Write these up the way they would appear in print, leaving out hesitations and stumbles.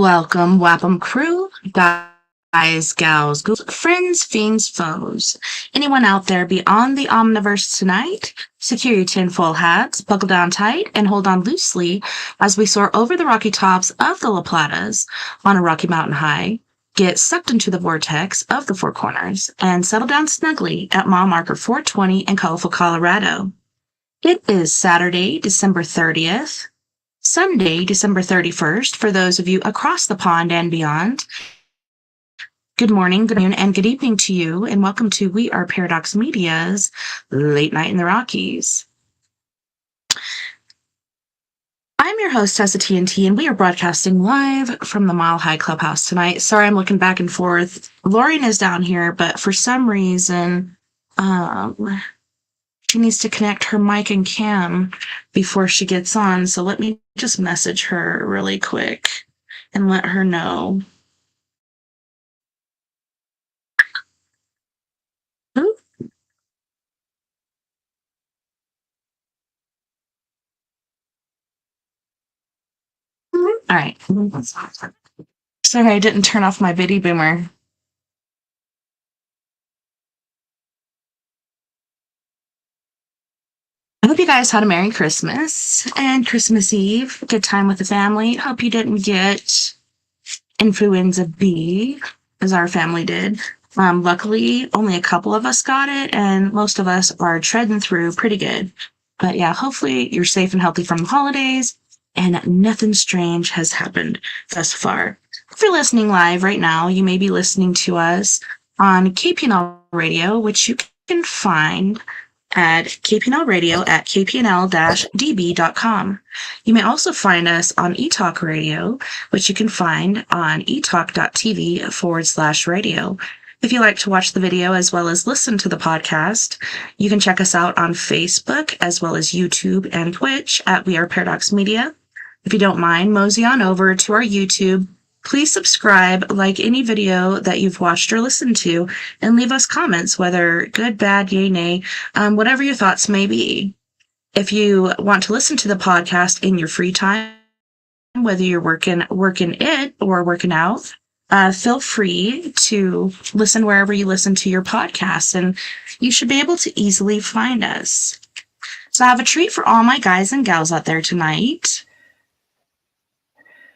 Welcome, Wapham crew, guys, gals, ghouls, friends, fiends, foes. Anyone out there beyond the omniverse tonight? Secure your tinfoil hats, buckle down tight, and hold on loosely as we soar over the rocky tops of the La Platas on a rocky mountain high. Get sucked into the vortex of the Four Corners and settle down snugly at mile marker 420 in colorful Colorado. It is Saturday, December 30th. Sunday, December 31st, for those of you across the pond and beyond. Good morning, good noon, and good evening to you, and welcome to We Are Paradox Media's Late Night in the Rockies. I'm your host, TessaTNT, and we are broadcasting live from the Mile High Clubhouse tonight. Sorry, I'm looking back and forth. Lorien is down here, but for some reason, she needs to connect her mic and cam before she gets on, so let me just message her really quick and let her know. Ooh. All right. Sorry, I didn't turn off my bitty boomer. I hope you guys had a Merry Christmas and Christmas Eve. Good time with the family. Hope you didn't get influenza B, as our family did. Luckily, only a couple of us got it, and most of us are treading through pretty good. But yeah, hopefully you're safe and healthy from the holidays, and nothing strange has happened thus far. If you're listening live right now, you may be listening to us on KPNL Radio, which you can find at KPNL Radio at kpnl-db.com. You may also find us on eTalk Radio, which you can find on etalk.tv/radio. If you like to watch the video as well as listen to the podcast, you can check us out on Facebook as well as YouTube and Twitch at We Are Paradox Media. If you don't mind, mosey on over to our YouTube. Please subscribe, like any video that you've watched or listened to, and leave us comments, whether good, bad, yay, nay, whatever your thoughts may be. If you want to listen to the podcast in your free time, whether you're working it or working out, feel free to listen wherever you listen to your podcasts, and you should be able to easily find us. So I have a treat for all my guys and gals out there tonight.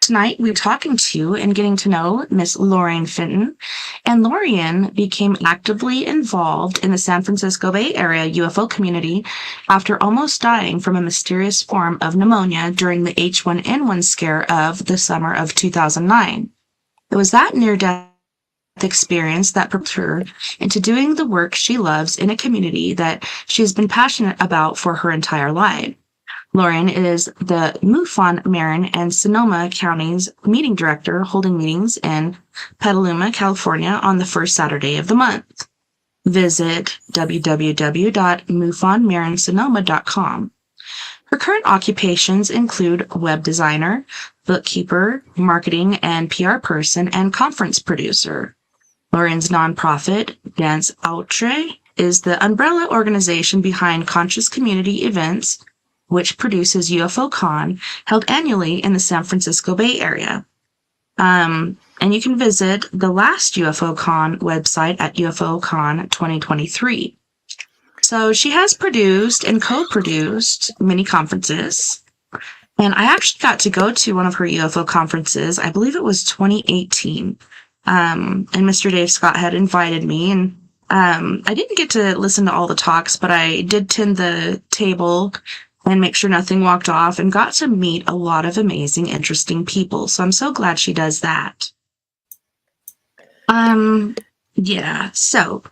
Tonight, we're talking to and getting to know Miss Lorien Fenton, and Lorien became actively involved in the San Francisco Bay Area UFO community after almost dying from a mysterious form of pneumonia during the H1N1 scare of the summer of 2009. It was that near-death experience that propelled her into doing the work she loves in a community that she has been passionate about for her entire life. Lorien is the MUFON Marin and Sonoma Counties meeting director, holding meetings in Petaluma, California on the first Saturday of the month. Visit www.mufonmarinsonoma.com. Her current occupations include web designer, bookkeeper, marketing and PR person, and conference producer. Lorien's nonprofit, Dance Outre, is the umbrella organization behind Conscious Community Events, which produces UFO CON, held annually in the San Francisco Bay Area. And you can visit the last UFO CON website at UFO CON 2023. So she has produced and co-produced many conferences. And I actually got to go to one of her UFO conferences. I believe it was 2018. And Mr. Dave Scott had invited me, and I didn't get to listen to all the talks, but I did tend the table and make sure nothing walked off, and got to meet a lot of amazing, interesting people. So I'm so glad she does that. Yeah, so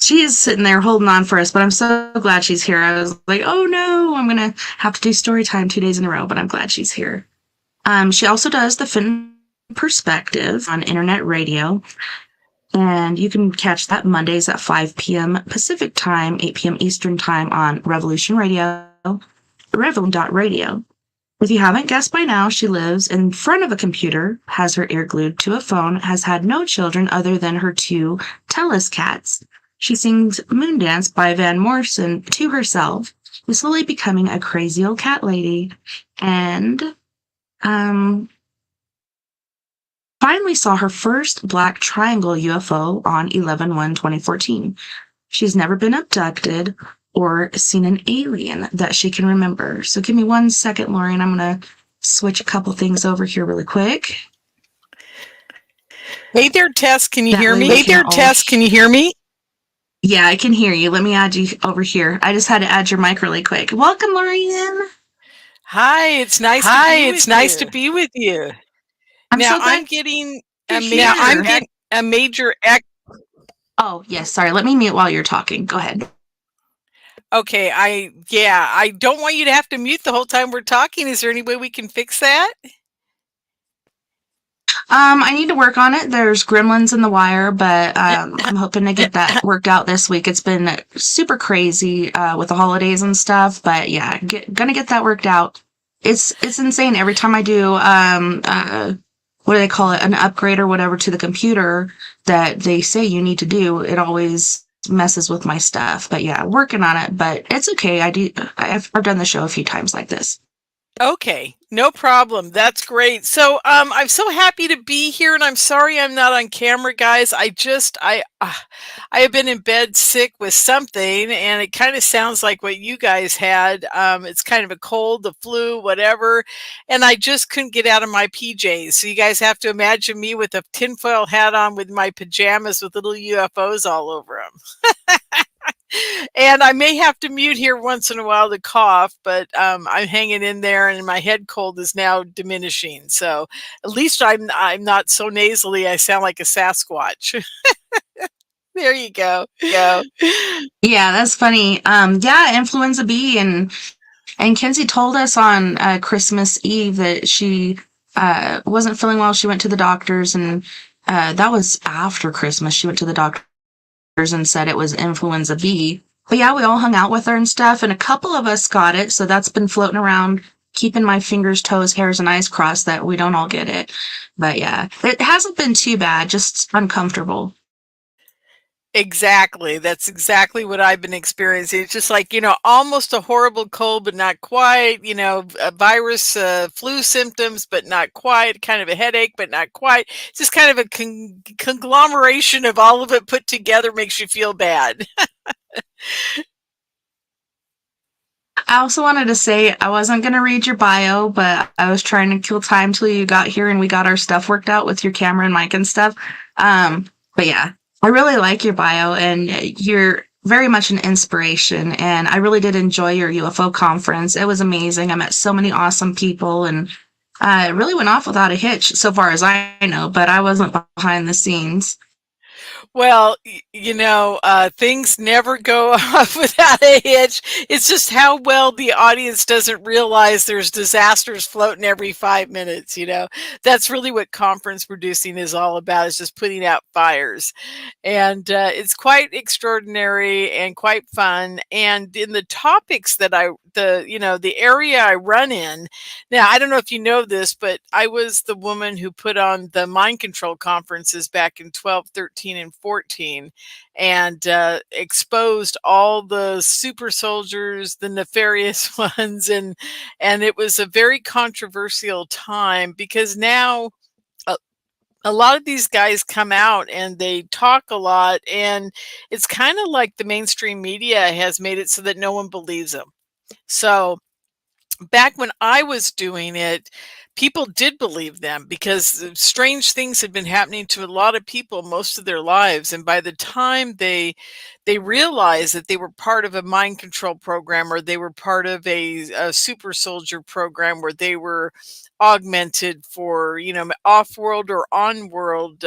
she is sitting there holding on for us, but I'm so glad she's here. I was like, oh no, I'm going to have to do story time 2 days in a row, but I'm glad she's here. She also does the Fenton Perspective on internet radio, and you can catch that Mondays at 5 p.m. Pacific time, 8 p.m. Eastern time on Revolution Radio, Revel.radio. If you haven't guessed by now, she lives in front of a computer, has her ear glued to a phone, has had no children other than her 2 Tellus cats. She sings Moondance by Van Morrison to herself, is slowly becoming a crazy old cat lady, and finally saw her first black triangle UFO on 11/1/2014. She's never been abducted or seen an alien that she can remember. So give me 1 second, Lorien. I'm going to switch a couple things over here really quick. Hey there, Tess. Can you hear me? Hey there, Tess. Can you hear me? Yeah, I can hear you. Let me add you over here. I just had to add your mic really quick. Welcome, Lorien. Hi, it's nice to be with you. I'm getting a major Oh, yes, sorry. Let me mute while you're talking. Go ahead. Okay, I don't want you to have to mute the whole time we're talking. Is there any way we can fix that? I need to work on it. There's gremlins in the wire, but I'm hoping to get that worked out this week. It's been super crazy with the holidays and stuff, but yeah, gonna get that worked out. It's insane. Every time I do what do they call it, an upgrade or whatever to the computer that they say you need to do, it always messes with my stuff. But yeah, working on it. But it's okay. I've done the show a few times like this. Okay, no problem. That's great. So, I'm so happy to be here, and I'm sorry I'm not on camera, guys. I have been in bed sick with something, and it kind of sounds like what you guys had. It's kind of a cold, the flu, whatever, and I just couldn't get out of my PJs. So you guys have to imagine me with a tinfoil hat on with my pajamas with little UFOs all over them. And I may have to mute here once in a while to cough, but I'm hanging in there, and my head cold is now diminishing. So at least I'm not so nasally. I sound like a Sasquatch. There you go. Yeah, that's funny. Yeah, influenza B, and Kenzie told us on Christmas Eve that she wasn't feeling well. She went to the doctors, and that was after Christmas. She went to the doctors and said it was influenza B. But yeah, we all hung out with her and stuff, and a couple of us got it, so that's been floating around, keeping my fingers, toes, hairs, and eyes crossed that we don't all get it. But yeah, it hasn't been too bad, just uncomfortable. Exactly. That's exactly what I've been experiencing. It's just like, almost a horrible cold, but not quite, a virus, flu symptoms, but not quite, kind of a headache, but not quite. It's just kind of a conglomeration of all of it put together makes you feel bad. I also wanted to say I wasn't going to read your bio, but I was trying to kill time till you got here and we got our stuff worked out with your camera and mic and stuff. But yeah, I really like your bio, and you're very much an inspiration. And I really did enjoy your UFO conference. It was amazing. I met so many awesome people, and it really went off without a hitch, so far as I know, but I wasn't behind the scenes. Well, things never go off without a hitch. It's just how well the audience doesn't realize there's disasters floating every 5 minutes. That's really what conference producing is all about, is just putting out fires. And it's quite extraordinary and quite fun. And in the topics that the area I run in, now, I don't know if you know this, but I was the woman who put on the mind control conferences back in 12, 13, and 14, and exposed all the super soldiers, the nefarious ones, and it was a very controversial time, because now a lot of these guys come out and they talk a lot, and it's kind of like the mainstream media has made it so that no one believes them. So back when I was doing it, people did believe them, because strange things had been happening to a lot of people most of their lives. And by the time they realized that they were part of a mind control program, or they were part of a super soldier program where they were augmented for, off-world or on-world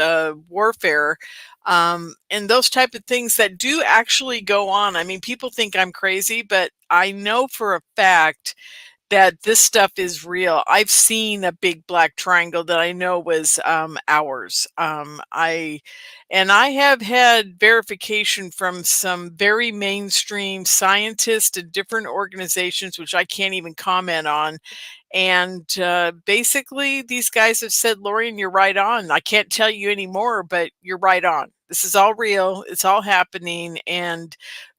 warfare, and those type of things that do actually go on. I mean, people think I'm crazy, but I know for a fact that this stuff is real. I've seen a big black triangle that I know was ours. I have had verification from some very mainstream scientists and different organizations, which I can't even comment on. And basically, these guys have said, Lorien, you're right on. I can't tell you anymore, but you're right on. This is all real. It's all happening. And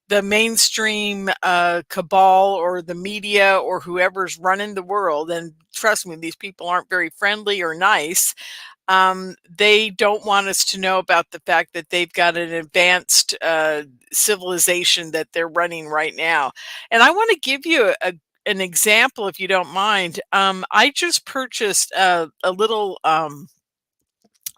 the mainstream cabal, or the media, or whoever's running the world, and trust me, these people aren't very friendly or nice, they don't want us to know about the fact that they've got an advanced civilization that they're running right now. And I want to give you an example, if you don't mind. I just purchased a little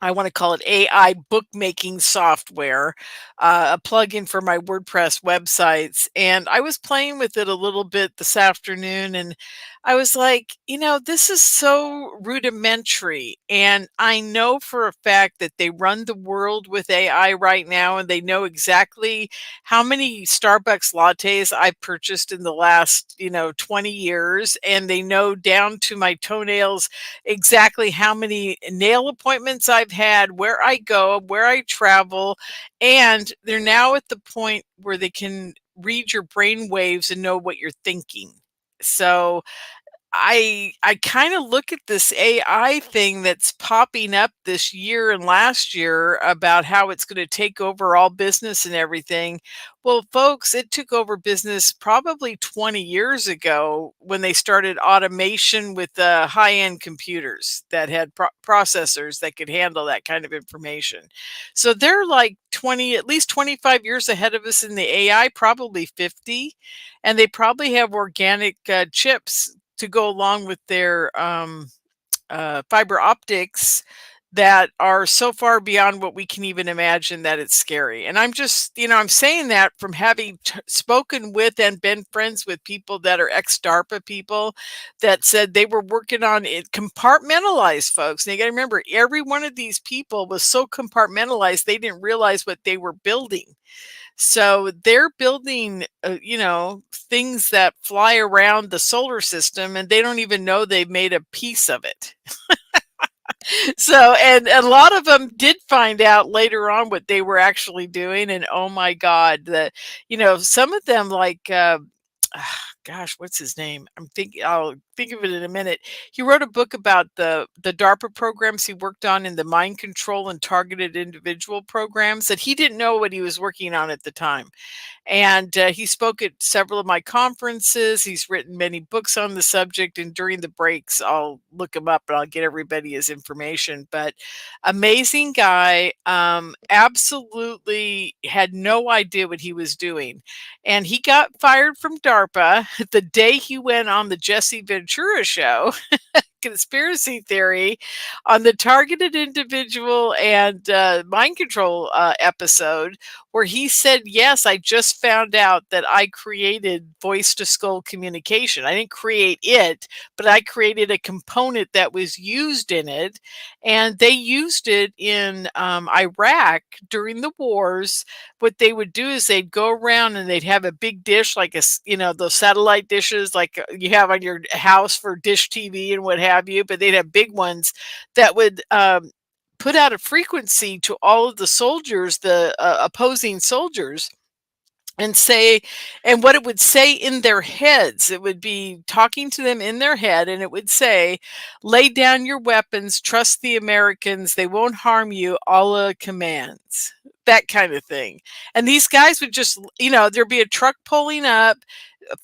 I want to call it AI bookmaking software, a plugin for my WordPress websites. And I was playing with it a little bit this afternoon, and I was like, this is so rudimentary. And I know for a fact that they run the world with AI right now, and they know exactly how many Starbucks lattes I've purchased in the last, 20 years. And they know down to my toenails exactly how many nail appointments I've had, where I go, where I travel, and they're now at the point where they can read your brain waves and know what you're thinking. So I kind of look at this AI thing that's popping up this year and last year about how it's going to take over all business and everything. Well, folks, it took over business probably 20 years ago when they started automation with high-end computers that had processors that could handle that kind of information. So they're like at least 25 years ahead of us in the AI, probably 50, and they probably have organic chips to go along with their fiber optics that are so far beyond what we can even imagine that it's scary. And I'm just, I'm saying that from having spoken with and been friends with people that are ex-DARPA people that said they were working on it compartmentalized, folks. And you got to remember, every one of these people was so compartmentalized, they didn't realize what they were building. So they're building, things that fly around the solar system, and they don't even know they've made a piece of it. So, and a lot of them did find out later on what they were actually doing. And oh my God, some of them like, gosh, what's his name? I'll think of it in a minute. He wrote a book about the DARPA programs he worked on in the mind control and targeted individual programs that he didn't know what he was working on at the time. And he spoke at several of my conferences. He's written many books on the subject. And during the breaks, I'll look him up and I'll get everybody his information. But amazing guy, absolutely had no idea what he was doing. And he got fired from DARPA the day he went on the Jesse Ventura show. Conspiracy theory on the targeted individual and mind control episode, where he said, yes, I just found out that I created voice to skull communication. I didn't create it, but I created a component that was used in it. And they used it in Iraq during the wars. What they would do is they'd go around and they'd have a big dish, like those satellite dishes like you have on your house for dish TV and what have you, but they'd have big ones that would put out a frequency to all of the soldiers, the opposing soldiers, and what it would say in their heads, it would be talking to them in their head, and it would say, lay down your weapons, trust the Americans, they won't harm you, Allah commands, that kind of thing. And these guys would just, there'd be a truck pulling up,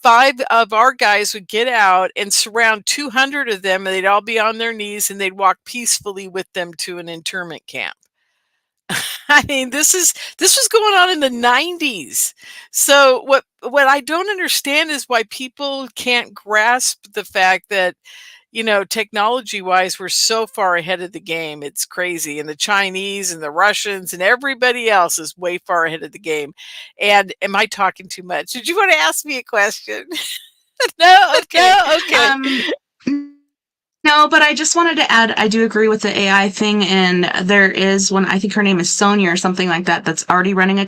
5 of our guys would get out and surround 200 of them, and they'd all be on their knees, and they'd walk peacefully with them to an internment camp. I mean, this was going on in the 90s. So what I don't understand is why people can't grasp the fact that, technology wise, we're so far ahead of the game. It's crazy. And the Chinese and the Russians and everybody else is way far ahead of the game. And am I talking too much? Did you want to ask me a question? No? Okay. No? Okay. No, but I just wanted to add, I do agree with the AI thing, and there is one, I think her name is Sonia or something like that, that's already running a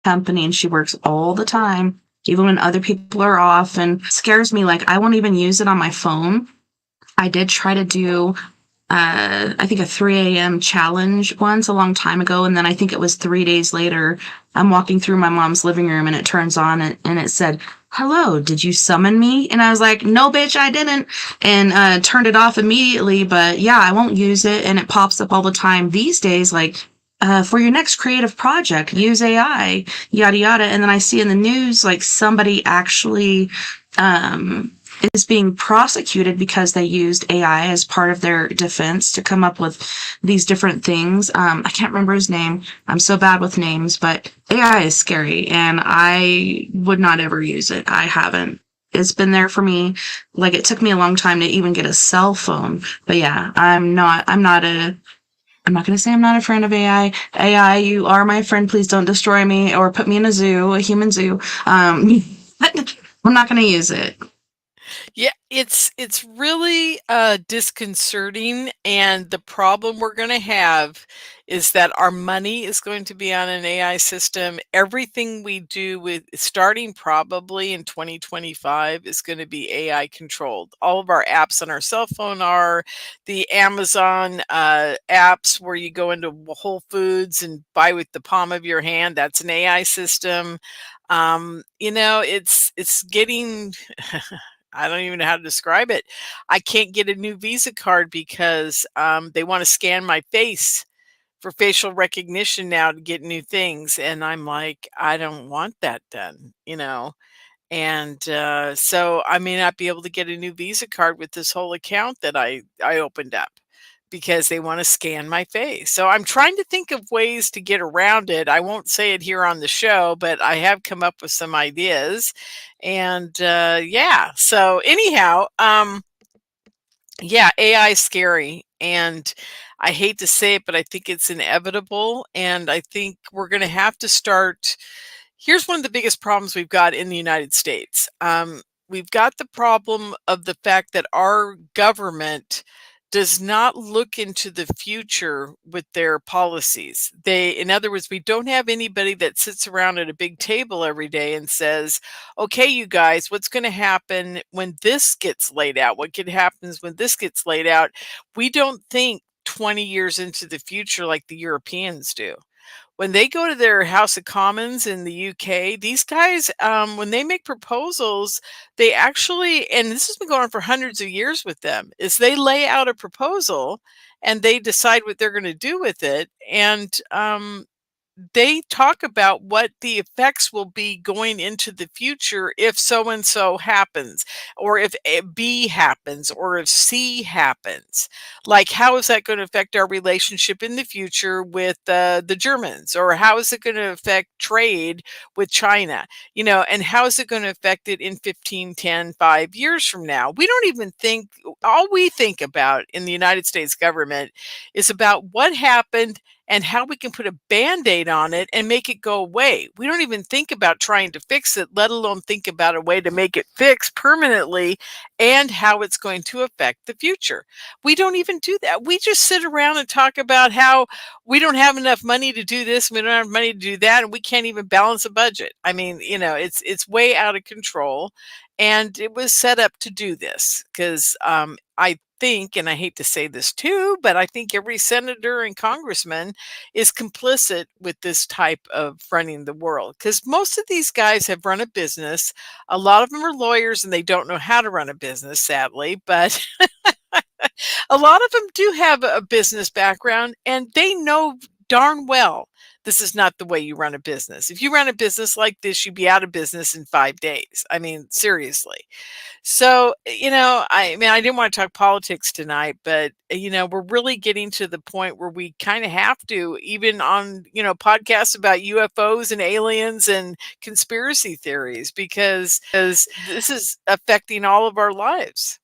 company, and she works all the time, even when other people are off, and scares me. Like, I won't even use it on my phone. I did try to do, I think a 3 a.m. challenge once a long time ago, and then I think it was 3 days later, I'm walking through my mom's living room, and it turns on, and it said, hello, did you summon me? And I was like, no, bitch, I didn't. And turned it off immediately. But yeah, I won't use it. And it pops up all the time these days, like, for your next creative project, use AI, yada, yada. And then I see in the news, like, somebody actually is being prosecuted because they used AI as part of their defense to come up with these different things. I can't remember his name. I'm so bad with names, but AI is scary and I would not ever use it. I haven't. It's been there for me. Like, it took me a long time to even get a cell phone. But yeah, I'm not going to say I'm not a friend of AI. AI, you are my friend. Please don't destroy me or put me in a zoo, a human zoo. I'm not going to use it. Yeah, it's really disconcerting, and the problem we're going to have is that our money is going to be on an AI system. Everything we do with starting probably in 2025 is going to be AI controlled. All of our apps on our cell phone are the Amazon apps where you go into Whole Foods and buy with the palm of your hand. That's an AI system. It's getting I don't even know how to describe it. I can't get a new Visa card because they want to scan my face for facial recognition now to get new things. And I'm like, I don't want that done. And so I may not be able to get a new Visa card with this whole account that I opened up because they want to scan my face. So I'm trying to think of ways to get around it. I won't say it here on the show, but I have come up with some ideas. And yeah, so anyhow, yeah, AI is scary. And I hate to say it, but I think it's inevitable. And I think we're going to have to start. Here's one of the biggest problems we've got in the United States. We've got the problem of the fact that our government does not look into the future with their policies. In other words, we don't have anybody that sits around at a big table every day and says, okay, you guys, what's going to happen when this gets laid out? What could happen when this gets laid out? We don't think 20 years into the future like the Europeans do. When they go to their House of Commons in the UK, these guys, when they make proposals, they actually, and this has been going on for hundreds of years with them, is they lay out a proposal and they decide what they're going to do with it. And they talk about what the effects will be going into the future if so and so happens, or if B happens, or if C happens. Like, how is that going to affect our relationship in the future with the Germans, or how is it going to affect trade with China? And how is it going to affect it in 15, 10, 5 years from now? We don't even think, all we think about in the United States government is about what happened and how we can put a Band-Aid on it and make it go away. We don't even think about trying to fix it, let alone think about a way to make it fix permanently and how it's going to affect the future. We don't even do that. We just sit around and talk about how we don't have enough money to do this, we don't have money to do that, and we can't even balance a budget. I mean, it's way out of control. And it was set up to do this because I think, and I hate to say this too, but I think every senator and congressman is complicit with this type of running the world, because most of these guys have run a business. A lot of them are lawyers and they don't know how to run a business, sadly, but a lot of them do have a business background and they know darn well this is not the way you run a business. If you run a business like this, you'd be out of business in 5 days. I mean, seriously. So, I mean, I didn't want to talk politics tonight, but, we're really getting to the point where we kind of have to, even on, podcasts about UFOs and aliens and conspiracy theories, because this is affecting all of our lives.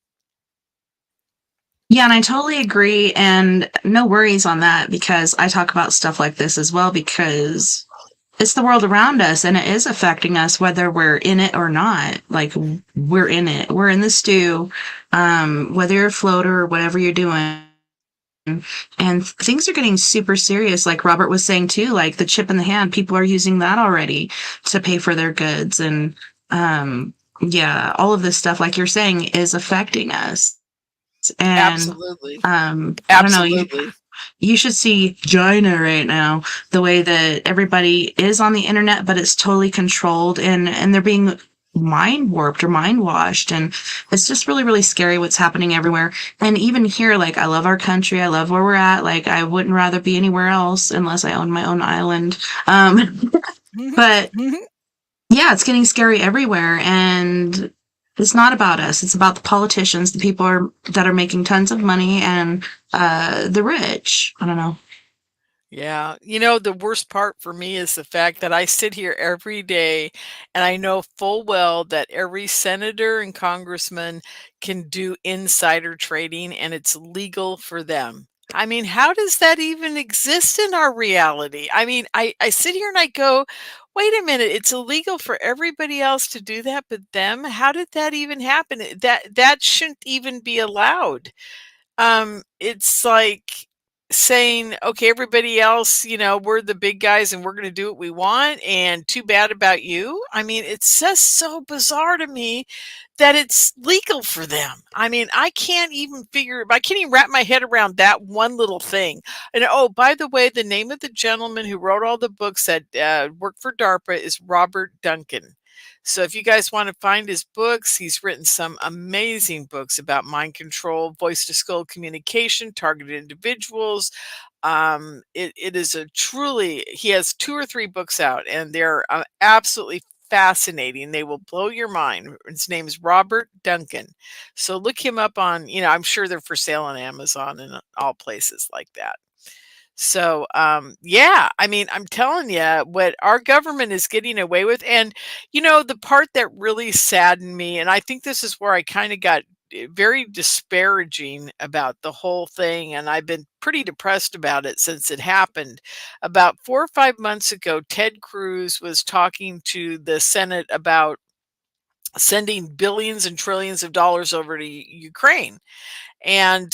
Yeah, and I totally agree. And no worries on that because I talk about stuff like this as well because it's the world around us and it is affecting us whether we're in it or not. Like, we're in it. We're in the stew, whether you're a floater or whatever you're doing. And things are getting super serious. Like Robert was saying too, like the chip in the hand, people are using that already to pay for their goods. And yeah, all of this stuff, like you're saying, is affecting us. And Absolutely. I don't know, Absolutely. you should see China right now, the way that everybody is on the internet, but it's totally controlled and they're being mind warped or mind washed. And it's just really, really scary what's happening everywhere. And even here, like, I love our country. I love where we're at. Like, I wouldn't rather be anywhere else unless I own my own island. But yeah, it's getting scary everywhere. And It's not about us. It's about the politicians, the people that are making tons of money, and the rich. I don't know. Yeah. The worst part for me is the fact that I sit here every day and I know full well that every senator and congressman can do insider trading and it's legal for them. I mean, how does that even exist in our reality? I mean, I sit here and I go, wait a minute, it's illegal for everybody else to do that but them? How did that even happen? That shouldn't even be allowed. It's like saying, okay, everybody else, we're the big guys and we're going to do what we want, and too bad about you. I mean, it's just so bizarre to me that it's legal for them. I mean, I can't even wrap my head around that one little thing. And oh, by the way, the name of the gentleman who wrote all the books that worked for DARPA is Robert Duncan. So if you guys want to find his books, he's written some amazing books about mind control, voice to skull communication, targeted individuals. It is he has 2 or 3 books out and they're absolutely fascinating. They will blow your mind. His name is Robert Duncan. So look him up on, I'm sure they're for sale on Amazon and all places like that. So, yeah, I mean, I'm telling you what our government is getting away with. And, the part that really saddened me, and I think this is where I kind of got very disparaging about the whole thing. And I've been pretty depressed about it since it happened. About 4 or 5 months ago, Ted Cruz was talking to the Senate about sending billions and trillions of dollars over to Ukraine. And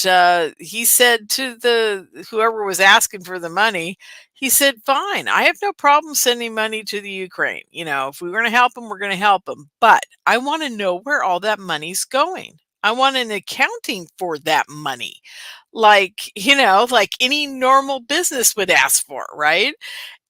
he said to the whoever was asking for the money, he said, "Fine, I have no problem sending money to the Ukraine. If we're going to help them, we're going to help them. But I want to know where all that money's going. I want an accounting for that money, like any normal business would ask for, right?"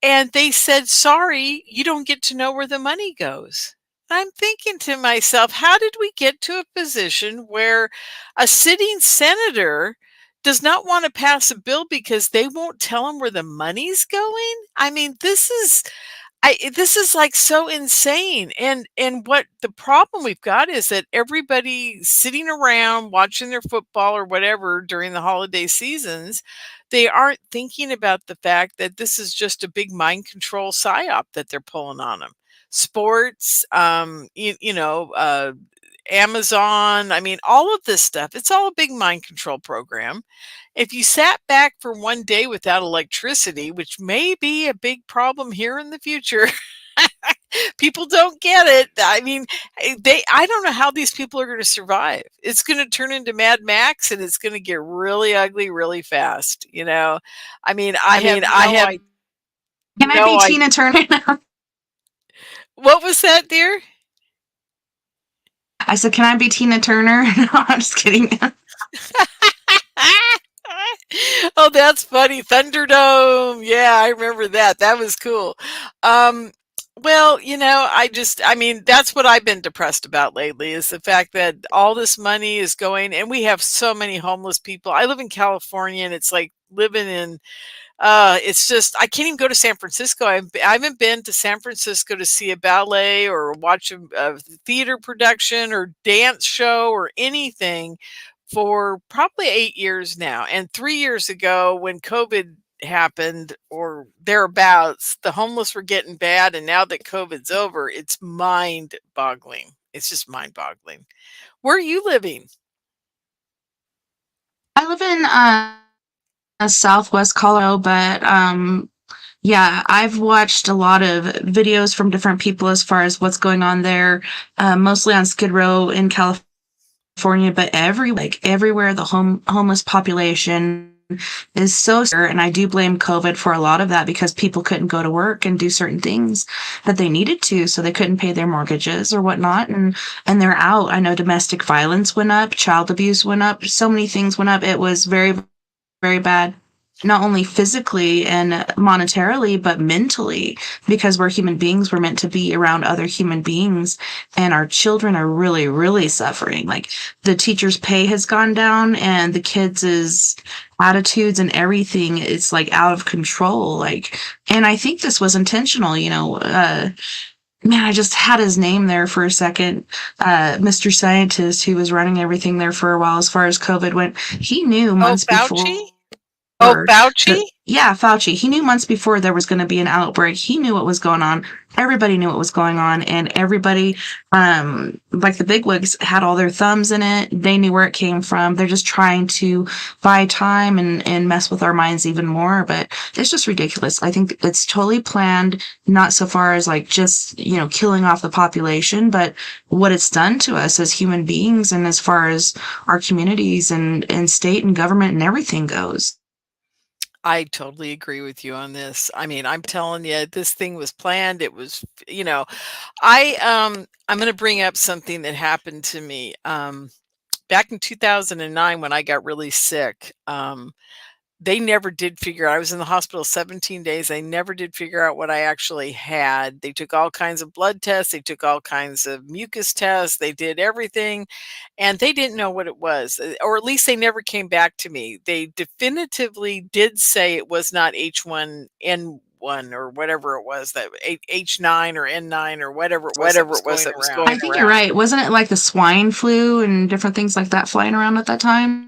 And they said, "Sorry, you don't get to know where the money goes." I'm thinking to myself, how did we get to a position where a sitting senator does not want to pass a bill because they won't tell him where the money's going? I mean, this is like so insane. And what the problem we've got is that everybody sitting around watching their football or whatever during the holiday seasons, they aren't thinking about the fact that this is just a big mind control psyop that they're pulling on them. Sports, Amazon, I mean, all of this stuff, it's all a big mind control program. If you sat back for one day without electricity, which may be a big problem here in the future, people don't get it. I mean, I don't know how these people are going to survive. It's going to turn into Mad Max and it's going to get really ugly really fast. I mean, I have Can I be no idea. Tina Turner now? What was that, dear? I said, can I be Tina Turner? No, I'm just kidding. Oh, that's funny. Thunderdome. Yeah, I remember that. That was cool. Well, I mean, that's what I've been depressed about lately is the fact that all this money is going and we have so many homeless people. I live in California and it's like living in it's just I can't even go to San Francisco. I haven't been to San Francisco to see a ballet or watch a theater production or dance show or anything for probably 8 years now. And 3 years ago, when COVID happened or thereabouts, the homeless were getting bad. And now that COVID's over, it's mind boggling. It's just mind boggling. Where are you living? I live in Southwest Colorado, but yeah, I've watched a lot of videos from different people as far as what's going on there, mostly on Skid Row in California, but everywhere the homeless population is so severe, and I do blame COVID for a lot of that because people couldn't go to work and do certain things that they needed to, so they couldn't pay their mortgages or whatnot, and they're out. I know domestic violence went up, child abuse went up, so many things went up. It was very, very bad, not only physically and monetarily, but mentally, because we're human beings. We're meant to be around other human beings, and our children are really, really suffering. Like the teachers' pay has gone down, and the kids' attitudes and everything is like out of control. And I think this was intentional. man, I just had his name there for a second. Mr. Scientist, who was running everything there for a while as far as COVID went, he knew Oh, months Fauci? before. Oh, Fauci? Yeah, Fauci. He knew months before there was going to be an outbreak. He knew what was going on. Everybody knew what was going on, and everybody, like the bigwigs, had all their thumbs in it. They knew where it came from. They're just trying to buy time and mess with our minds even more. But it's just ridiculous. I think it's totally planned. Not so far as like just killing off the population, but what it's done to us as human beings, and as far as our communities and state and government and everything goes. I totally agree with you on this. I mean, I'm telling you, this thing was planned. It was, I'm going to bring up something that happened to me back in 2009 when I got really sick. They never did figure out. I was in the hospital 17 days. They never did figure out what I actually had. They took all kinds of blood tests. They took all kinds of mucus tests. They did everything, and they didn't know what it was, or at least they never came back to me. They definitively did say it was not H1N1 or whatever it was, that H9 or N9 or whatever it was that was going around. I think you're right. Wasn't it like the swine flu and different things like that flying around at that time?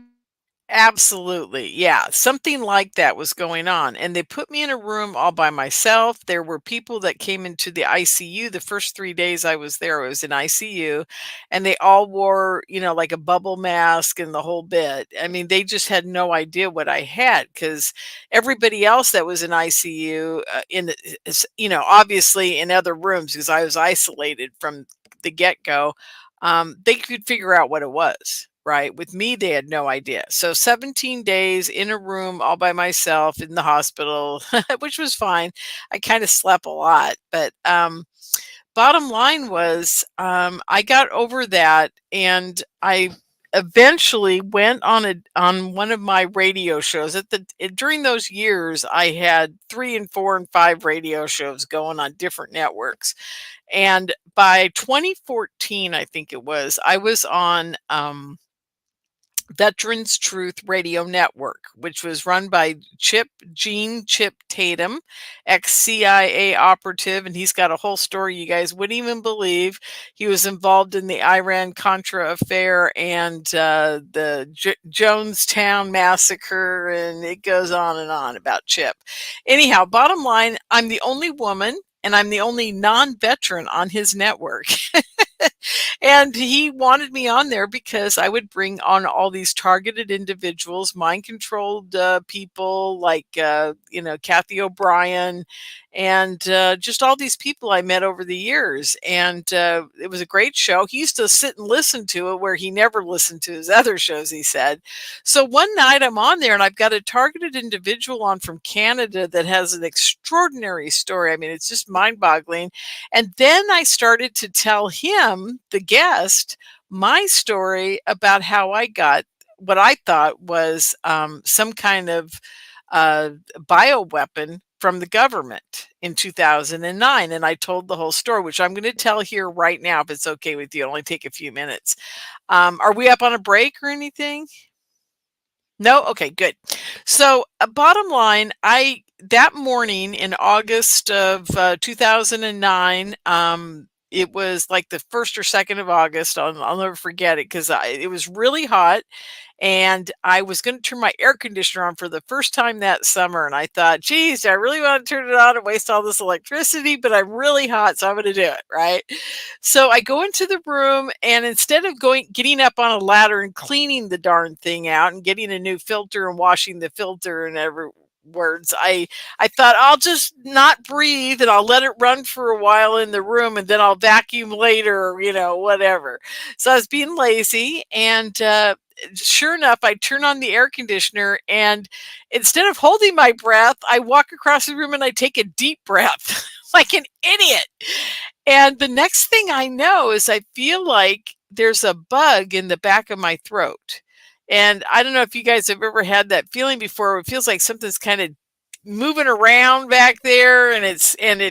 Absolutely. Yeah. Something like that was going on. And they put me in a room all by myself. There were people that came into the ICU. The first 3 days I was there, I was in ICU, and they all wore, like a bubble mask and the whole bit. I mean, they just had no idea what I had, because everybody else that was in ICU, obviously in other rooms, because I was isolated from the get go, they could figure out what it was. Right. With me, they had no idea. So 17 days in a room all by myself in the hospital, which was fine. I kind of slept a lot. But bottom line was, I got over that, and I eventually went on one of my radio shows. During those years, I had 3 and 4 and 5 radio shows going on different networks. And by 2014, I think it was, I was on Veterans Truth Radio Network, which was run by Gene Chip Tatum, ex-CIA operative, and he's got a whole story you guys wouldn't even believe. He was involved in the Iran-Contra affair and the Jonestown massacre, and it goes on about Chip. Anyhow, bottom line, I'm the only woman, and I'm the only non-veteran on his network. And he wanted me on there because I would bring on all these targeted individuals, mind controlled people like, Kathy O'Brien, and just all these people I met over the years. And it was a great show. He used to sit and listen to it, where he never listened to his other shows, he said. So one night I'm on there, and I've got a targeted individual on from Canada that has an extraordinary story. I mean, it's just mind boggling. And then I started to tell him, the guest, my story about how I got what I thought was some kind of bioweapon from the government in 2009. And I told the whole story, which I'm going to tell here right now, if it's okay with you. It'll only take a few minutes. Are we up on a break or anything? No? Okay, good. So bottom line, that morning in August of 2009, it was like the 1st or 2nd of August. I'll never forget it, because it was really hot, and I was going to turn my air conditioner on for the first time that summer. And I thought, geez, I really want to turn it on and waste all this electricity, but I'm really hot, so I'm going to do it, right? So I go into the room, and instead of getting up on a ladder and cleaning the darn thing out and getting a new filter and washing the filter and words, I thought, I'll just not breathe, and I'll let it run for a while in the room, and then I'll vacuum later, whatever. So I was being lazy, and sure enough, I turn on the air conditioner, and instead of holding my breath, I walk across the room and I take a deep breath like an idiot. And the next thing I know is I feel like there's a bug in the back of my throat. And I don't know if you guys have ever had that feeling before. It feels like something's kind of moving around back there, and then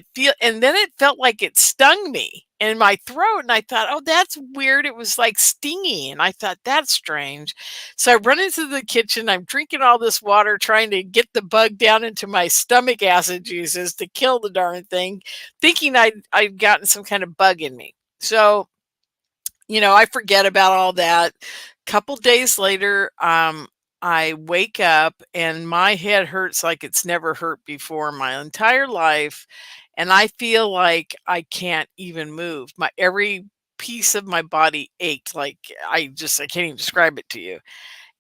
it felt like it stung me. in my throat. And I thought, oh, that's weird. It was like stinging. And I thought, that's strange. So I run into the kitchen. I'm drinking all this water, trying to get the bug down into my stomach acid juices to kill the darn thing, thinking I'd gotten some kind of bug in me. So, I forget about all that. Couple days later, I wake up and my head hurts like it's never hurt before in my entire life. And I feel like I can't even move. My every piece of my body ached. Like I can't even describe it to you.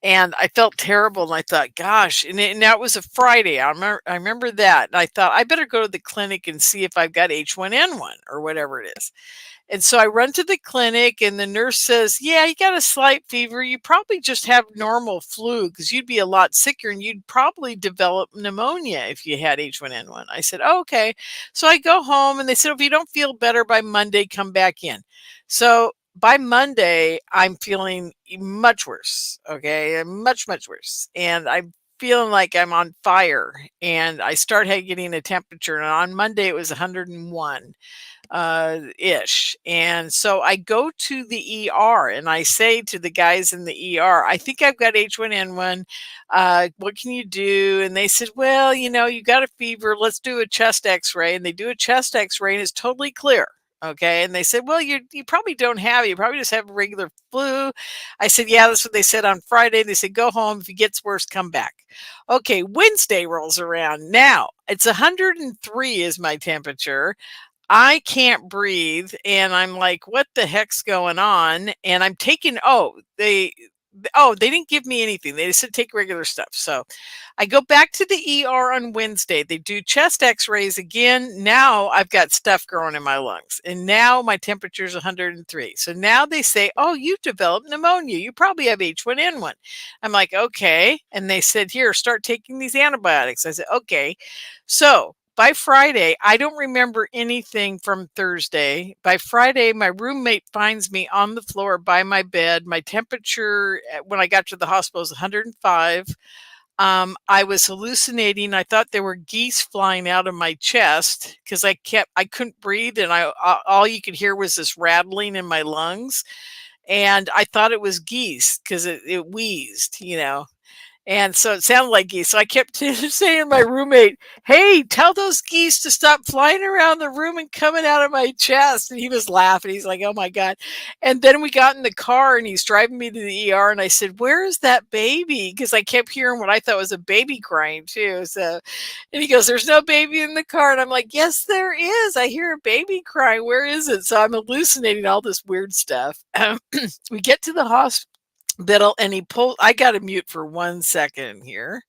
And I felt terrible. And I thought, gosh, and that was a Friday. I remember that. And I thought I better go to the clinic and see if I've got H1N1 or whatever it is. And so I run to the clinic and the nurse says, yeah, you got a slight fever. You probably just have normal flu because you'd be a lot sicker and you'd probably develop pneumonia if you had H1N1. I said, oh, okay. So I go home and they said, if you don't feel better by Monday, come back in. So by Monday, I'm feeling much worse. Okay. Much, much worse. And I'm feeling like I'm on fire. And I start getting a temperature. And on Monday, it was 101 ish. And so I go to the ER and I say to the guys in the ER, I think I've got H1N1. What can you do? And they said, well, you got a fever. Let's do a chest x-ray. And they do a chest x-ray and it's totally clear. Okay. And they said, well, you probably don't have it. You probably just have a regular flu. I said, yeah, that's what they said on Friday. They said, go home. If it gets worse, come back. Okay. Wednesday rolls around. Now it's 103 is my temperature. I can't breathe and I'm like, what the heck's going on? And I'm taking, they didn't give me anything. They just said take regular stuff. So I go back to the ER on Wednesday. They do chest x-rays again. Now I've got stuff growing in my lungs and now my temperature is 103. So now they say, oh, you've developed pneumonia. You probably have H1N1. I'm like, okay. And they said, here, start taking these antibiotics. I said, okay. So by Friday, I don't remember anything from Thursday. By Friday, my roommate finds me on the floor by my bed. My temperature when I got to the hospital was 105. I was hallucinating. I thought there were geese flying out of my chest because I couldn't breathe, and all you could hear was this rattling in my lungs. And I thought it was geese because it wheezed. And so it sounded like geese. So I kept saying to my roommate, hey, tell those geese to stop flying around the room and coming out of my chest. And he was laughing. He's like, oh my God. And then we got in the car and he's driving me to the ER. And I said, where is that baby? Because I kept hearing what I thought was a baby crying too. So, and he goes, there's no baby in the car. And I'm like, yes, there is. I hear a baby crying. Where is it? So I'm hallucinating all this weird stuff. We get to the hospital. And I got to mute for 1 second here.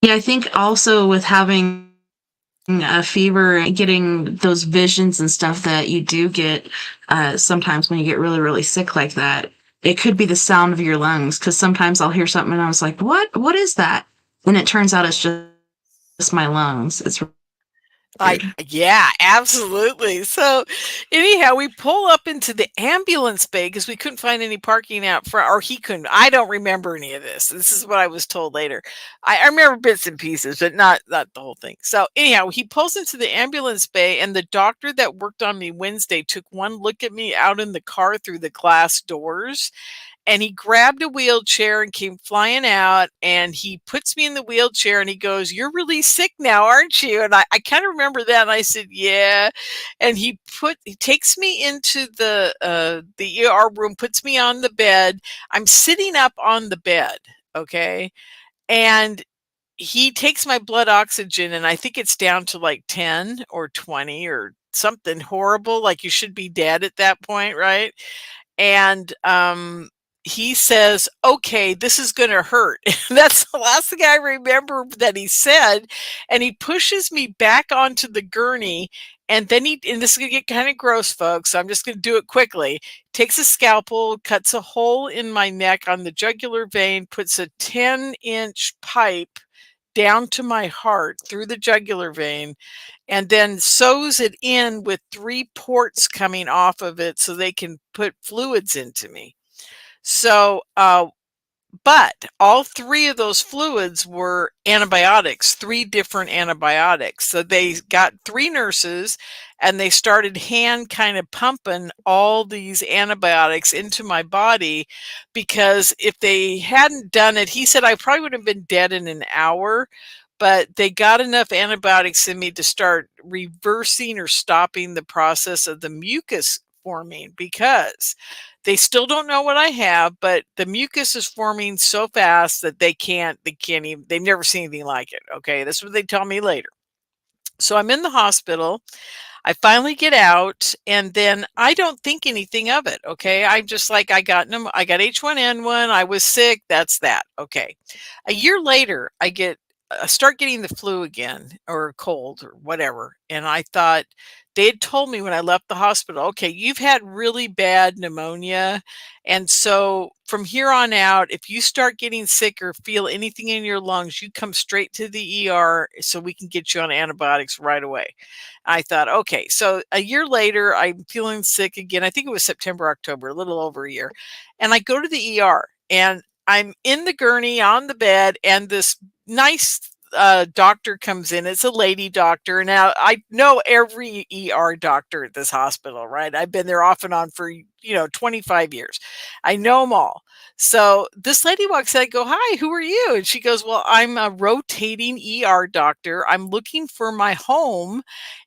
Yeah, I think also with having a fever, getting those visions and stuff that you do get sometimes when you get really, really sick like that, it could be the sound of your lungs. Because sometimes I'll hear something and I was like, what is that? And it turns out it's just my lungs. It's weird. Yeah, absolutely. So anyhow, we pull up into the ambulance bay because we couldn't find any parking out front, or he couldn't. I don't remember any of this. This is what I was told later. I remember bits and pieces, but not the whole thing. So anyhow, he pulls into the ambulance bay and the doctor that worked on me Wednesday took one look at me out in the car through the glass doors. And he grabbed a wheelchair and came flying out and he puts me in the wheelchair and he goes, you're really sick now, aren't you? And I kind of remember that. And I said, yeah. And he takes me into the ER room, puts me on the bed. I'm sitting up on the bed. Okay. And he takes my blood oxygen and I think it's down to like 10 or 20 or something horrible. Like you should be dead at that point. Right. And, he says, okay, this is going to hurt. That's the last thing I remember that he said. And he pushes me back onto the gurney. And then and this is going to get kind of gross, folks. So I'm just going to do it quickly. Takes a scalpel, cuts a hole in my neck on the jugular vein, puts a 10-inch pipe down to my heart through the jugular vein, and then sews it in with 3 ports coming off of it so they can put fluids into me. So But all three of those fluids were antibiotics, three different antibiotics. So they got three nurses and they started hand kind of pumping all these antibiotics into my body, because if they hadn't done it, he said I probably would have been dead in an hour. But they got enough antibiotics in me to start reversing or stopping the process of the mucus forming, because they still don't know what I have, but the mucus is forming so fast that they can't even, they've never seen anything like it. Okay. That's what they tell me later. So I'm in the hospital. I finally get out, and then I don't think anything of it. Okay. I'm just like, I got H1N1. I was sick. That's that. Okay. A year later, I start getting the flu again, or cold or whatever. And I thought, they had told me when I left the hospital, okay, you've had really bad pneumonia. And so from here on out, if you start getting sick or feel anything in your lungs, you come straight to the ER so we can get you on antibiotics right away. I thought, okay. So a year later, I'm feeling sick again. I think it was September, October, a little over a year. And I go to the ER, and I'm in the gurney on the bed, and this nice doctor comes in. It's a lady doctor. Now, I know every ER doctor at this hospital, right? I've been there off and on for 25 years. I know them all. So this lady walks in. I go, "Hi, who are you?" And she goes, "Well, I'm a rotating ER doctor. I'm looking for my home,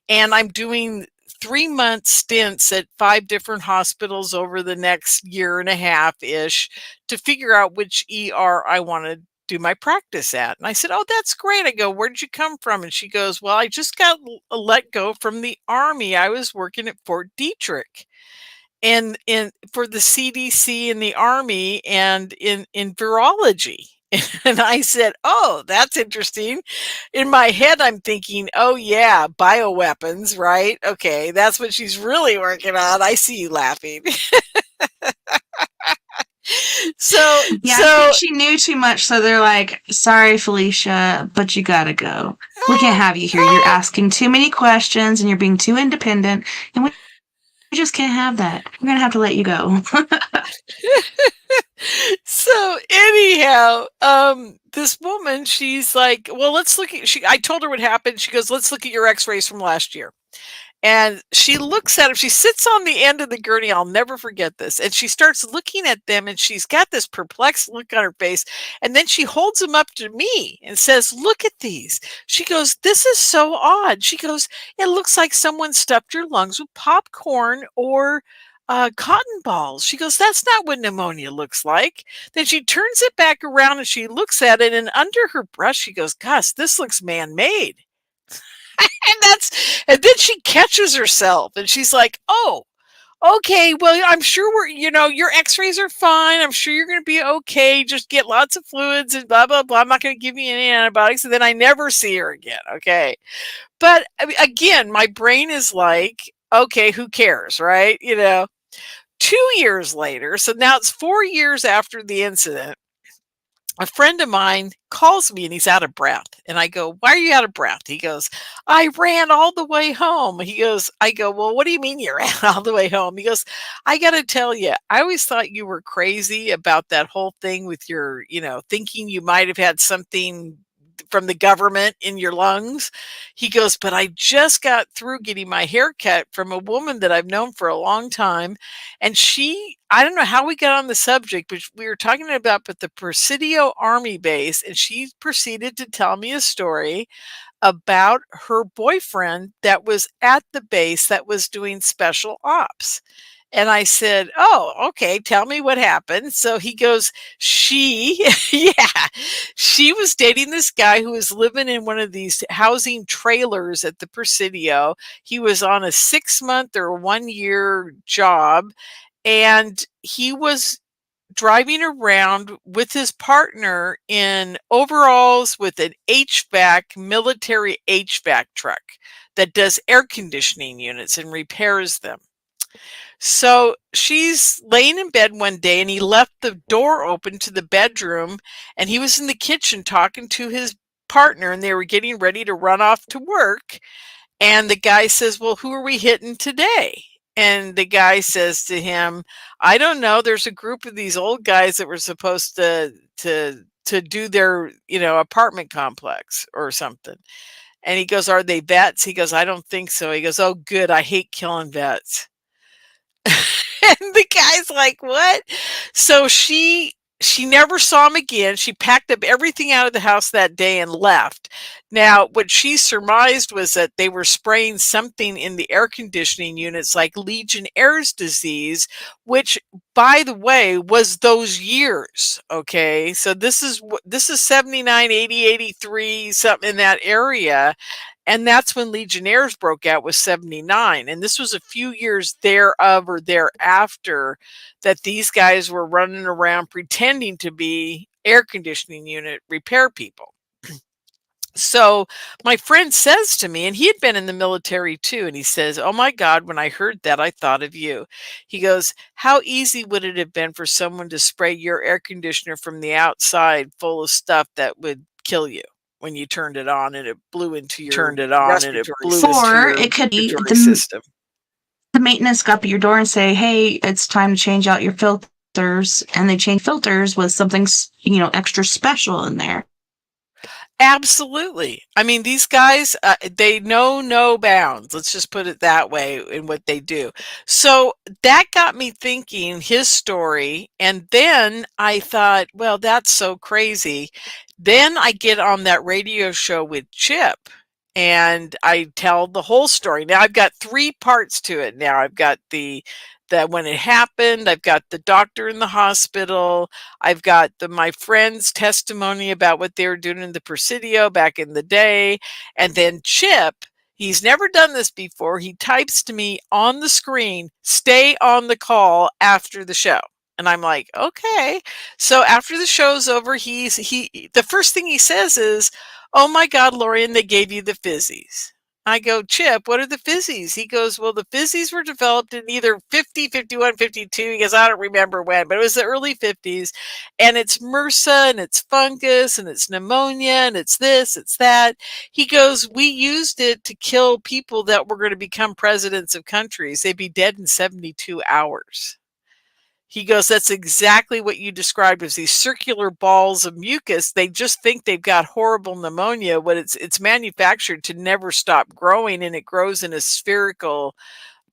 and I'm doing 3-month stints at 5 different hospitals over the next year and a half ish to figure out which ER I want to do my practice at." And I said, "Oh, that's great." I go, "Where did you come from?" And she goes, "Well, I just got let go from the Army. I was working at Fort Detrick and in for the CDC in the Army, and in virology." And I said, "Oh, that's interesting." In my head, I'm thinking, "Oh yeah, bioweapons, right? Okay, that's what she's really working on. I see you laughing." so Yeah, I so think she knew too much, so they're like, sorry, Felicia, but you gotta go. We can't have you here. You're asking too many questions and you're being too independent, and we just can't have that. We're gonna have to let you go. So anyhow, this woman, she's like, "Well, let's look at," I told her what happened. She goes, "Let's look at your x-rays from last year." And she looks at him. She sits on the end of the gurney. I'll never forget this. And she starts looking at them, and she's got this perplexed look on her face. And then she holds them up to me and says, "Look at these." She goes, "This is so odd." She goes, "It looks like someone stuffed your lungs with popcorn or cotton balls." She goes, "That's not what pneumonia looks like." Then she turns it back around and she looks at it. And under her breath, she goes, "Gosh, this looks man made." And then she catches herself and she's like, "Oh, okay, well, I'm sure your x-rays are fine. I'm sure you're going to be okay. Just get lots of fluids and blah, blah, blah. I'm not going to give you any antibiotics." And then I never see her again. Okay. But I mean, again, my brain is like, okay, who cares? Right. 2 years later. So now it's 4 years after the incident. A friend of mine calls me and he's out of breath. And I go, "Why are you out of breath?" He goes, "I ran all the way home." I go, "Well, what do you mean you ran all the way home?" He goes, "I got to tell you, I always thought you were crazy about that whole thing with your, thinking you might have had something from the government in your lungs." He goes, "But I just got through getting my hair cut from a woman that I've known for a long time. And I don't know how we got on the subject, but we were talking about the Presidio Army base. And she proceeded to tell me a story about her boyfriend that was at the base that was doing special ops." And I said, "Oh, okay, tell me what happened." So he goes, yeah, she was dating this guy who was living in one of these housing trailers at the Presidio. He was on a 6-month or 1-year job, and he was driving around with his partner in overalls with an military HVAC truck that does air conditioning units and repairs them. So she's laying in bed one day, and he left the door open to the bedroom, and he was in the kitchen talking to his partner, and they were getting ready to run off to work. And the guy says, "Well, who are we hitting today?" And the guy says to him, I don't know, there's a group of these old guys that were supposed to do their, apartment complex or something. And he goes, are they vets? He goes, I don't think so. He goes, oh, good. I hate killing vets. And the guy's like, what? So she never saw him again. She packed up everything out of the house that day and left. Now, what she surmised was that they were spraying something in the air conditioning units like Legionnaire's disease, which, by the way, was those years. Okay. So this is 79, 80, 83, something in that area. And that's when Legionnaires broke out, was 79. And this was a few years thereof or thereafter that these guys were running around pretending to be air conditioning unit repair people. So my friend says to me, and he had been in the military too, and he says, oh my God, when I heard that, I thought of you. He goes, how easy would it have been for someone to spray your air conditioner from the outside full of stuff that would kill you when you turned it on and it blew into your respiratory system. Or it could be the maintenance got up at your door and say, hey, it's time to change out your filters. And they change filters with something, extra special in there. Absolutely. I mean, these guys, they know no bounds. Let's just put it that way in what they do. So that got me thinking his story. And then I thought, well, that's so crazy. Then I get on that radio show with Chip and I tell the whole story. Now I've got 3 parts to it. Now I've got that when it happened, I've got the doctor in the hospital, I've got my friend's testimony about what they were doing in the Presidio back in the day, and then Chip, he's never done this before, he types to me on the screen, stay on the call after the show. And I'm like, okay. So after the show's over, the first thing he says is, oh my God, Lorien, they gave you the fizzies. I go, Chip, what are the fizzies? He goes, well, the fizzies were developed in either 50, 51, 52. He goes, I don't remember when, but it was the early 50s. And it's MRSA and it's fungus and it's pneumonia and it's this, it's that. He goes, we used it to kill people that were going to become presidents of countries. They'd be dead in 72 hours. He goes, that's exactly what you described as these circular balls of mucus. They just think they've got horrible pneumonia when it's manufactured to never stop growing, and it grows in a spherical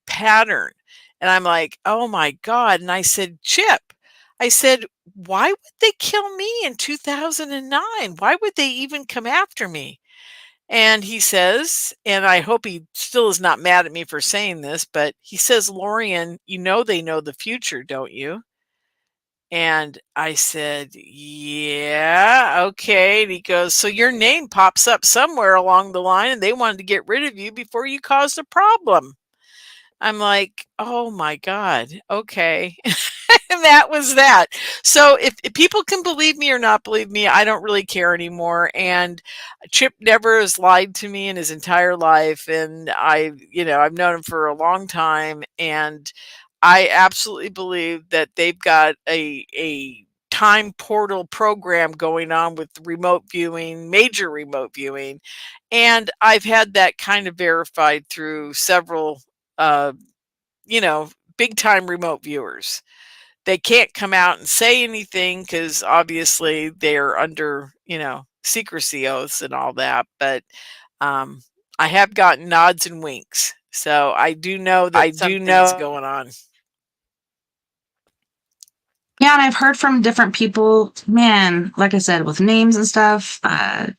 pattern. And I'm like, oh my God. And I said, Chip, I said, why would they kill me in 2009? Why would they even come after me? And he says, and I hope he still is not mad at me for saying this, but he says, Lorien, they know the future, don't you? And I said, yeah, okay. And he goes, so your name pops up somewhere along the line and they wanted to get rid of you before you caused a problem. I'm like, oh my God, okay. And that was that. So if people can believe me or not believe me, I don't really care anymore. And Chip never has lied to me in his entire life. And I've known him for a long time. And I absolutely believe that they've got a time portal program going on with remote viewing, major remote viewing. And I've had that kind of verified through several, big time remote viewers. They can't come out and say anything because obviously they're under, secrecy oaths and all that. But I have gotten nods and winks. So I do know that something's going on. Yeah, and I've heard from different people, man, like I said, with names and stuff. I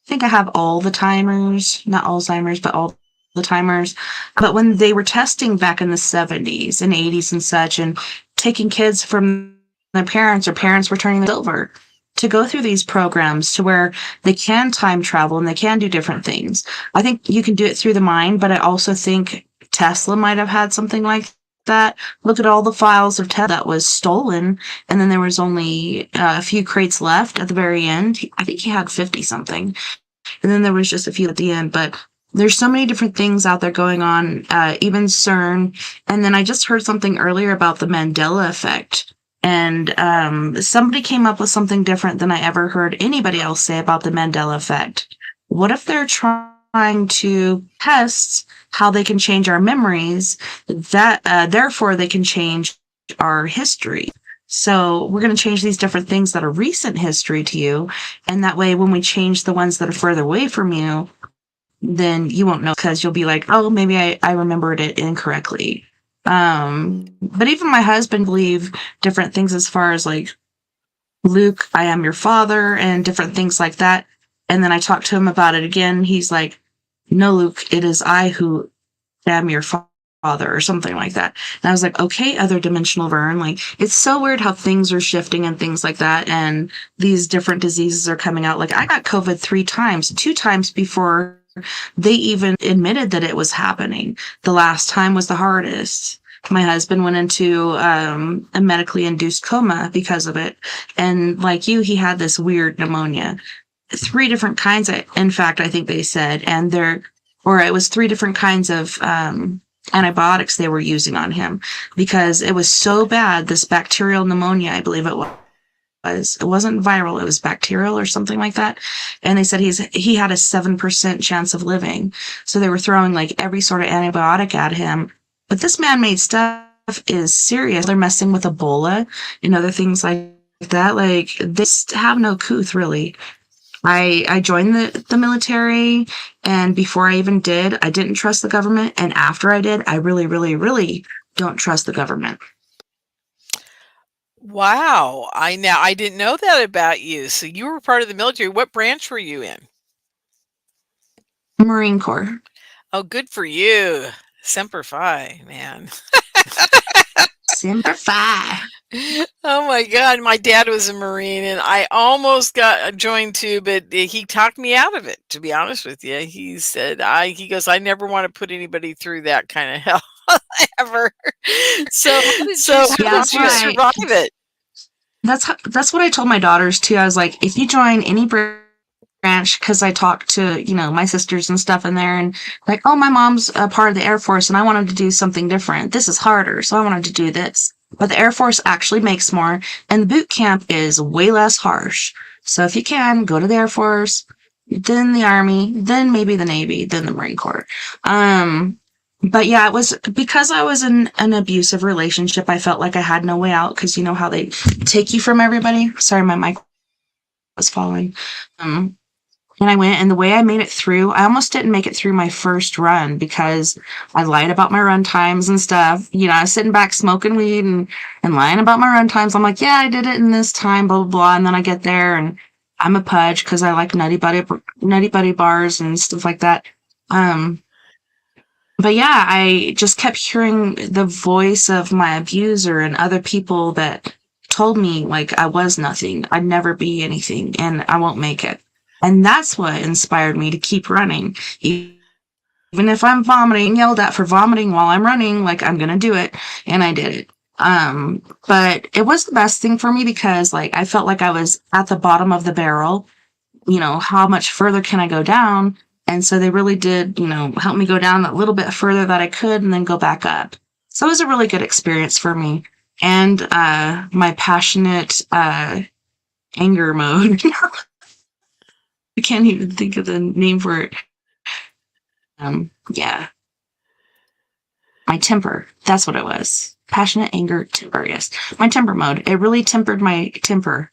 think I have all the timers, not Alzheimer's, but all the timers. But when they were testing back in the 70s and 80s and such, and taking kids from their parents, or parents were turning them silver to go through these programs to where they can time travel and they can do different things. I think you can do it through the mind, but I also think Tesla might have had something like that. Look at all the files of Tesla that was stolen, and then there was only a few crates left at the very end. I think he had 50 something, and then there was just a few at the end. But there's so many different things out there going on, even CERN. And then I just heard something earlier about the Mandela effect. And somebody came up with something different than I ever heard anybody else say about the Mandela effect. What if they're trying to test how they can change our memories, that therefore they can change our history. So we're going to change these different things that are recent history to you. And that way, when we change the ones that are further away from you, then you won't know because you'll be like, oh, maybe I remembered it incorrectly. But even my husband believed different things as far as like, Luke, I am your father, and different things like that. And then I talked to him about it again. He's like, no, Luke, it is I who am your father, or something like that. And I was like, okay, other dimensional Vern. Like, it's so weird how things are shifting and things like that. And these different diseases are coming out. Like, I got COVID 3 times, 2 times before they even admitted that it was happening. The last time was the hardest. My husband went into a medically induced coma because of it. And like you, he had this weird pneumonia. 3 different kinds, in fact, I think they said. And it was 3 different kinds of antibiotics they were using on him because it was so bad. This bacterial pneumonia, I believe it was. It wasn't viral, it was bacterial or something like that. And they said he had a 7% chance of living. So they were throwing like every sort of antibiotic at him. But this man-made stuff is serious. They're messing with Ebola and other things like that. Like, they have no couth, really. I joined the military, and before I even did, I didn't trust the government. And after I did, I really, really, really don't trust the government. Wow. I didn't know that about you. So you were part of the military. What branch were you in? Marine Corps. Oh, good for you. Semper Fi, man. Semper Fi. Oh my God. My dad was a Marine and I almost got joined too, but he talked me out of it, to be honest with you. He said, he goes, I never want to put anybody through that kind of hell ever. So how did you survive it? That's what I told my daughters too. I was like, if you join any branch, because I talked to, my sisters and stuff in there, and like, oh, my mom's a part of the Air Force and I wanted to do something different. This is harder, so I wanted to do this. But the Air Force actually makes more, and the boot camp is way less harsh. So if you can, go to the Air Force, then the Army, then maybe the Navy, then the Marine Corps. But yeah, it was because I was in an abusive relationship. I felt like I had no way out because you know how they take you from everybody. Sorry, my mic was falling. And I went, and the way I made it through, I almost didn't make it through my first run because I lied about my run times and stuff. I was sitting back smoking weed and lying about my run times. I'm like, yeah, I did it in this time, blah, blah, blah. And then I get there and I'm a pudge because I like Nutty Buddy bars and stuff like that. But yeah, I just kept hearing the voice of my abuser and other people that told me like I was nothing, I'd never be anything, and I won't make it. And that's what inspired me to keep running. Even if I'm vomiting, yelled at for vomiting while I'm running, like I'm going to do it. And I did it. But it was the best thing for me because like I felt like I was at the bottom of the barrel. How much further can I go down? And so they really did, help me go down that little bit further that I could and then go back up. So it was a really good experience for me. And my passionate anger mode. I can't even think of the name for it. Yeah. My temper. That's what it was. Passionate anger, temper, yes. My temper mode. It really tempered my temper.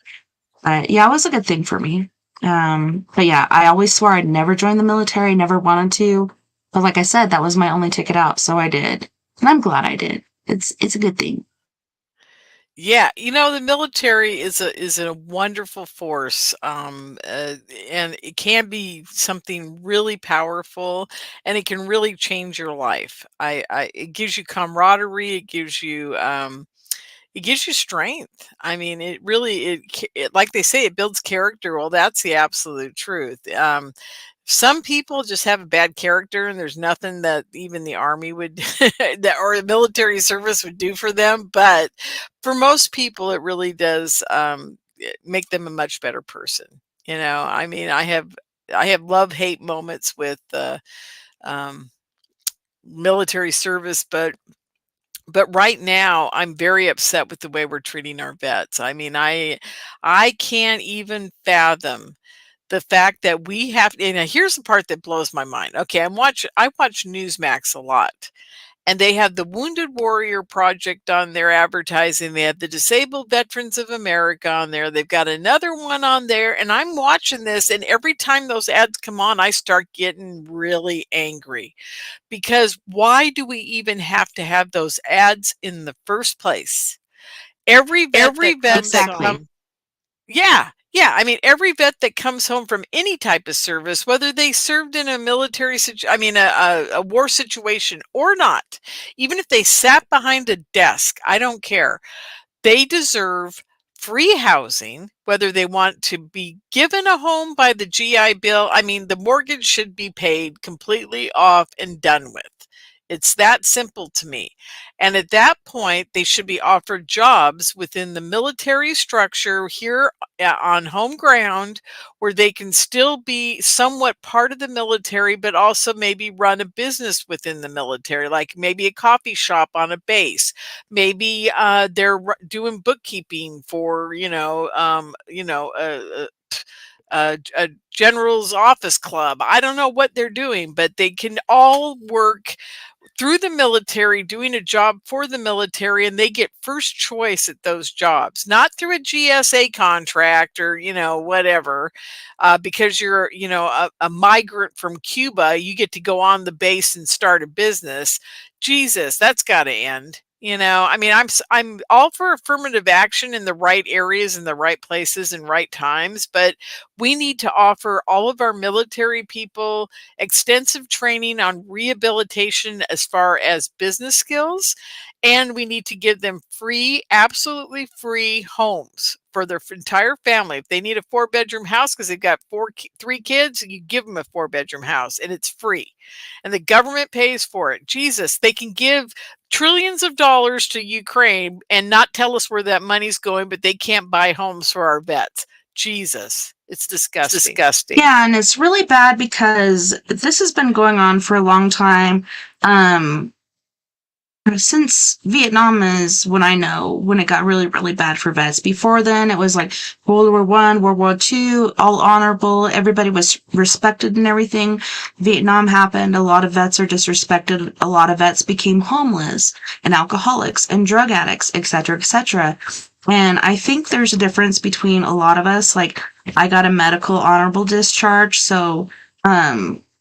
Yeah, it was a good thing for me. But yeah, I always swore I'd never join the military, never wanted to. But like I said, that was my only ticket out, so I did. And I'm glad I did. It's a good thing. Yeah, the military is a wonderful force, and it can be something really powerful, and it can really change your life. It gives you camaraderie. It gives you strength. I mean, it really like they say, it builds character. Well, that's the absolute truth. Some people just have a bad character, and there's nothing that even the army would that or the military service would do for them. But for most people, it really does make them a much better person. I mean, I have love-hate moments with um, military service, but right now I'm very upset with the way we're treating our vets. I mean, I can't even fathom the fact that we have, and here's the part that blows my mind. Okay, I watch Newsmax a lot, and they have the Wounded Warrior Project on their advertising. They have the Disabled Veterans of America on there. They've got another one on there, and I'm watching this, and every time those ads come on, I start getting really angry, because why do we even have to have those ads in the first place? Every vet that comes Exactly. home, yeah, yeah. I mean, every vet that comes home from any type of service, whether they served in a military, a war situation or not, even if they sat behind a desk, I don't care. They deserve free housing, whether they want to be given a home by the GI Bill. I mean, the mortgage should be paid completely off and done with. It's that simple to me. And at that point, they should be offered jobs within the military structure here on home ground, where they can still be somewhat part of the military, but also maybe run a business within the military, like maybe a coffee shop on a base. Maybe they're doing bookkeeping for, a general's office club. I don't know what they're doing, but they can all work through the military, doing a job for the military, and they get first choice at those jobs, not through a GSA contract or, whatever, because you're, a migrant from Cuba, you get to go on the base and start a business. Jesus, that's got to end. I mean, I'm all for affirmative action in the right areas, in the right places, and right times, but we need to offer all of our military people extensive training on rehabilitation as far as business skills, and we need to give them free, absolutely free homes for their entire family. If they need a 4-bedroom house because they've got 3 kids, you give them a 4-bedroom house, and it's free, and the government pays for it. Jesus, they can give trillions of dollars to Ukraine and not tell us where that money's going, but they can't buy homes for our vets. Jesus, it's disgusting. Yeah, and it's really bad because this has been going on for a long time. Since Vietnam is when it got really, really bad for vets. Before then, it was like World War I, World War II, all honorable. Everybody was respected and everything. Vietnam happened. A lot of vets are disrespected. A lot of vets became homeless and alcoholics and drug addicts, etc., etc. And I think there's a difference between a lot of us. Like, I got a medical honorable discharge, so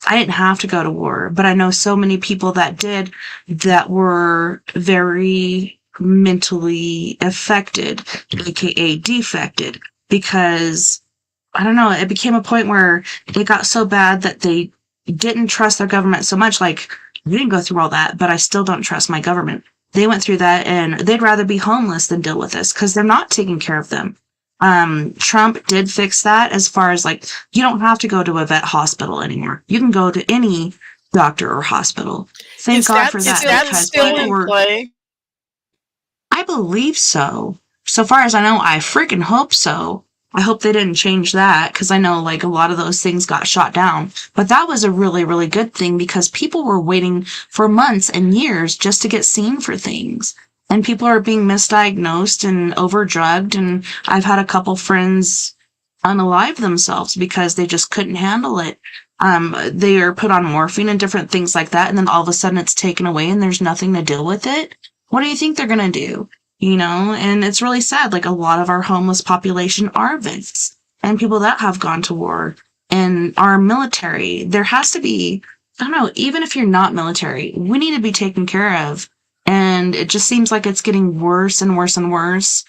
I didn't have to go to war, but I know so many people that did, that were very mentally affected, aka defected, because I don't know, it became a point where it got so bad that they didn't trust their government so much. Like, we didn't go through all that, but I still don't trust my government. They went through that, and they'd rather be homeless than deal with this because they're not taking care of them. Trump did fix that, as far as like, you don't have to go to a vet hospital anymore. You can go to any doctor or hospital. Thank God for that. Is that still in play? I believe so. So far as I know, I freaking hope so. I hope they didn't change that, because I know like a lot of those things got shot down. But that was a really, really good thing, because people were waiting for months and years just to get seen for things. And people are being misdiagnosed and overdrugged. And I've had a couple friends unalive themselves because they just couldn't handle it. They are put on morphine and different things like that. And then all of a sudden it's taken away and there's nothing to deal with it. What do you think they're going to do? And it's really sad. Like, a lot of our homeless population are vets and people that have gone to war and our military. There has to be, I don't know, even if you're not military, we need to be taken care of. And it just seems like it's getting worse and worse and worse.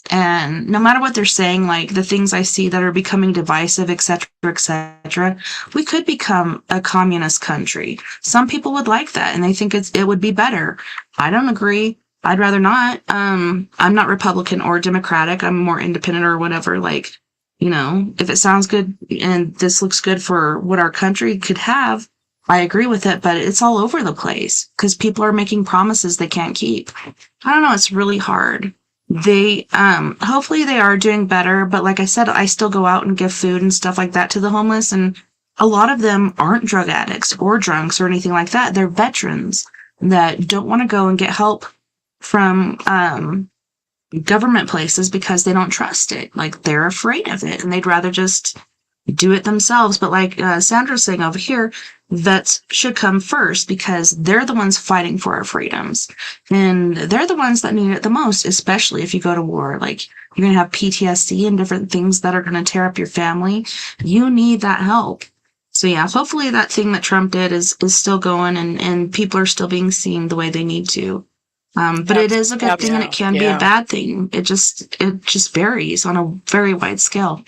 And no matter what they're saying, like the things I see that are becoming divisive, etc., we could become a communist country. Some people would like that, and they think it would be better. I don't agree. I'd rather not. I'm not Republican or Democratic. I'm more independent or whatever. Like, if it sounds good and this looks good for what our country could have, I agree with it, but it's all over the place because people are making promises they can't keep. I don't know. It's really hard. They, hopefully they are doing better, but like I said, I still go out and give food and stuff like that to the homeless, and a lot of them aren't drug addicts or drunks or anything like that. They're veterans that don't want to go and get help from, government places because they don't trust it. Like, they're afraid of it and they'd rather just do it themselves. But like Sandra's saying over here, vets should come first because they're the ones fighting for our freedoms. And they're the ones that need it the most, especially if you go to war. Like, you're going to have PTSD and different things that are going to tear up your family. You need that help. So yeah, hopefully that thing that Trump did is still going, and people are still being seen the way they need to. But it is a good thing, and it can be a bad thing. It just varies on a very wide scale.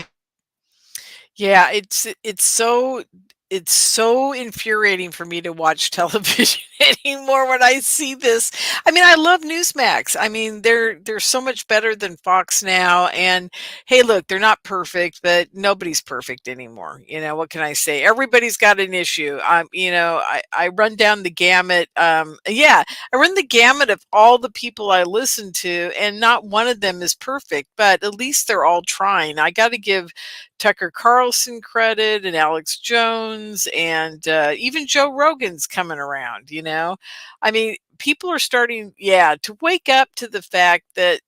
Yeah, it's so infuriating for me to watch television anymore when I see this. I mean, I love Newsmax. I mean, they're so much better than Fox now. And hey, look, they're not perfect, but nobody's perfect anymore. You know, what can I say? Everybody's got an issue. You know, I run down the gamut. Yeah, I run the gamut of all the people I listen to, and not one of them is perfect, but at least they're all trying. I got to give Tucker Carlson credit, and Alex Jones, and even Joe Rogan's coming around, you know? I mean, people are starting, to wake up to the fact that,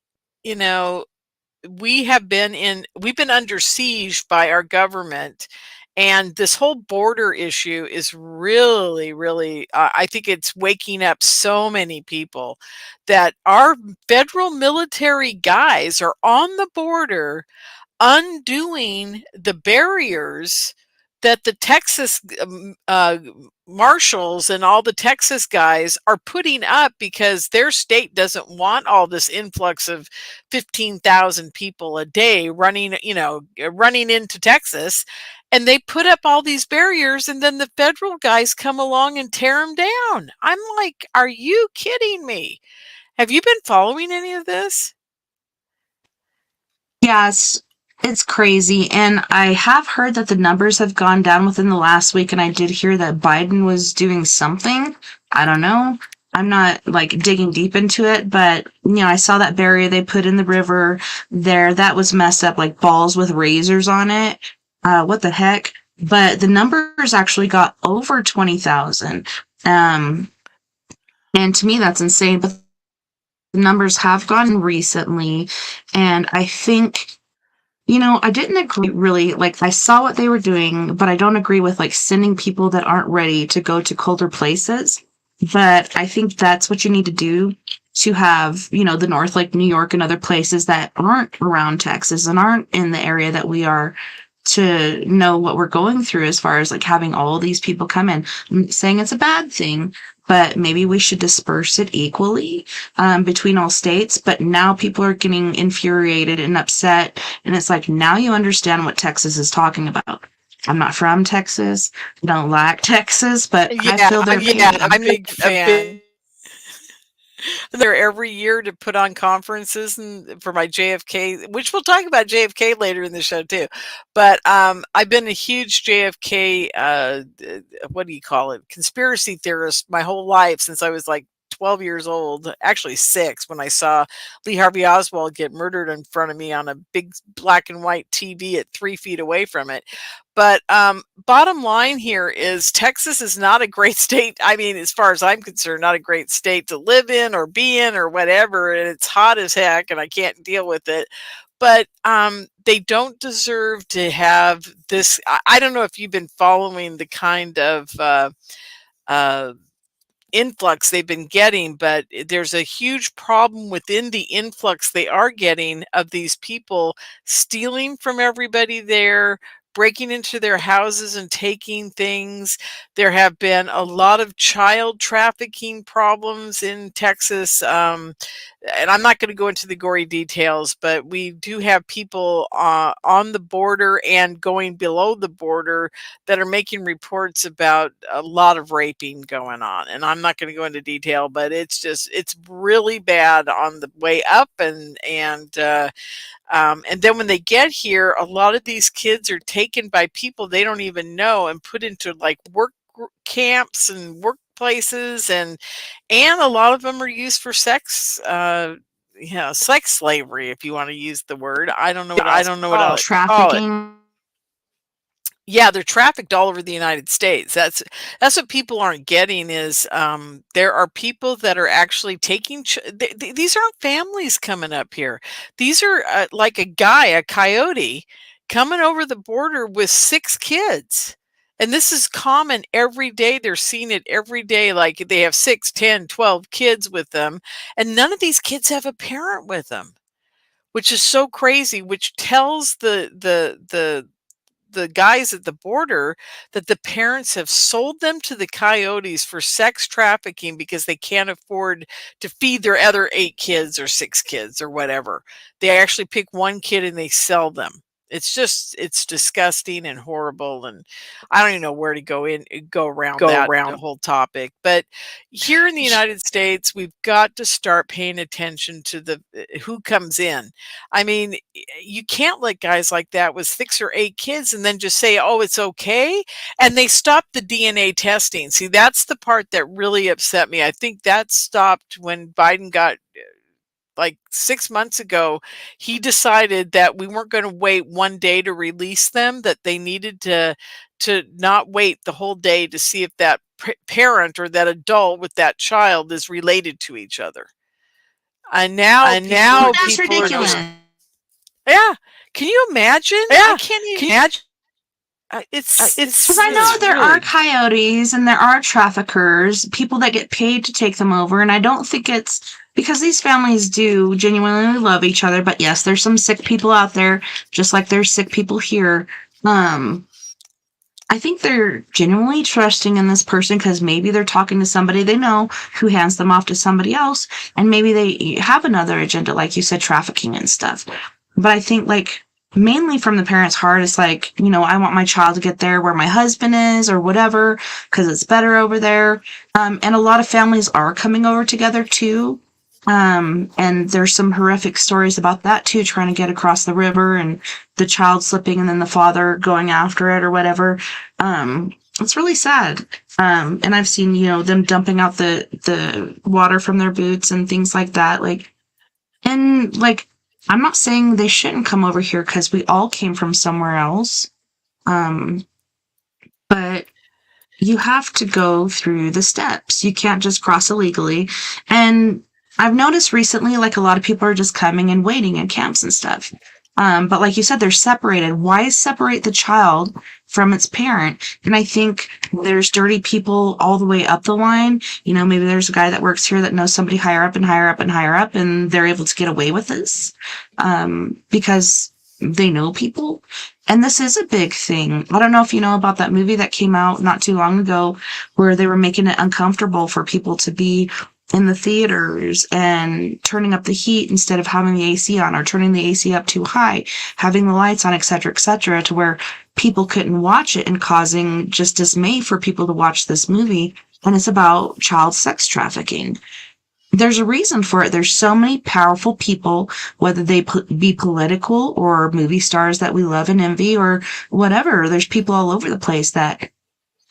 you know, we've been under siege by our government. And this whole border issue is really, really, I think it's waking up so many people that our federal military guys are on the border undoing the barriers that the Texas marshals and all the Texas guys are putting up because their state doesn't want all this influx of 15,000 people a day running into Texas. And they put up all these barriers, and then the federal guys come along and tear them down. I'm like, are you kidding me? Have you been following any of this? Yes, it's crazy. And I have heard that the numbers have gone down within the last week. And I did hear that Biden was doing something. I don't know. I'm not like digging deep into it, but I saw that barrier they put in the river there. That was messed up, like balls with razors on it. What the heck? But the numbers actually got over 20,000. And to me, that's insane. But the numbers have gone recently. And I think, I didn't agree really. Like, I saw what they were doing, but I don't agree with like sending people that aren't ready to go to colder places. But I think that's what you need to do to have, the North, like New York and other places that aren't around Texas and aren't in the area that we are, to know what we're going through as far as like having all these people come in. I'm saying it's a bad thing, but maybe we should disperse it equally between all states. But now people are getting infuriated and upset. And it's like, now you understand what Texas is talking about. I'm not from Texas. I don't like Texas, but I feel their pain. I'm a big fan. There every year to put on conferences and for my JFK, which we'll talk about JFK later in the show too. But I've been a huge JFK, what do you call it, conspiracy theorist my whole life since I was like 12 years old, actually 6, when I saw Lee Harvey Oswald get murdered in front of me on a big black and white TV at 3 feet away from it. But bottom line here is Texas is not a great state. I mean, as far as I'm concerned, not a great state to live in or be in or whatever. And it's hot as heck and I can't deal with it. But they don't deserve to have this. I don't know if you've been following the kind of influx they've been getting, but there's a huge problem within the influx they are getting of these people stealing from everybody there, breaking into their houses and taking things. There have been a lot of child trafficking problems in Texas. And I'm not going to go into the gory details, but we do have people on the border and going below the border that are making reports about a lot of raping going on. And I'm not going to go into detail, but it's really bad on the way up. And then when they get here, a lot of these kids are taken by people they don't even know and put into like work camps and workplaces, and a lot of them are used for sex, sex slavery, if you want to use the word. I don't know what else to call it. Trafficking. Yeah, they're trafficked all over the United States. That's what people aren't getting is there are people that are actually taking. These aren't families coming up here. These are like a coyote, coming over the border with 6 kids. And this is common every day. They're seeing it every day. Like they have 6, 10, 12 kids with them. And none of these kids have a parent with them, which is so crazy, which tells the guys at the border that the parents have sold them to the coyotes for sex trafficking because they can't afford to feed their other 8 kids or 6 kids or whatever. They actually pick one kid and they sell them. It's disgusting and horrible, and I don't even know where to go around that whole topic. But here in the United States, we've got to start paying attention to the who comes in. I mean, you can't let guys like that with 6 or 8 kids and then just say, "Oh, it's okay." And they stopped the DNA testing. See, that's the part that really upset me. I think that stopped when Biden got like 6 months ago. He decided that we weren't going to wait one day to release them, that they needed to not wait the whole day to see if that parent or that adult with that child is related to each other. And now That's people are ridiculous. just, yeah. Can you imagine? I can't even imagine. It's Because I know there are coyotes and there are traffickers, people that get paid to take them over, and I don't think it's because these families do genuinely love each other. But yes, there's some sick people out there, just like there's sick people here. I think they're genuinely trusting in this person because maybe they're talking to somebody they know who hands them off to somebody else, and maybe they have another agenda, like you said, trafficking and stuff. But I think like mainly from the parents' heart, it's like, I want my child to get there where my husband is or whatever, because it's better over there. And a lot of families are coming over together too. And there's some horrific stories about that too, trying to get across the river and the child slipping and then the father going after it or whatever. It's really sad. And I've seen, them dumping out the water from their boots and things like that. I'm not saying they shouldn't come over here because we all came from somewhere else. But you have to go through the steps. You can't just cross illegally. And I've noticed recently, like a lot of people are just coming and waiting in camps and stuff. But like you said, they're separated. Why separate the child from its parent? And I think there's dirty people all the way up the line. Maybe there's a guy that works here that knows somebody higher up and higher up and higher up, and they're able to get away with this because they know people. And this is a big thing. I don't know if you know about that movie that came out not too long ago where they were making it uncomfortable for people to be in the theaters and turning up the heat instead of having the AC on, or turning the AC up too high, having the lights on, et cetera, to where people couldn't watch it, and causing just dismay for people to watch this movie. And it's about child sex trafficking. There's a reason for it. There's so many powerful people, whether they be political or movie stars that we love and envy or whatever. There's people all over the place that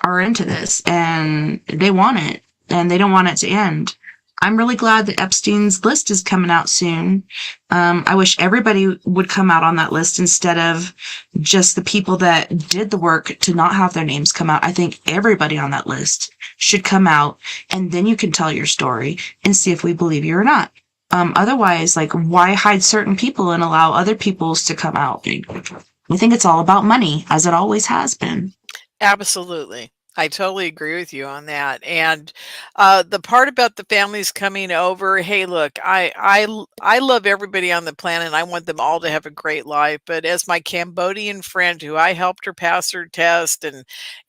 are into this and they want it and they don't want it to end. I'm really glad that Epstein's list is coming out soon. I wish everybody would come out on that list instead of just the people that did the work to not have their names come out. I think everybody on that list should come out, and then you can tell your story and see if we believe you or not. Otherwise, why hide certain people and allow other people's to come out? I think it's all about money, as it always has been. Absolutely. I totally agree with you on that. And the part about the families coming over, hey, look, I love everybody on the planet. I want them all to have a great life. But as my Cambodian friend, who I helped her pass her test,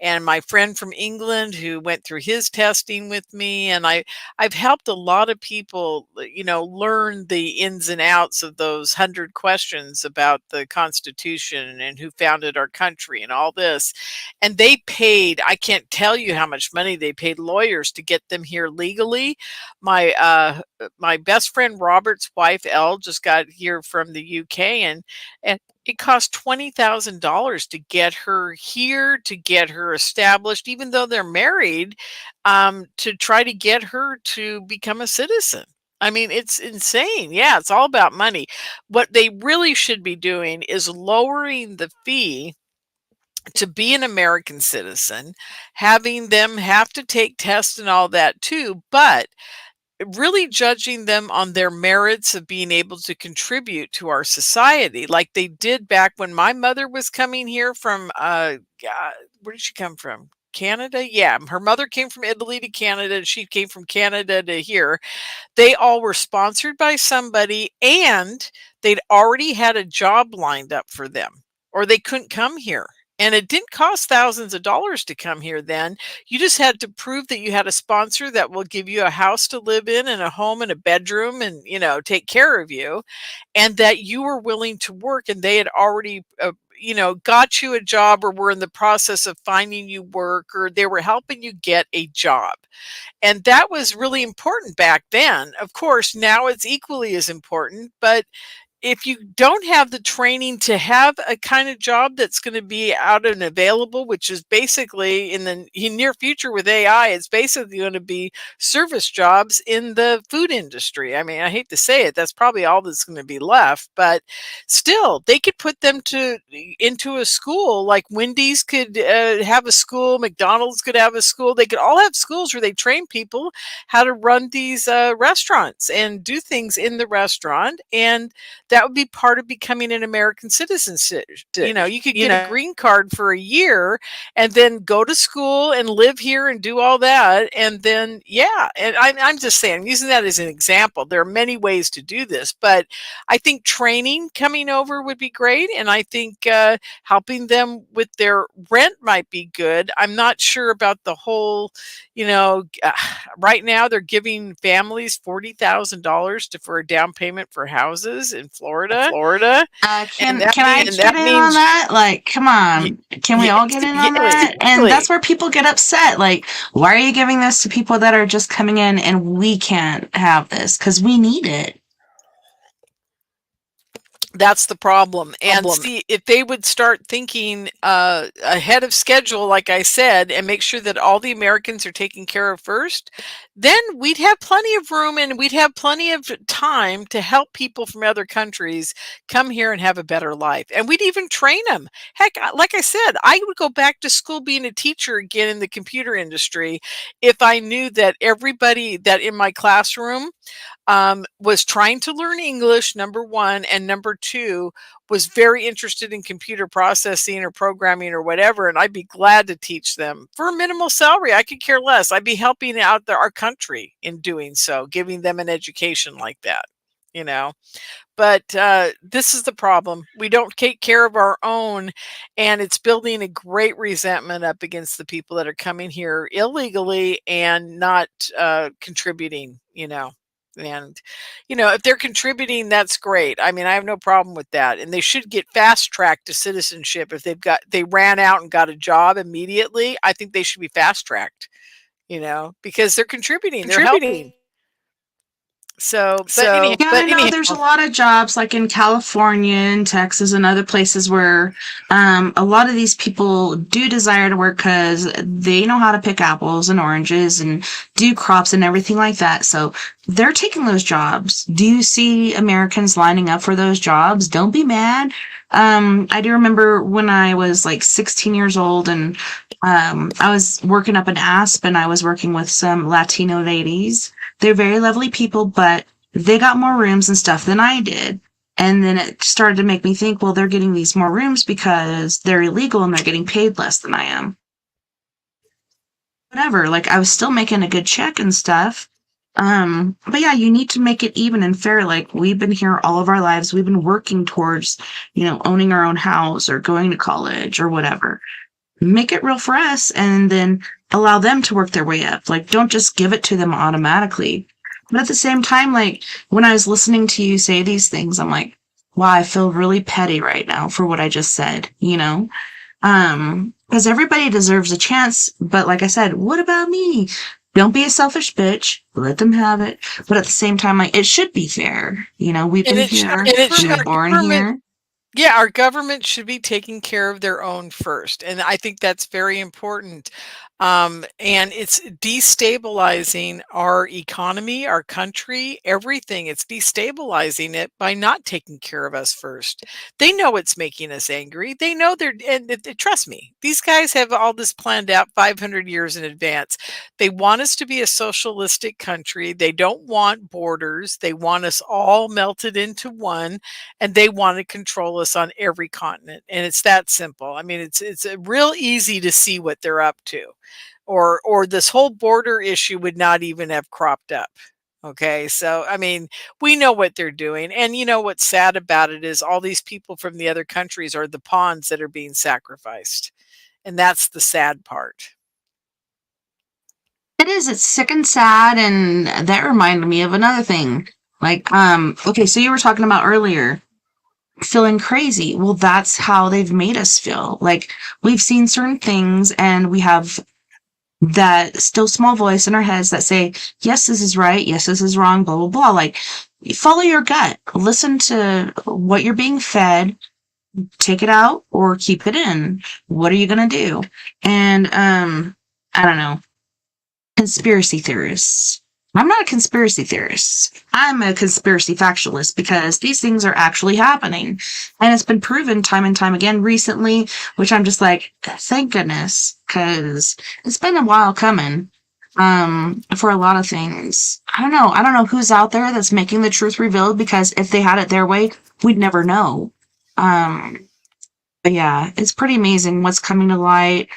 and my friend from England who went through his testing with me, and I've helped a lot of people, learn the ins and outs of those 100 questions about the Constitution and who founded our country and all this. And they paid, I can't tell you how much money they paid lawyers to get them here legally. My best friend Robert's wife Elle just got here from the UK, and it cost $20,000 to get her here, to get her established, even though they're married, to try to get her to become a citizen. I mean, it's insane. Yeah, it's all about money. What they really should be doing is lowering the fee to be an American citizen, having them have to take tests and all that too, but really judging them on their merits of being able to contribute to our society, like they did back when my mother was coming here from where did she come from? Canada? Yeah, her mother came from Italy to Canada, and she came from Canada to here. They all were sponsored by somebody, and they'd already had a job lined up for them, or they couldn't come here. And it didn't cost thousands of dollars to come here then. You just had to prove that you had a sponsor that will give you a house to live in and a home and a bedroom and, take care of you, and that you were willing to work, and they had already got you a job, or were in the process of finding you work, or they were helping you get a job. And that was really important back then. Of course, now it's equally as important, but if you don't have the training to have a kind of job that's going to be out and available, which is basically in the near future with AI, it's basically going to be service jobs in the food industry. I mean, I hate to say it, that's probably all that's going to be left, but still, they could put them into a school. Like Wendy's could have a school, McDonald's could have a school. They could all have schools where they train people how to run these restaurants and do things in the restaurant, and that would be part of becoming an American citizen. You could get a green card for a year and then go to school and live here and do all that. And then, and I'm just saying, I'm using that as an example. There are many ways to do this, but I think training coming over would be great. And I think helping them with their rent might be good. I'm not sure about the whole, right now they're giving families $40,000 for a down payment for houses in Florida. Can I get in on that? Like, come on. Can we all get in on that? And that's where people get upset. Like, why are you giving this to people that are just coming in and we can't have this? Because we need it. That's the problem. And see, if they would start thinking ahead of schedule, like I said, and make sure that all the Americans are taken care of first, then we'd have plenty of room and we'd have plenty of time to help people from other countries come here and have a better life. And we'd even train them. Heck, like I said, I would go back to school being a teacher again in the computer industry if I knew that everybody that in my classroom was trying to learn English, number one, and number two, was very interested in computer processing or programming or whatever, and I'd be glad to teach them for a minimal salary. I could care less. I'd be helping out our country in doing so, giving them an education like that, But this is the problem. We don't take care of our own, and it's building a great resentment up against the people that are coming here illegally and not contributing, And, if they're contributing, that's great. I mean, I have no problem with that. And they should get fast tracked to citizenship. If they ran out and got a job immediately, I think they should be fast tracked, because they're contributing. They're helping. Anyhow, there's a lot of jobs like in California and Texas and other places where a lot of these people do desire to work because they know how to pick apples and oranges and do crops and everything like that. So they're taking those jobs. Do you see Americans lining up for those jobs? Don't be mad. I do remember when I was like 16 years old and I was working up in Aspen. I was working with some Latino ladies. They're very lovely people, but they got more rooms and stuff than I did. And then it started to make me think, well, they're getting these more rooms because they're illegal and they're getting paid less than I am. Whatever, like I was still making a good check and stuff. But yeah, you need to make it even and fair. Like we've been here all of our lives. We've been working towards, owning our own house or going to college or whatever. Make it real for us and then allow them to work their way up. Like, don't just give it to them automatically. But at the same time, like, when I was listening to you say these things, I'm like, wow, I feel really petty right now for what I just said, because everybody deserves a chance. But like I said, what about me? Don't be a selfish bitch. Let them have it. But at the same time, like, it should be fair. We've been here. We were born here. Yeah, our government should be taking care of their own first. And I think that's very important. And it's destabilizing our economy, our country, everything. It's destabilizing it by not taking care of us first. They know it's making us angry. They know trust me, these guys have all this planned out 500 years in advance. They want us to be a socialistic country. They don't want borders. They want us all melted into one, and they want to control us on every continent. And it's that simple. I mean, it's real easy to see what they're up to, or this whole border issue would not even have cropped up. Okay, so I mean, we know what they're doing, and you know what's sad about it is all these people from the other countries are the pawns that are being sacrificed, and that's the sad part. It is. It's sick and sad, and that reminded me of another thing. Like, okay, so you were talking about earlier feeling crazy. Well, that's how they've made us feel. Like, we've seen certain things, and we have that still small voice in our heads that say, yes, this is right. Yes, this is wrong, blah, blah, blah. Like, follow your gut. Listen to what you're being fed. Take it out or keep it in. What are you going to do? And, I don't know. Conspiracy theorists. I'm not a conspiracy theorist. I'm a conspiracy factualist because these things are actually happening. And it's been proven time and time again recently, which I'm just like, thank goodness, because it's been a while coming for a lot of things. I don't know. I don't know who's out there that's making the truth revealed, because if they had it their way, we'd never know. But yeah, it's pretty amazing what's coming to light.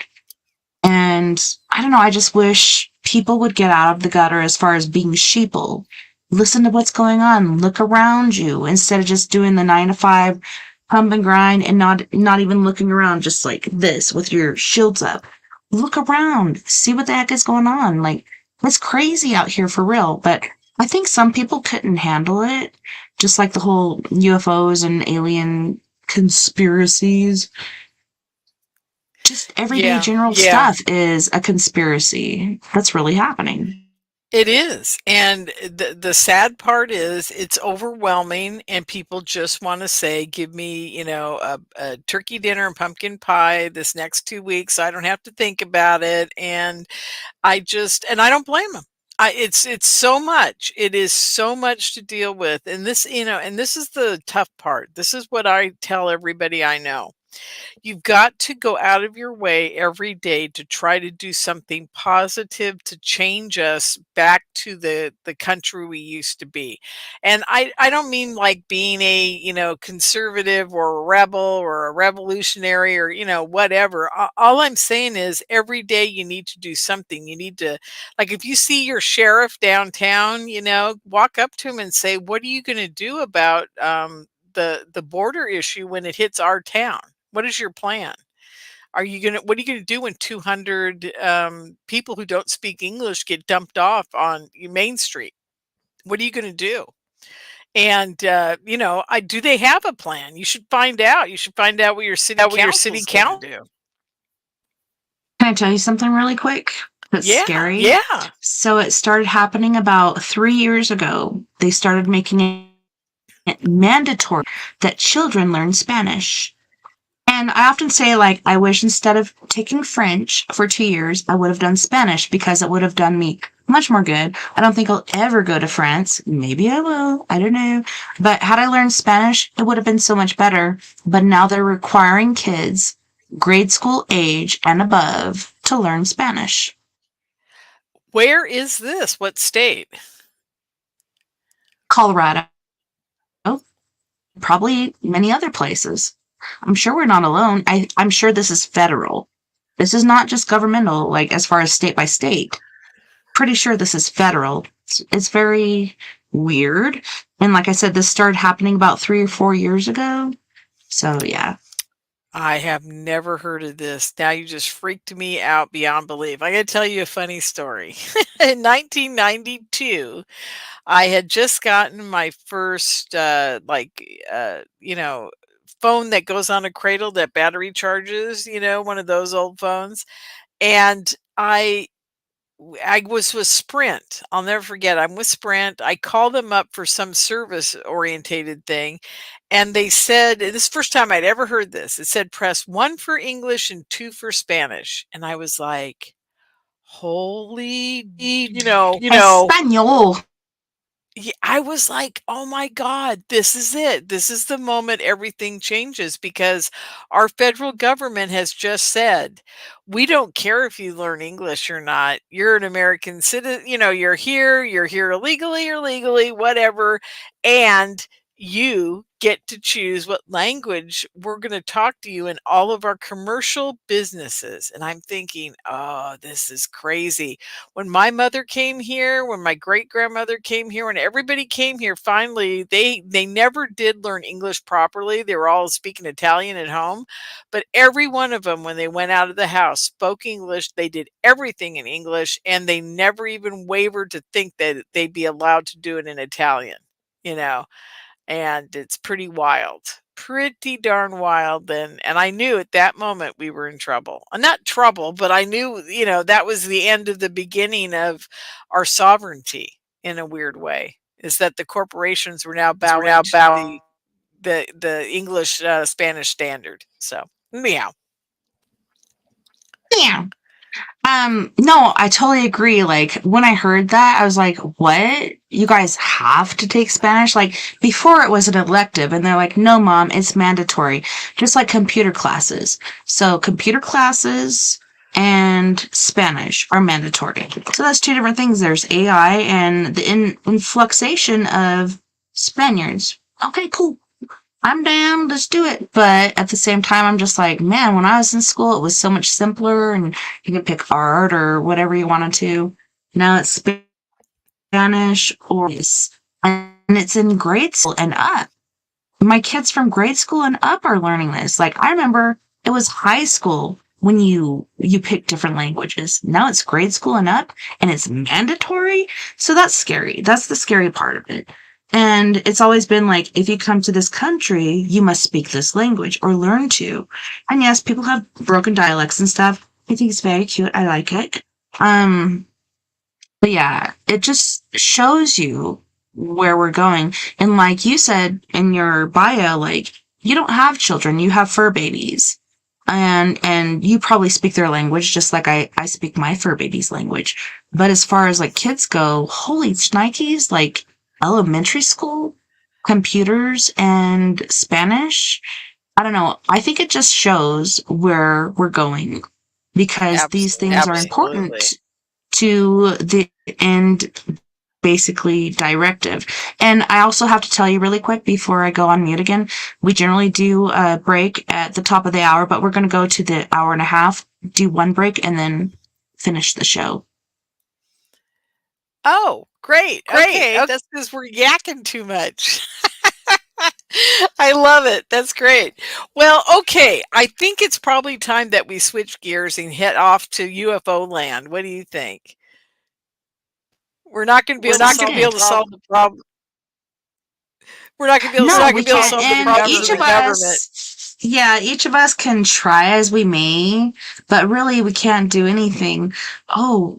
And I don't know, I just wish people would get out of the gutter as far as being sheeple. Listen to what's going on. Look around you instead of just doing the 9 to 5 pump and grind and not even looking around just like this with your shields up. Look around. See what the heck is going on. Like, it's crazy out here for real. But I think some people couldn't handle it. Just like the whole UFOs and alien conspiracies. Just everyday general stuff is a conspiracy that's really happening. It is. And the sad part is it's overwhelming, and people just want to say, give me, a turkey dinner and pumpkin pie this next 2 weeks. So I don't have to think about it. And and I don't blame them. It's so much. It is so much to deal with. And this is the tough part. This is what I tell everybody I know. You've got to go out of your way every day to try to do something positive to change us back to the country we used to be. And I don't mean like being a, conservative or a rebel or a revolutionary or, whatever. All I'm saying is every day you need to do something. You need to, like, if you see your sheriff downtown, walk up to him and say, what are you going to do about the border issue when it hits our town? What is your plan? What are you gonna do when 200 people who don't speak English get dumped off on Main Street? What are you gonna do? And do they have a plan? You should find out. You should find out what your city council's gonna do. Can I tell you something really quick? That's scary. Yeah. So it started happening about 3 years ago. They started making it mandatory that children learn Spanish. And I often say, like, I wish instead of taking French for 2 years, I would have done Spanish, because it would have done me much more good. I don't think I'll ever go to France. Maybe I will. I don't know. But had I learned Spanish, it would have been so much better. But now they're requiring kids, grade school age and above, to learn Spanish. Where is this? What state? Colorado. Probably many other places. I'm sure we're not alone. I'm sure this is federal. This is not just governmental, like as far as state by state. Pretty sure this is federal. It's very weird. And like I said, this started happening about 3 or 4 years ago. So yeah. I have never heard of this. Now you just freaked me out beyond belief. I got to tell you a funny story. In 1992, I had just gotten my first, phone that goes on a cradle that battery charges, one of those old phones. And I was with Sprint. I'll never forget. I'm with Sprint. I called them up for some service orientated thing. And they said, this is the first time I'd ever heard this. It said, press 1 for English and 2 for Spanish. And I was like, holy, Espanol. I was like, "Oh my god, this is it. This is the moment everything changes," because our federal government has just said, "We don't care if you learn English or not. You're an American citizen, you're here illegally or legally, whatever, and you get to choose what language we're gonna talk to you in all of our commercial businesses." And I'm thinking, "Oh, this is crazy." When my mother came here, when my great grandmother came here, when everybody came here, finally, they never did learn English properly. They were all speaking Italian at home, but every one of them, when they went out of the house, spoke English. They did everything in English, and they never even wavered to think that they'd be allowed to do it in Italian, you know and it's pretty wild. Pretty darn wild, and I knew at that moment we were in trouble. Not trouble, but I knew, that was the end of the beginning of our sovereignty in a weird way, is that the corporations were now bowing to the English, Spanish standard. So, meow. Yeah. No, I totally agree. Like, when I heard that, I was like, what? You guys have to take Spanish? Like, before it was an elective, and they're like, no, mom, it's mandatory. Just like computer classes. So, computer classes and Spanish are mandatory. So, that's two different things. There's AI and the influxation of Spaniards. Okay, cool. I'm down, let's do it. But at the same time, I'm just like, man, when I was in school, it was so much simpler and you could pick art or whatever you wanted to. Now it's Spanish and it's in grade school and up. My kids from grade school and up are learning this. Like, I remember it was high school when you pick different languages. Now it's grade school and up and it's mandatory. So that's scary. That's the scary part of it. And it's always been like, if you come to this country, you must speak this language or learn to. And yes, people have broken dialects and stuff. I think it's very cute. I like it. But yeah, it just shows you where we're going. And like you said in your bio, like, you don't have children, you have fur babies. And you probably speak their language just like I speak my fur baby's language. But as far as like kids go, holy shnikes, like elementary school, computers and Spanish. I don't know. I think it just shows where we're going because these things are important to the end, basically directive. And I also have to tell you really quick before I go on mute again, we generally do a break at the top of the hour, but we're going to go to the hour and a half, do one break, and then finish the show. Oh, great. Okay. That's because we're yakking too much. I love it. That's great. Well, okay. I think it's probably time that we switch gears and head off to UFO land. What do you think? We're not going to be able to solve the problem. We're not going to be able to solve the problem of the government. Yeah, each of us can try as we may, but really we can't do anything. Oh,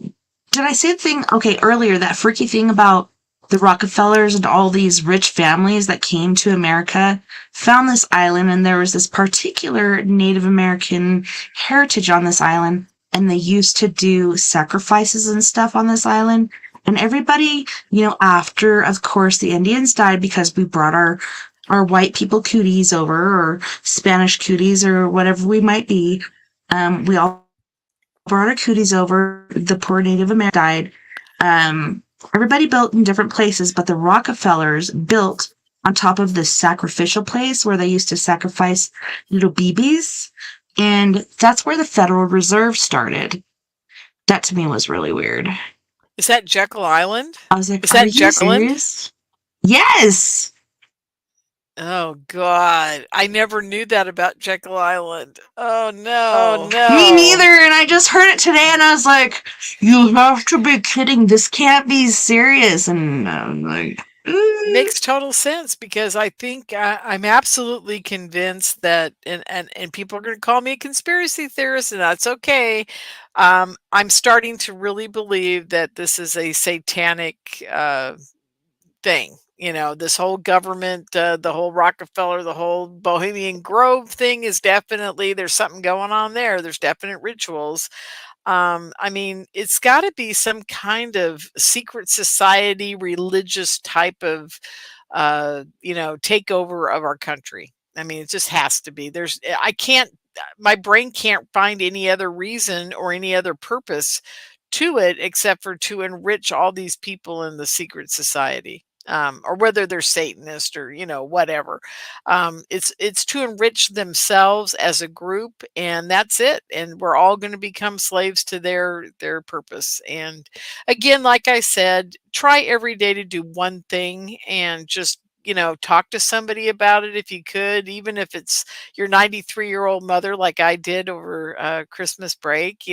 did I say the thing? Okay, earlier, that freaky thing about the Rockefellers and all these rich families that came to America found this island, and there was this particular Native American heritage on this island, and they used to do sacrifices and stuff on this island. And everybody, after, of course, the Indians died because we brought our white people cooties over, or Spanish cooties, or whatever we might be. We all brought our cooties over. The poor Native American died. Everybody built in different places, but the Rockefellers built on top of this sacrificial place where they used to sacrifice little babies. And that's where the Federal Reserve started. That to me was really weird. Is that Jekyll Island? I was like, are you serious? Yes. Oh, God. I never knew that about Jekyll Island. Oh, no. Me neither. And I just heard it today and I was like, you have to be kidding. This can't be serious. And I'm like, makes total sense, because I think I'm absolutely convinced that, and people are going to call me a conspiracy theorist, and that's okay. I'm starting to really believe that this is a satanic thing. This whole government, the whole Rockefeller, the whole Bohemian Grove thing is definitely, there's something going on there. There's definite rituals. I mean, it's got to be some kind of secret society, religious type of, takeover of our country. I mean, it just has to be. I can't, my brain can't find any other reason or any other purpose to it except for to enrich all these people in the secret society. Or whether they're Satanist or whatever, it's to enrich themselves as a group, and that's it. And we're all going to become slaves to their purpose. And again, like I said, try every day to do one thing and just talk to somebody about it if you could, even if it's your 93-year-old mother, like I did over Christmas break,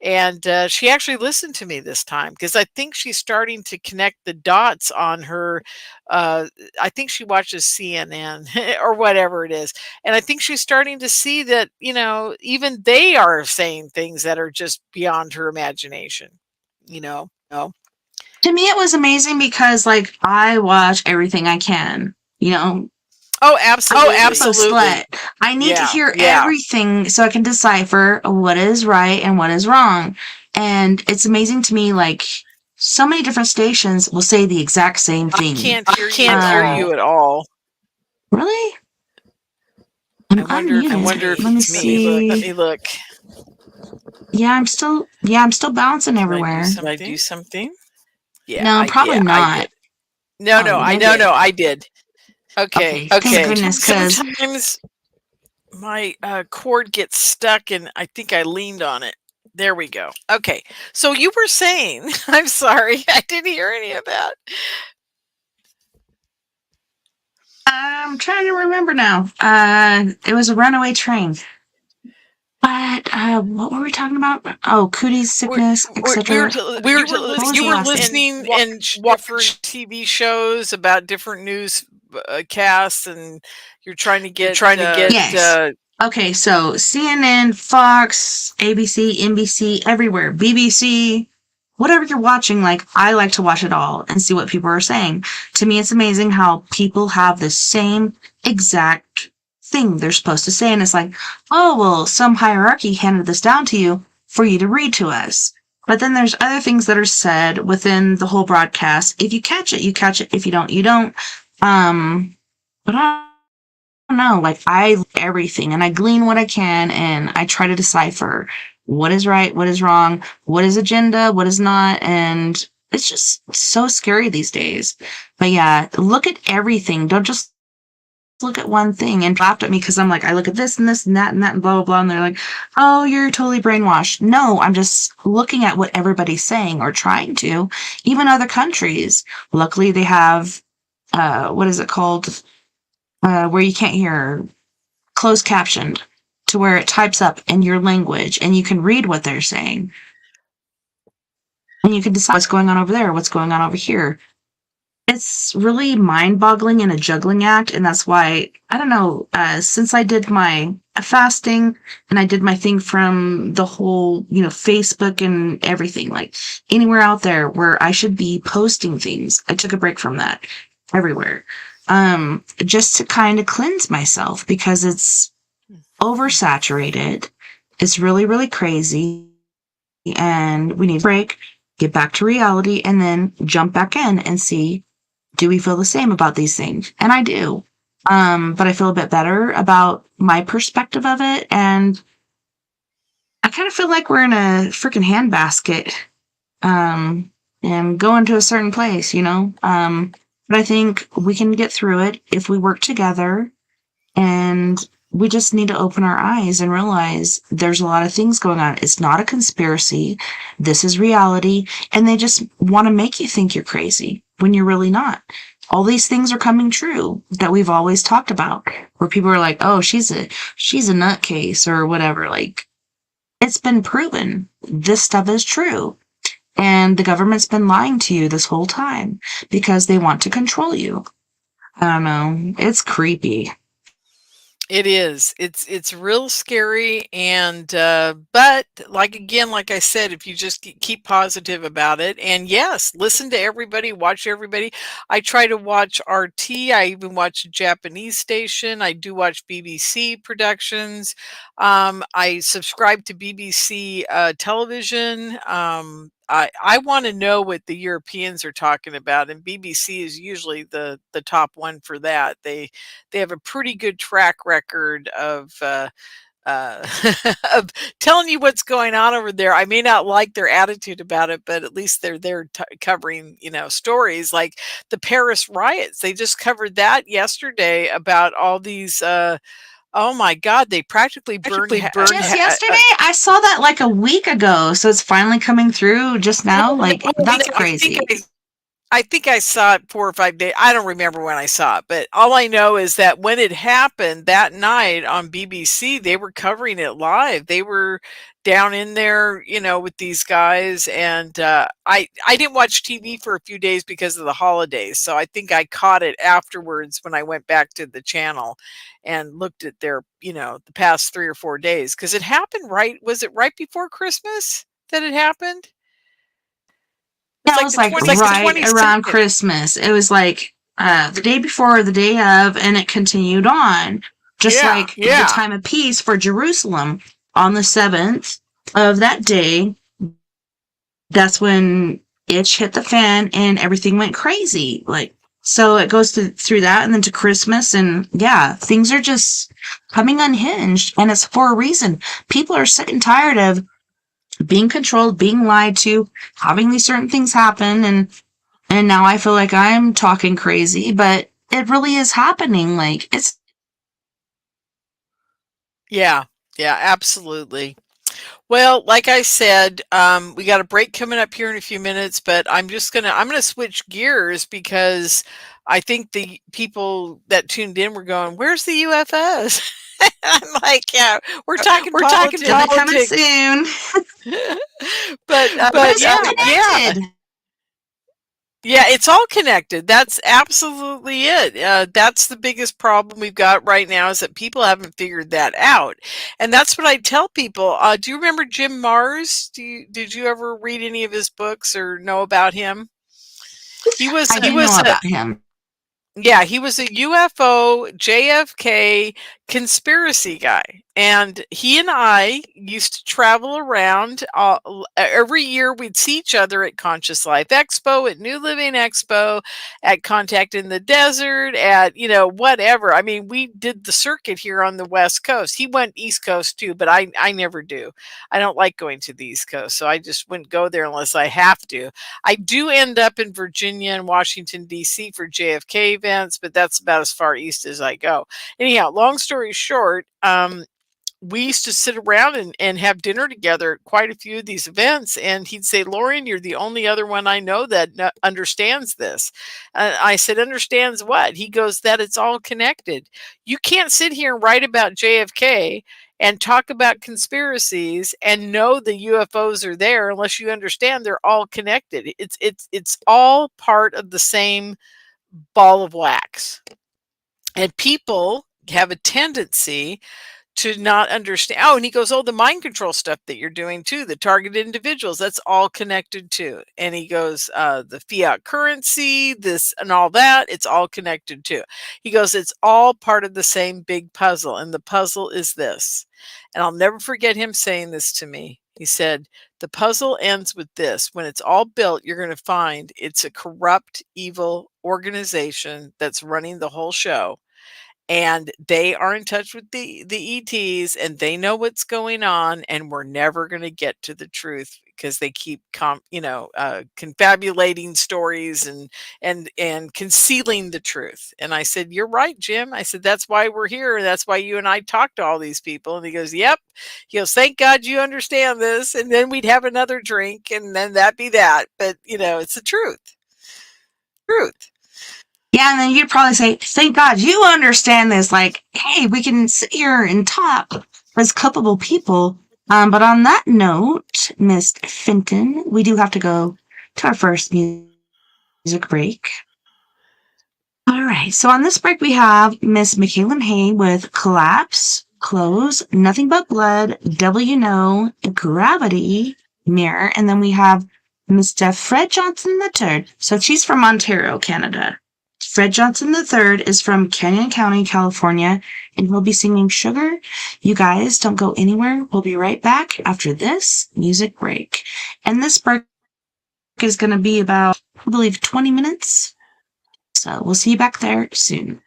and she actually listened to me this time because I think she's starting to connect the dots on her. I think she watches CNN or whatever it is. And I think she's starting to see that, even they are saying things that are just beyond her imagination, No. To me, it was amazing because, like, I watch everything I can, Oh, absolutely. Slut. I need to hear everything so I can decipher what is right and what is wrong. And it's amazing to me, like, so many different stations will say the exact same thing. I can't hear you at all. Really? I wonder if it's me. Let me look. Yeah, I'm still bouncing everywhere. Did I do something? Yeah. No, probably not. No, I did. Okay. Thank goodness, because sometimes my cord gets stuck and I think I leaned on it. There we go. Okay. So you were saying, I'm sorry, I didn't hear any of that. I'm trying to remember now. It was a runaway train. But what were we talking about? Oh, cooties, sickness, etc. You were listening and watching TV shows about different news casts, and you're trying to get. Yes. Okay, so CNN, Fox, ABC, NBC, everywhere, BBC, whatever you're watching. Like, I like to watch it all and see what people are saying. To me, it's amazing how people have the same exact thing they're supposed to say, and it's like, oh, well, some hierarchy handed this down to you for you to read to us. But then there's other things that are said within the whole broadcast. If you catch it, you catch it. If you don't, you don't. But I don't know. Like, I look at everything and I glean what I can, and I try to decipher what is right, what is wrong, what is agenda, what is not, and it's just so scary these days. But yeah, look at everything. Don't just look at one thing. And laughed at me because I'm like, I look at this and this and that and blah, blah, blah. And they're like, oh, you're totally brainwashed. No, I'm just looking at what everybody's saying or trying to. Even other countries. Luckily, they have, what is it called? Where you can't hear, closed captioned, to where it types up in your language and you can read what they're saying. And you can decide what's going on over there, what's going on over here. It's really mind-boggling and a juggling act, and that's why, I don't know, since I did my fasting and I did my thing from the whole, Facebook and everything, like anywhere out there where I should be posting things, I took a break from that everywhere, just to kind of cleanse myself because it's oversaturated. It's really, really crazy, and we need a break, get back to reality, and then jump back in and see, do we feel the same about these things? And I do. But I feel a bit better about my perspective of it. And I kind of feel like we're in a freaking handbasket, and going to a certain place, But I think we can get through it if we work together, and we just need to open our eyes and realize there's a lot of things going on. It's not a conspiracy. This is reality. And they just want to make you think you're crazy when you're really not. All these things are coming true that we've always talked about, where people are like, oh, she's a nutcase or whatever. Like, it's been proven this stuff is true. And the government's been lying to you this whole time because they want to control you. I don't know. It's creepy. It is. It's real scary, and but like I said, if you just keep positive about it, and yes, listen to everybody, watch everybody. I try to watch RT. I even watch a Japanese station. I do watch BBC productions. I subscribe to BBC television. I want to know what the Europeans are talking about, and BBC is usually the top one for that. They have a pretty good track record of of telling you what's going on over there. I may not like their attitude about it, but at least they're there covering, stories like the Paris riots. They just covered that yesterday about all these. Oh my God! They practically burned. Just yesterday? I saw that like a week ago, so it's finally coming through just now. Like, that's crazy. I think I saw it 4 or 5 days. I don't remember when I saw it, but all I know is that when it happened that night on BBC, they were covering it live. They were down in there, with these guys, and I didn't watch TV for a few days because of the holidays. So I think I caught it afterwards when I went back to the channel and looked at their, the past 3 or 4 days, because it happened was it right before Christmas that it happened? That was like right around Christmas. It was like the day before, the day of, and it continued on. Just like the time of peace for Jerusalem on the 7th of that day. That's when it hit the fan and everything went crazy. Like, so it goes through that and then to Christmas, and yeah, things are just coming unhinged, and it's for a reason. People are sick and tired of being controlled, being lied to, having these certain things happen, and now I feel like I'm talking crazy, but it really is happening. Like, it's yeah, absolutely. Well, like I said, we got a break coming up here in a few minutes, but I'm gonna switch gears because I think the people that tuned in were going, "Where's the UFOs?" I'm like, "Yeah, we're talking politics. Coming soon." but yeah. Yeah, it's all connected. That's absolutely it. That's the biggest problem we've got right now, is that people haven't figured that out. And that's what I tell people. Do you remember Jim Mars? Did you ever read any of his books or know about him? I do know about him. Yeah, he was a UFO JFK conspiracy guy. And he and I used to travel around. Every year we'd see each other at Conscious Life Expo, at New Living Expo, at Contact in the Desert, at, whatever. I mean, we did the circuit here on the West Coast. He went East Coast too, but I never do. I don't like going to the East Coast, so I just wouldn't go there unless I have to. I do end up in Virginia and Washington, D.C. for JFK events, but that's about as far east as I go. Anyhow, long story short, we used to sit around and have dinner together at quite a few of these events. And he'd say, "Lorien, you're the only other one I know that understands this." I said, "Understands what?" He goes, "That it's all connected. You can't sit here and write about JFK and talk about conspiracies and know the UFOs are there unless you understand they're all connected. It's all part of the same ball of wax." And people have a tendency to not understand. Oh, and he goes, "Oh, the mind control stuff that you're doing too, the targeted individuals, that's all connected too." And he goes, "The fiat currency, this and all that, it's all connected too." He goes, "It's all part of the same big puzzle. And the puzzle is this." And I'll never forget him saying this to me. He said, "The puzzle ends with this. When it's all built, you're going to find it's a corrupt, evil organization that's running the whole show. And they are in touch with the ETs, and they know what's going on, and we're never going to get to the truth because they keep confabulating stories and concealing the truth." And I said, "You're right, Jim." I said, "That's why we're here. That's why you and I talk to all these people." And he goes, "Yep." He goes, "Thank God you understand this." And then we'd have another drink, and then that'd be that. But it's the truth. Yeah, and then you'd probably say, "Thank God you understand this." Like, hey, we can sit here and talk as culpable people. But on that note, Miss Fenton, we do have to go to our first music break. All right, so on this break we have Miss McCallum Hay with Collapse, Close, Nothing But Blood, Devil You Know, Gravity, Mirror, and then we have Mr. Fred Johnson III. So she's from Ontario, Canada. Fred Johnson III is from Canyon County, California, and he'll be singing Sugar. You guys don't go anywhere. We'll be right back after this music break. And this break is going to be about, I believe, 20 minutes. So we'll see you back there soon.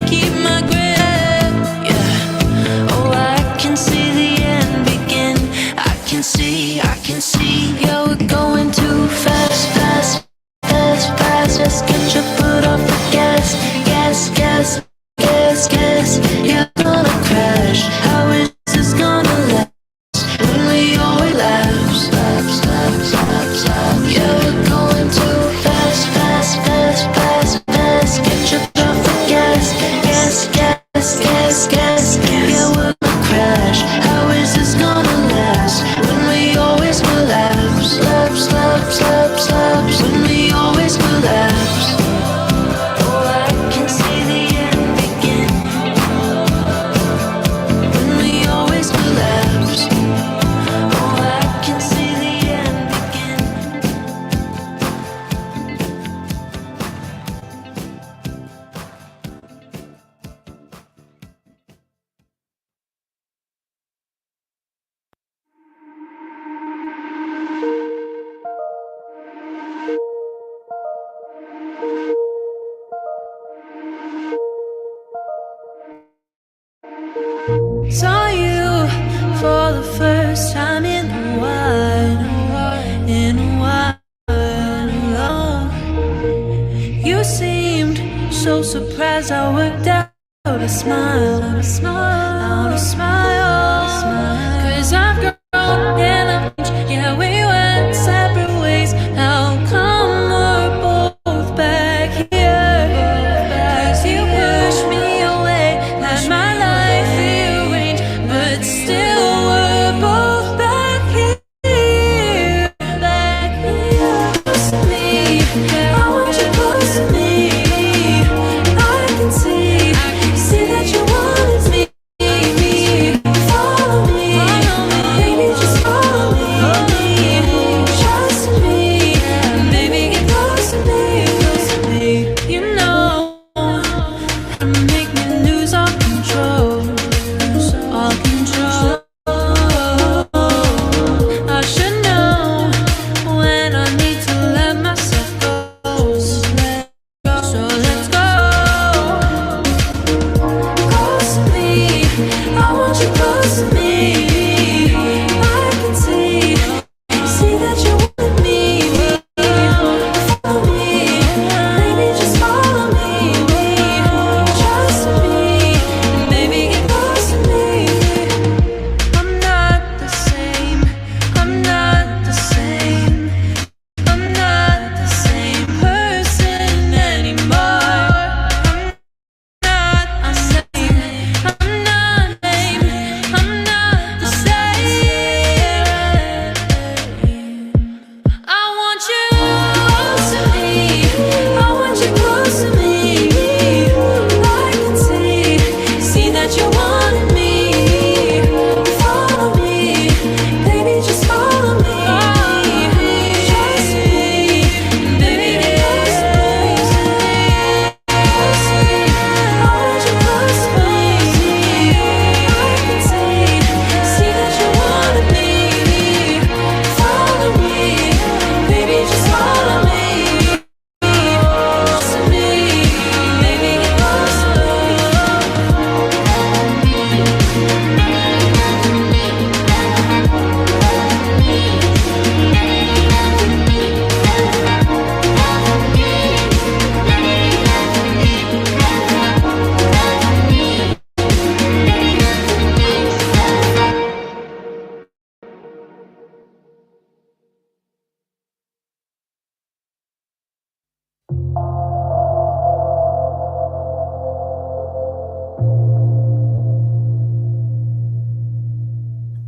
Keep my grip, yeah. Oh, I can see the end begin. I can see, yeah, we're going too fast, fast, fast, fast. Just get your foot off the gas, gas, gas, gas, gas. You're gonna crash. How is this gonna last? When we always lapse, lapse, lapse, lapse, lapse. Yeah, we're going too fast, fast, fast, fast, fast. Get your foot off the gas, gas, gas, gas, gas. Yeah, we're gonna crash. How is this gonna last? When we always collapse, lapse, lapse, lapse, lapse. When we always collapse. Oh, I can see the end begin. When we always collapse. Oh, I can see the end begin. Saw you for the first time in a while, in a while. You seemed so surprised. I worked out a smile, out a smile, out a smile. 'Cause I've grown and I've changed. Yeah, we went separate ways. How come we're both back here? 'Cause you pushed me away, had my life rearranged, but still we're both back here, back here. Close to me, I want you close to me. I can see that you wanted me.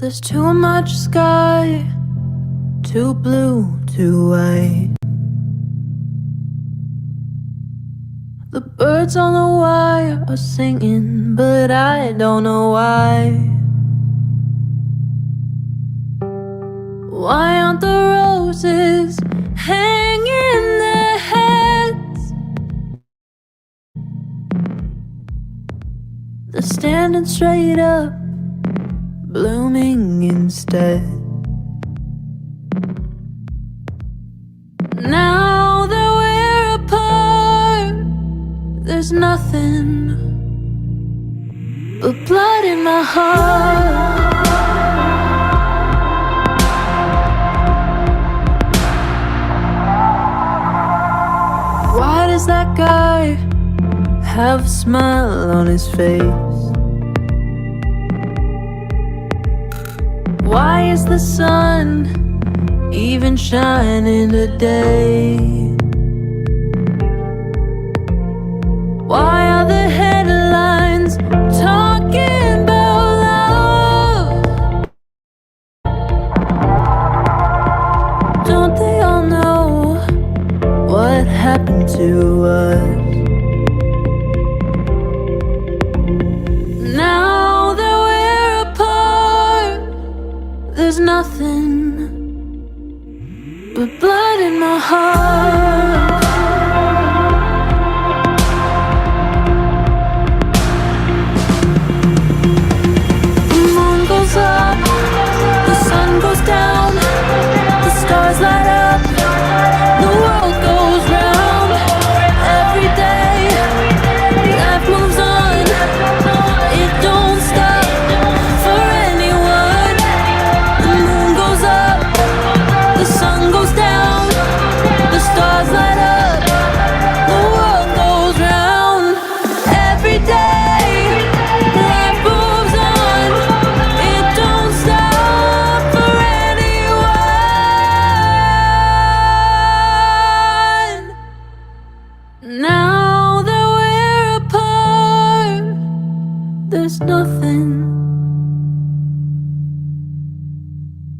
There's too much sky, too blue, too white. The birds on the wire are singing, but I don't know why. Why aren't the roses hanging their heads? They're standing straight up, blooming instead. Now that we're apart, there's nothing but blood in my heart. Why does that guy have a smile on his face? Why is the sun even shining today? Why are the headlines talking about love? Don't they all know what happened to us? Now that we're apart, there's nothing but blood in my heart. The moon goes up, the sun goes down, the stars light up, the world goes round. Every day, life moves on, it don't stop for anyone. The moon goes up, the sun goes down, the stars light up, the world goes round. Every day, life moves on, it don't stop for anyone. Now that we're apart, there's nothing.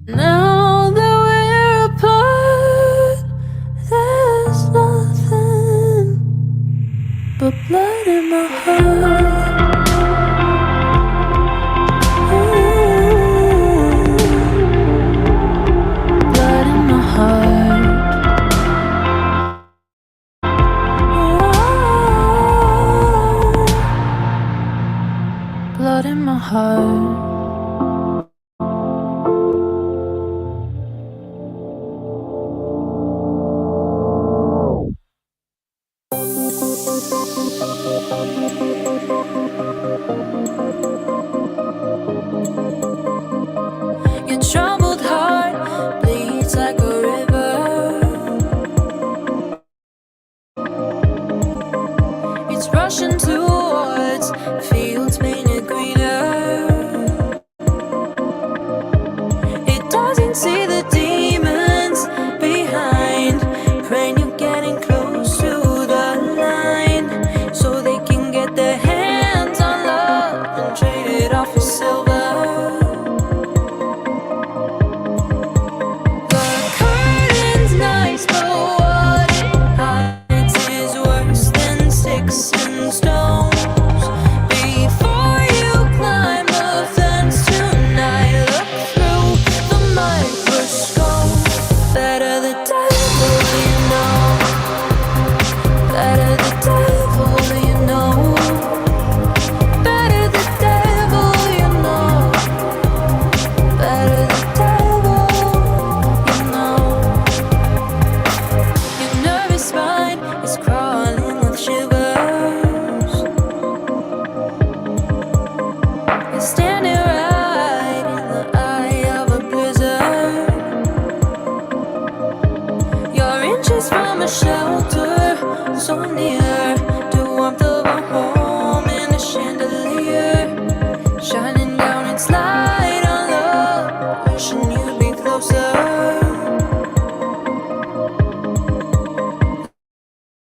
Now that we're apart, there's nothing but blood in my heart. Blood in my heart. Blood in my heart. Your troubled heart bleeds like a river. It's rushing towards fields painted greener. It doesn't see the demons behind, praying you're getting close to the line, so they can get their hands on love and trade it off for silver. The curtain's nice, but what it hides is worse than sticks and stones. Before you climb the fence tonight, look through the microscope. Better the devil you know. Better the devil you know. Better the devil you know. Better the devil you know. Your nervous spine is crawling with shivers. You're standing right in the eye of a blizzard. You're inches from a shelter, so near to warmth of a home in a chandelier, shining down its light on love, wishing you'd be closer.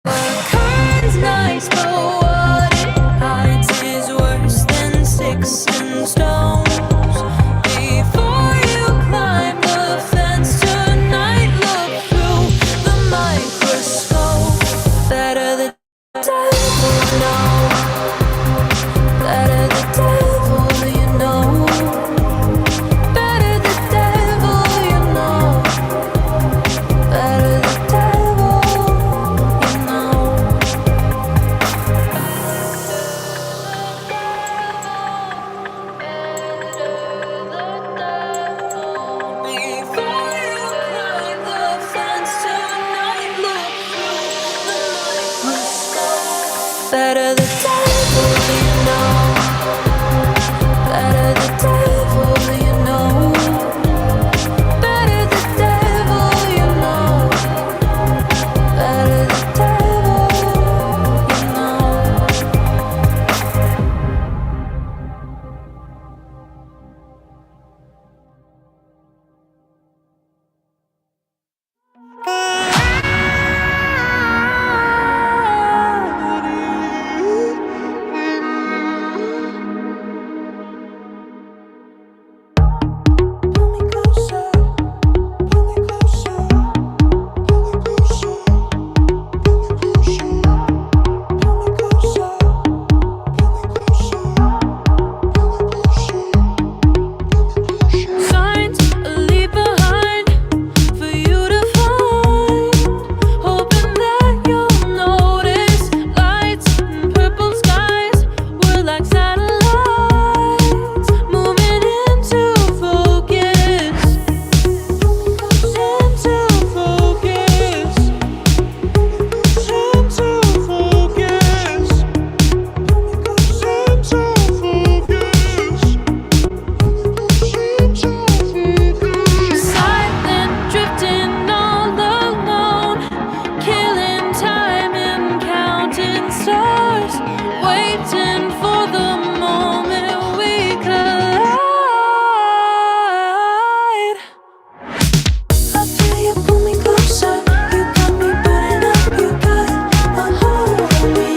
The curtain's nice, but what it hides is worse than sticks and stones. Before Better the devil, you know. Better the devil, you know. Better the devil, you know. Better the devil, you know. Pull me closer, pull me closer, pull me closer, pull me closer, pull me closer, pull me closer, pull me closer. Signs I leave behind for you to find, hoping that you'll notice. Lights and purple skies were like satellites moving into focus. Into focus. Into focus. Silent, drifting all alone, killing time and counting stars, waiting for the moment we collide. I feel you pull me closer, you got me burning up, you got a hold on me.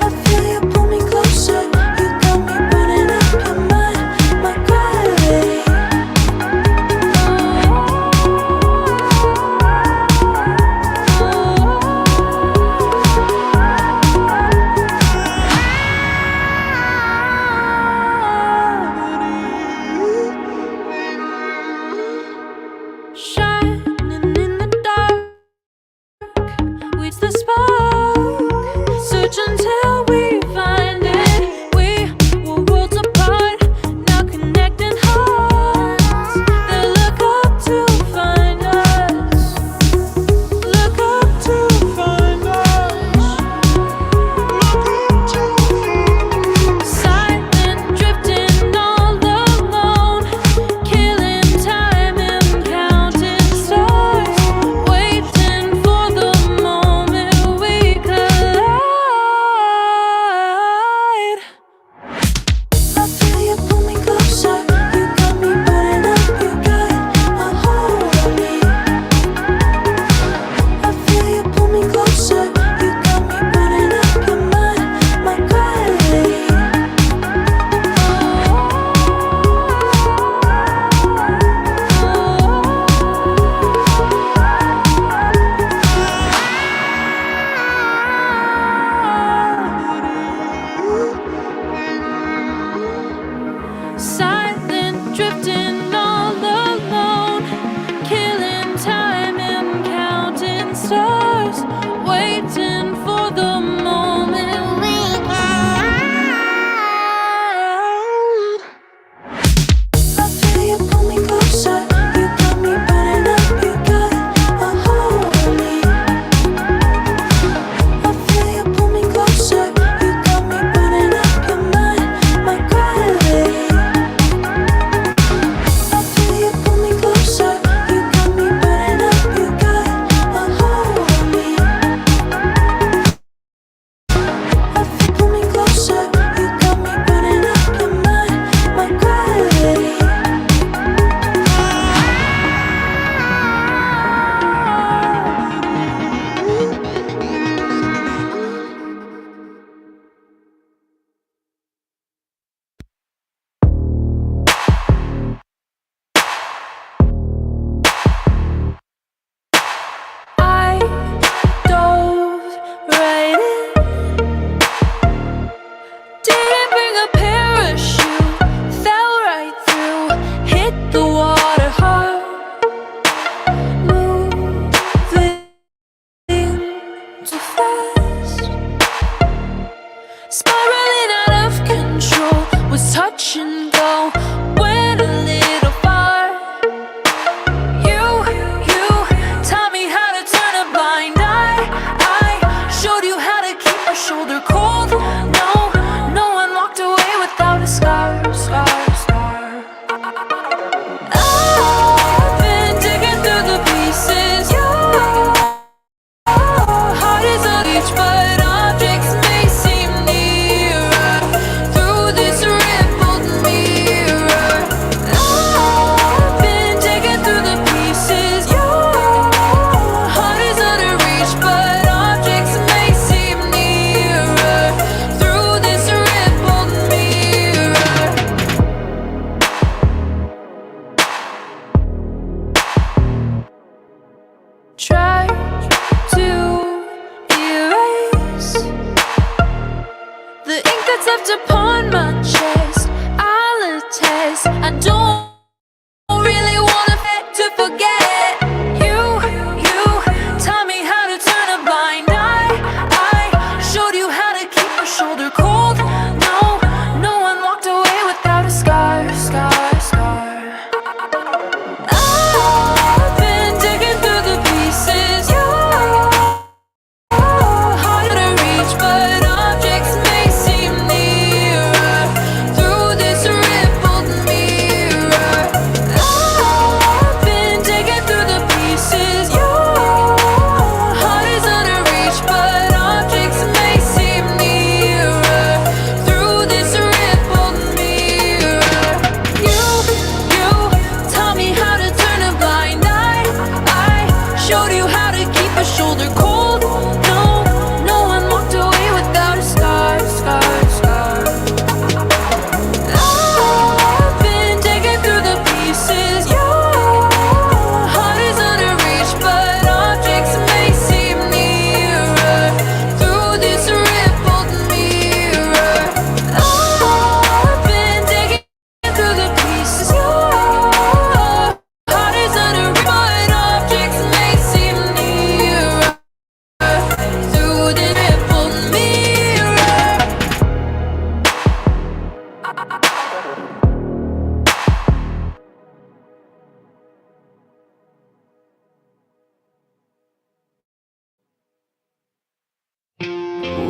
I feel you pull me closer, you got me burning up, your mind, my gravity. Shining in the dark, reach the spark, search until we find it. We were worlds apart, now connecting hearts. They look up to find us. Look up to find us. Silent, drifting all alone, killing time and counting stars, waiting for the moment we collide. I feel you pull me closer, you got me burning up, you got a hold on me. I feel you pull me closer, you got me burning up, your mind, my gravity. Silent, drifting all alone, killing time and counting stars, waiting for the moment we collide. I feel you pull me closer, you got me burning up, you got a hold on me. I feel you pull me closer, you got me burning up, your mind, my gravity. I feel you pull me closer, you got me burning up, you got a hold on me. I feel you pull me closer, you got me burning up, your mind, my gravity. I dove right in, didn't bring a parachute, fell right through, hit the water hard, moving too fast, spiraling out of control, was touch and go, went a little far. You taught me how to turn a blind eye. I showed you how to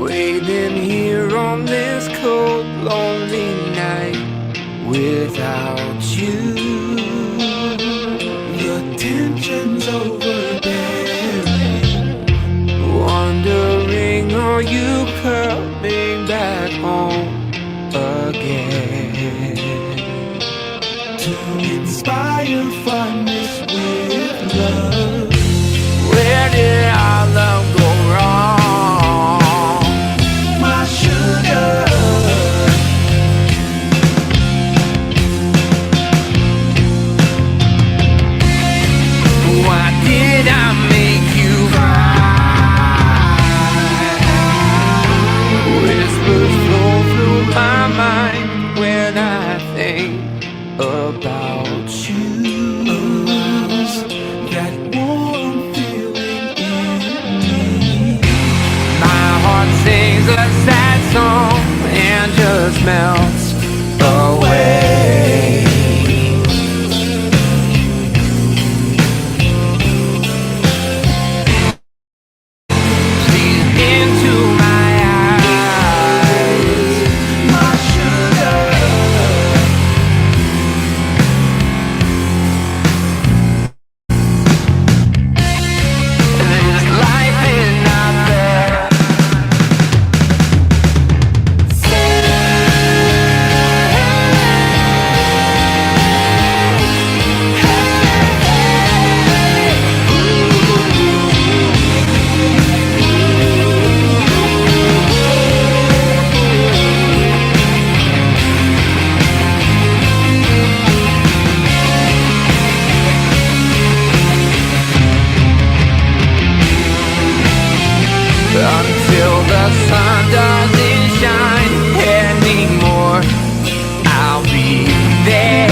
waiting here on this cold, lonely night without you. The tension's overbearing, wondering, are you coming back home again? To inspire fondness with love. Where did our love go wrong? My sugar. Why did I make you cry? Whispers flow through my mind when I think about you. That warm feeling in me. My heart sings a sad song and just melts away. Please into my eyes, my sugar. There's life in out there. Until the sun doesn't shine anymore, I'll be there.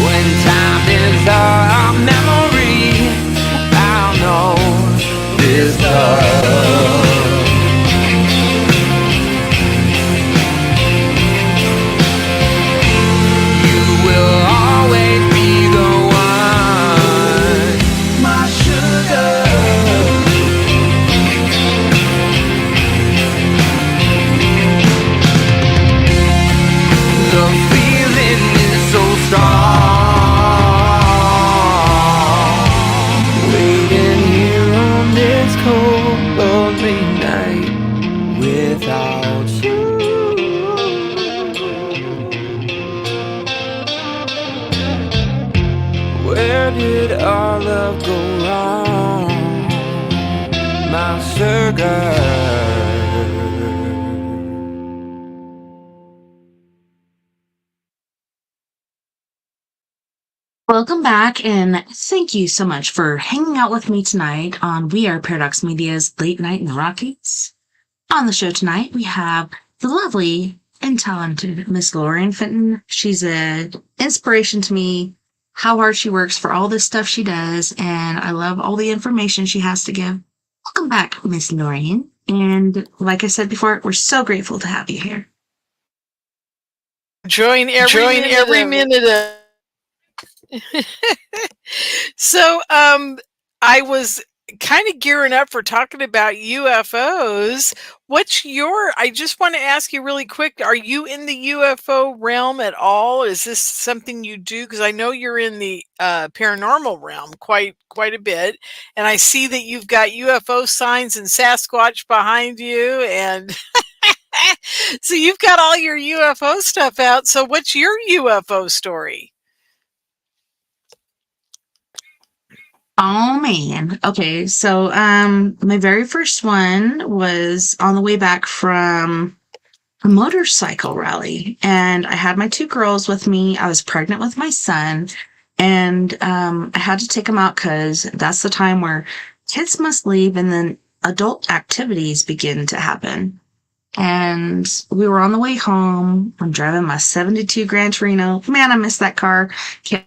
When time is a memory, I'll know this love. You will always be the one, my sugar. The feeling is so strong. Waiting here on this cold, lonely night without you. Where did our love go wrong, my sugar? Welcome back, and thank you so much for hanging out with me tonight on We Are Paradox Media's Late Night in the Rockies. On the show tonight, we have the lovely and talented Miss Lorien Fenton. She's an inspiration to me, how hard she works for all this stuff she does, and I love all the information she has to give. Welcome back, Miss Lorien. And like I said before, we're so grateful to have you here. Enjoying every minute of So, I was kind of gearing up for talking about UFOs. I just want to ask you really quick, are you in the UFO realm at all? Is this something you do? Because I know you're in the paranormal realm quite a bit. And I see that you've got UFO signs and Sasquatch behind you. And so you've got all your UFO stuff out. So what's your UFO story? Oh man. Okay, so my very first one was on the way back from a motorcycle rally, and I had my two girls with me. I was pregnant with my son, and I had to take them out because that's the time where kids must leave and then adult activities begin to happen. And we were on the way home. I'm driving my 72 Gran Torino. Man, I missed that car. Can't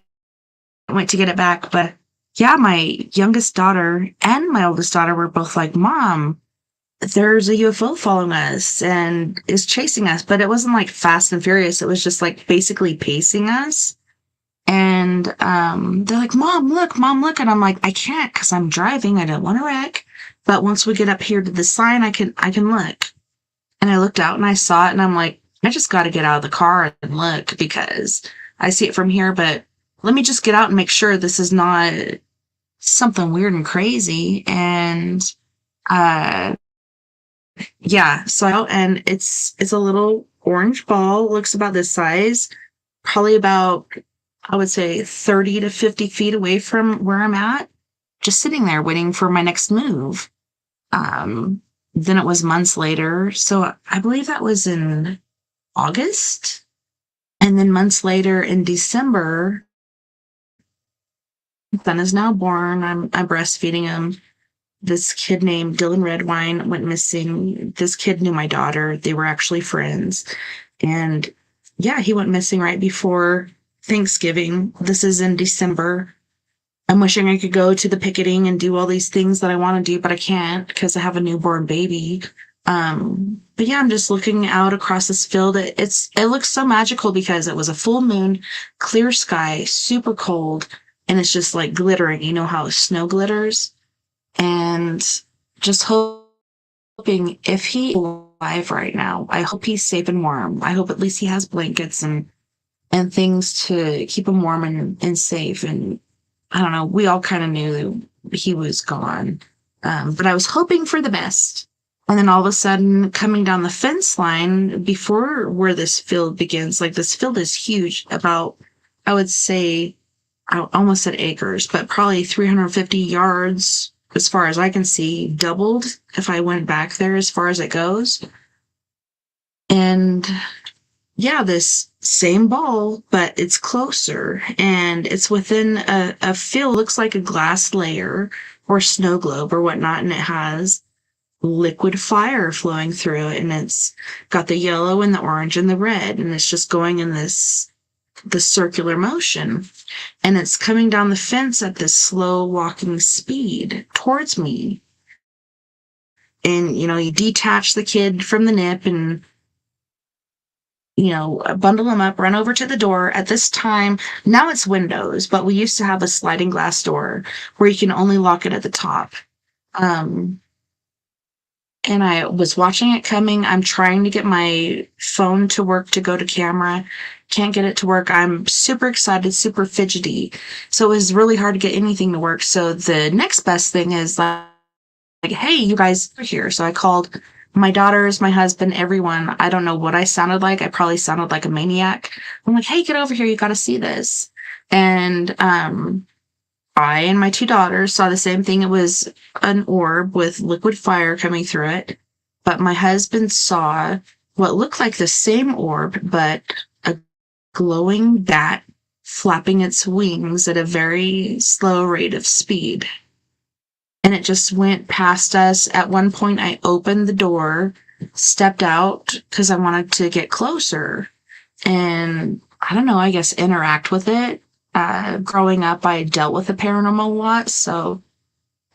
wait to get it back, but yeah, my youngest daughter and my oldest daughter were both like, Mom, there's a UFO following us and is chasing us. But it wasn't like Fast and Furious. It was just like basically pacing us. And they're like, Mom, look. And I'm like, I can't because I'm driving. I don't want to wreck. But once we get up here to the sign, I can look. And I looked out and I saw it and I'm like, I just got to get out of the car and look because I see it from here. But let me just get out and make sure this is not something weird and crazy. And yeah, so and it's a little orange ball, looks about this size, probably about, I would say 30 to 50 feet away from where I'm at, just sitting there waiting for my next move. Then it was months later. So I believe that was in August. And then months later in December, my son is now born. I'm breastfeeding him. This kid named Dylan Redwine went missing. This kid knew my daughter. They were actually friends. And yeah, he went missing right before Thanksgiving. This is in December. I'm wishing I could go to the picketing and do all these things that I want to do, but I can't because I have a newborn baby. But yeah, I'm just looking out across this field. It looks so magical because it was a full moon, clear sky, super cold, and it's just like glittering. You know how snow glitters? And just hoping if he's alive right now, I hope he's safe and warm. I hope at least he has blankets and things to keep him warm and safe. And I don't know, we all kind of knew he was gone. But I was hoping for the best. And then all of a sudden, coming down the fence line before where this field begins, like this field is huge, about, I would say, I almost said acres, but probably 350 yards as far as I can see, doubled if I went back there as far as it goes. And yeah, this same ball, but it's closer and it's within a field, looks like a glass layer or snow globe or whatnot, and it has liquid fire flowing through it, and it's got the yellow and the orange and the red, and it's just going in the circular motion, and it's coming down the fence at this slow walking speed towards me. And you detach the kid from the nip and bundle him up, run over to the door. At this time, now it's windows, but we used to have a sliding glass door where you can only lock it at the top. And I was watching it coming. I'm trying to get my phone to work to go to camera. Can't get it to work. I'm super excited, super fidgety. So it was really hard to get anything to work. So the next best thing is like, hey, you guys are here. So I called my daughters, my husband, everyone. I don't know what I sounded like. I probably sounded like a maniac. I'm like, hey, get over here. You got to see this. And I and my two daughters saw the same thing. It was an orb with liquid fire coming through it. But my husband saw what looked like the same orb, but a glowing bat flapping its wings at a very slow rate of speed. And it just went past us. At one point, I opened the door, stepped out because I wanted to get closer and, I don't know, I guess interact with it. Growing up, I dealt with the paranormal a lot,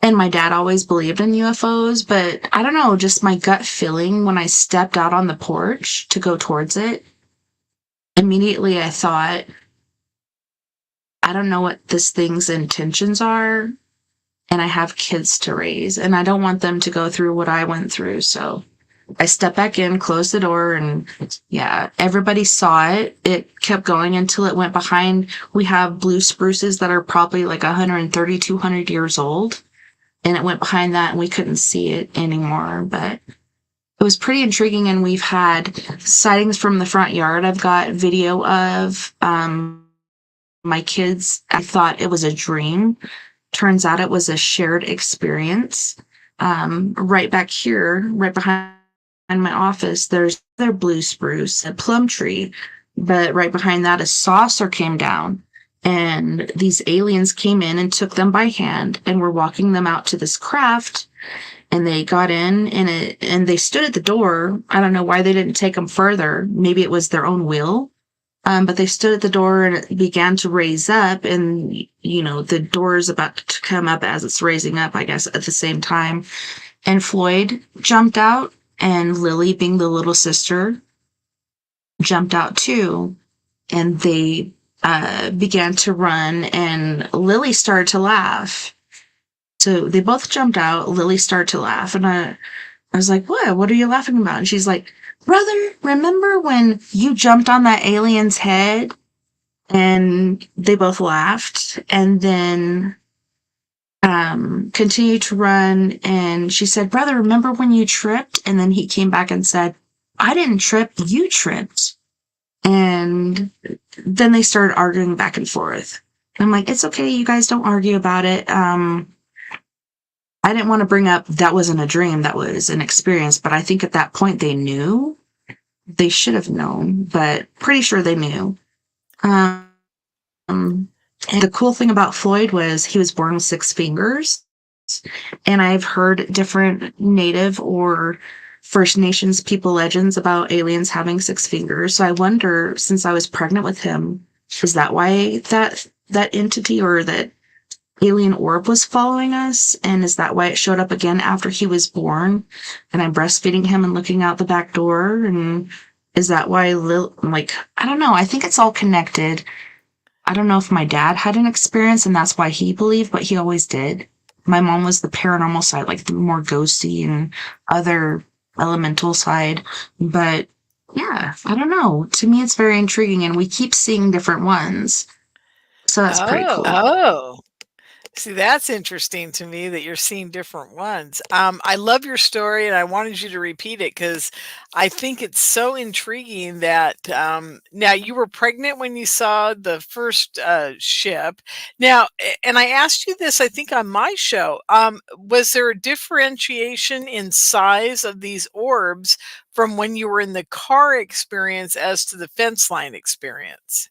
and my dad always believed in UFOs, but I don't know, just my gut feeling when I stepped out on the porch to go towards it, immediately I thought, I don't know what this thing's intentions are, and I have kids to raise, and I don't want them to go through what I went through, so I stepped back in, closed the door, and yeah, everybody saw it. It kept going until it went behind. We have blue spruces that are probably like 130, 200 years old, and it went behind that, and we couldn't see it anymore, but it was pretty intriguing, and we've had sightings from the front yard. I've got video of my kids. I thought it was a dream. Turns out it was a shared experience. Right back here, right behind my office, there's their blue spruce, a plum tree, but right behind that, a saucer came down, and these aliens came in and took them by hand and were walking them out to this craft, and they got in and they stood at the door. I don't know why they didn't take them further. Maybe it was their own will. But they stood at the door and it began to raise up, and, the door is about to come up as it's raising up, I guess, at the same time. And Floyd jumped out, and Lily, being the little sister, jumped out too. And they began to run, and Lily started to laugh. So they both jumped out. Lily started to laugh, and I was like, what are you laughing about? And she's like, brother, remember when you jumped on that alien's head? And they both laughed, and then continued to run. And she said, brother, remember when you tripped? And then he came back and said, I didn't trip, you tripped. And then they started arguing back and forth. I'm like, it's okay, you guys don't argue about it. I didn't want to bring up that wasn't a dream, that was an experience, but I think at that point they knew. They should have known, but pretty sure they knew. And the cool thing about Floyd was he was born with 6 fingers. And I've heard different Native or First Nations people legends about aliens having 6 fingers. So I wonder, since I was pregnant with him, is that why that entity or that alien orb was following us? And is that why it showed up again after he was born? And I'm breastfeeding him and looking out the back door? And is that why, I don't know. I think it's all connected. I don't know if my dad had an experience and that's why he believed, but he always did. My mom was the paranormal side, like the more ghosty and other elemental side. But yeah, I don't know. To me, it's very intriguing, and we keep seeing different ones. So that's pretty cool. Oh. See, that's interesting to me that you're seeing different ones. I love your story, and I wanted you to repeat it because I think it's so intriguing that now you were pregnant when you saw the first ship. Now, and I asked you this, I think, on my show. Was there a differentiation in size of these orbs from when you were in the car experience as to the fence line experience?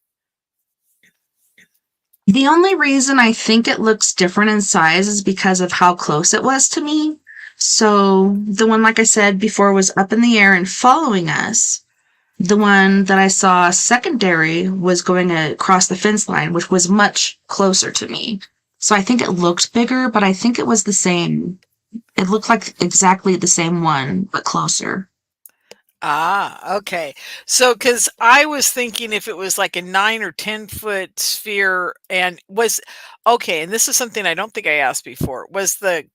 The only reason I think it looks different in size is because of how close it was to me. So the one, like I said before, was up in the air and following us. The one that I saw secondary was going across the fence line, which was much closer to me. So I think it looked bigger, but I think it was the same. It looked like exactly the same one, but closer. Ah, okay. So, because I was thinking if it was like a 9 or 10-foot sphere and was okay, and this is something I don't think I asked before. Was the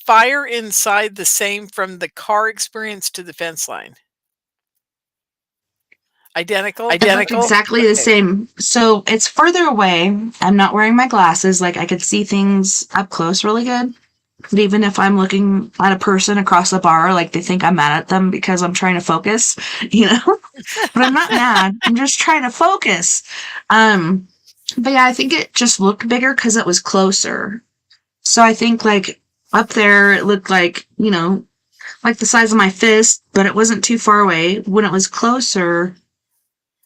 fire inside the same from the car experience to the fence line? Identical? It looked exactly the same. So it's further away. I'm not wearing my glasses. Like I could see things up close really good. But even if I'm looking at a person across the bar, like they think I'm mad at them because I'm trying to focus, you know? But I'm not mad. I'm just trying to focus. But yeah, I think it just looked bigger because it was closer. So I think like up there, it looked like, you know, like the size of my fist, but it wasn't too far away. When it was closer,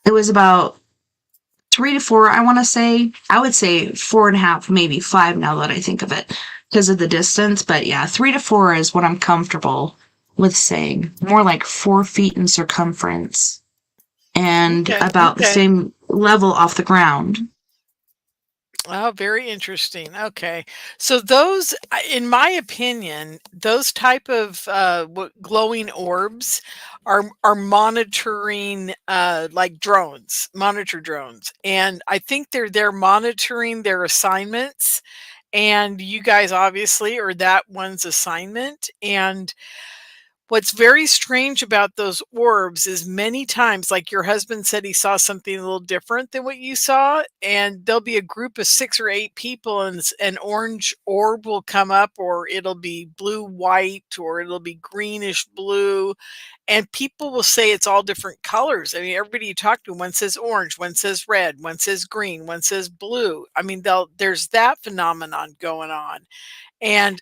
it was about 3 to 4, I want to say. I would say 4.5, maybe 5 now that I think of it because of the distance. But yeah, 3 to 4 is what I'm comfortable with saying. More like 4 feet in circumference and about the same level off the ground. Oh, very interesting. Okay. So those, in my opinion, those type of glowing orbs are monitoring like drones, monitor drones. And I think they're monitoring their assignments. And you guys obviously are that one's assignment. And what's very strange about those orbs is many times, like your husband said, he saw something a little different than what you saw, and there'll be a group of 6 or 8 people, and an orange orb will come up, or it'll be blue-white, or it'll be greenish blue, and people will say it's all different colors. I mean, everybody you talk to, one says orange, one says red, one says green, one says blue. I mean, there's that phenomenon going on. And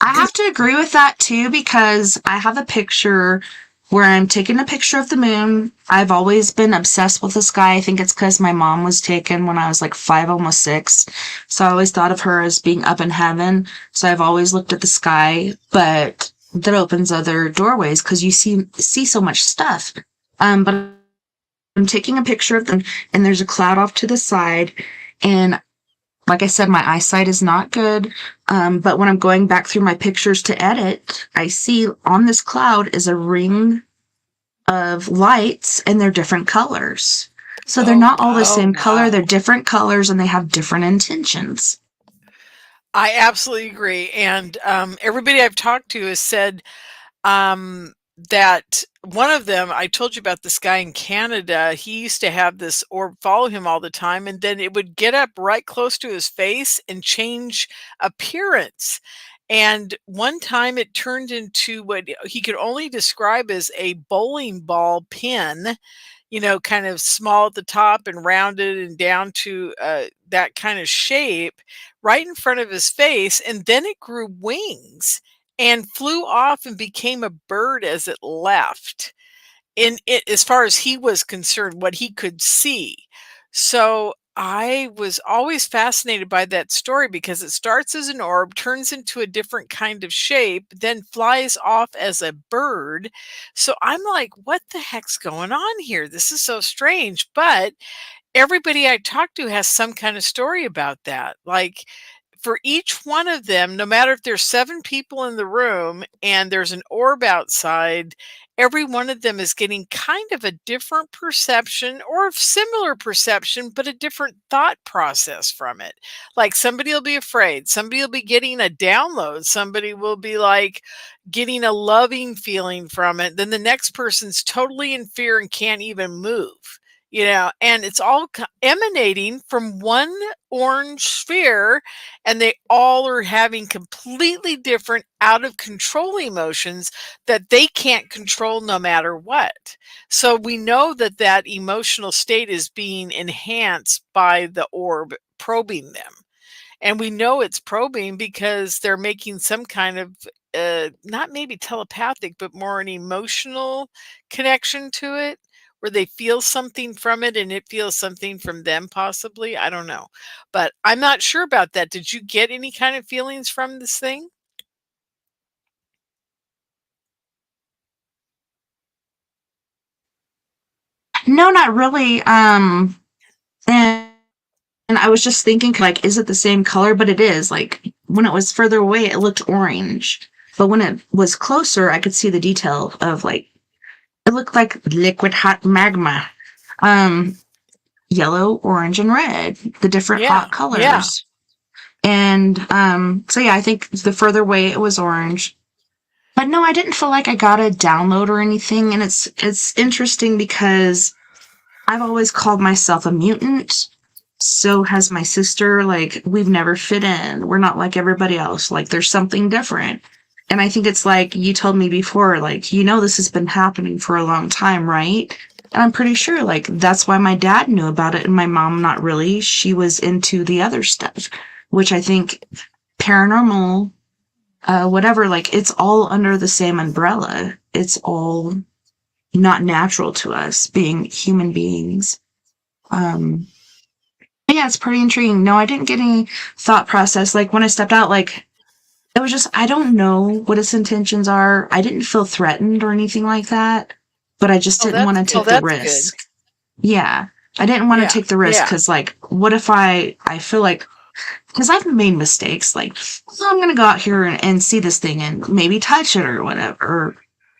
I have to agree with that too, because I have a picture where I'm taking a picture of the moon. I've always been obsessed with the sky. I think it's because my mom was taken when I was like 5, almost 6. So I always thought of her as being up in heaven. So I've always looked at the sky, but that opens other doorways because you see so much stuff. But I'm taking a picture of them, and there's a cloud off to the side, and like I said, my eyesight is not good, but when I'm going back through my pictures to edit, I see on this cloud is a ring of lights, and they're different colors. So they're not all the Oh, same color. wow. They're different colors and they have different intentions. I absolutely agree. And everybody I've talked to has said um, that one of them, I told you about this guy in Canada, he used to have this orb follow him all the time, and then it would get up right close to his face and change appearance. And one time it turned into what he could only describe as a bowling ball pin, kind of small at the top and rounded and down to that kind of shape right in front of his face. And then it grew wings and flew off and became a bird as it left in it, as far as he was concerned, what he could see. So I was always fascinated by that story because it starts as an orb, turns into a different kind of shape, then flies off as a bird. So I'm like, what the heck's going on here? This is so strange. But everybody I talk to has some kind of story about that. Like, for each one of them, no matter if there's 7 people in the room and there's an orb outside, every one of them is getting kind of a different perception or a similar perception, but a different thought process from it. Like, somebody will be afraid, somebody will be getting a download, somebody will be like getting a loving feeling from it. Then the next person's totally in fear and can't even move. And it's all emanating from one orange sphere, and they all are having completely different out of control emotions that they can't control no matter what. So we know that that emotional state is being enhanced by the orb probing them. And we know it's probing because they're making some kind of not maybe telepathic, but more an emotional connection to it, where they feel something from it and it feels something from them, possibly. I don't know. But I'm not sure about that. Did you get any kind of feelings from this thing? No, not really. And I was just thinking, like, is it the same color? But it is. Like, when it was further away, it looked orange. But when it was closer, I could see the detail of, like, it looked like liquid hot magma. Um, Yellow, orange, and red, the different Yeah. hot colors. Yeah. And so yeah, I think the further away it was orange. But no, I didn't feel like I got a download or anything. And it's interesting because I've always called myself a mutant. So has my sister. Like, we've never fit in. We're not like everybody else. Like, there's something different. And I think it's like you told me before, like, this has been happening for a long time, right? And I'm pretty sure, like, that's why my dad knew about it and my mom not really. She was into the other stuff, which I think paranormal, whatever, like, it's all under the same umbrella. It's all not natural to us being human beings. But yeah, it's pretty intriguing. No, I didn't get any thought process. Like, when I stepped out, like, it was just, I don't know what its intentions are. I didn't feel threatened or anything like that, but I just didn't want to take the that's risk. Yeah. I didn't want to take the risk because, like, what if I feel like, because I've made mistakes, like, I'm going to go out here and see this thing and maybe touch it or whatever, or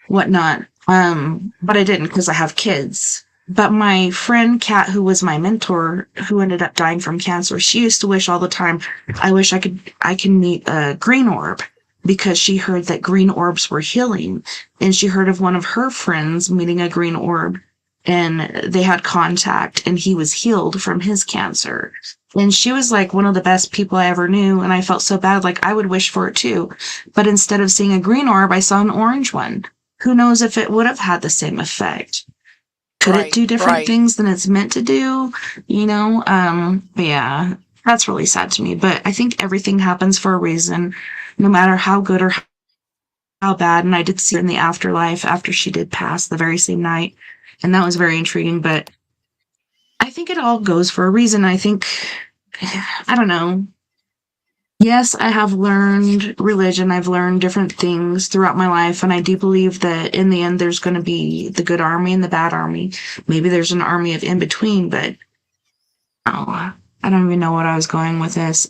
whatnot. But I didn't because I have kids. But my friend Kat, who was my mentor, who ended up dying from cancer, she used to wish all the time, I wish I can meet a green orb, because she heard that green orbs were healing. And she heard of one of her friends meeting a green orb, and they had contact and he was healed from his cancer. And she was like one of the best people I ever knew. And I felt so bad. Like, I would wish for it too. But instead of seeing a green orb, I saw an orange one. Who knows if it would have had the same effect? Could it do different things than it's meant to do? But yeah, that's really sad to me. But I think everything happens for a reason, no matter how good or how bad. And I did see her in the afterlife after she did pass the very same night. And that was very intriguing. But I think it all goes for a reason. I think, I don't know. Yes, I have learned religion. I've learned different things throughout my life. And I do believe that in the end, there's going to be the good army and the bad army. Maybe there's an army of in between, but I don't even know what I was going with this.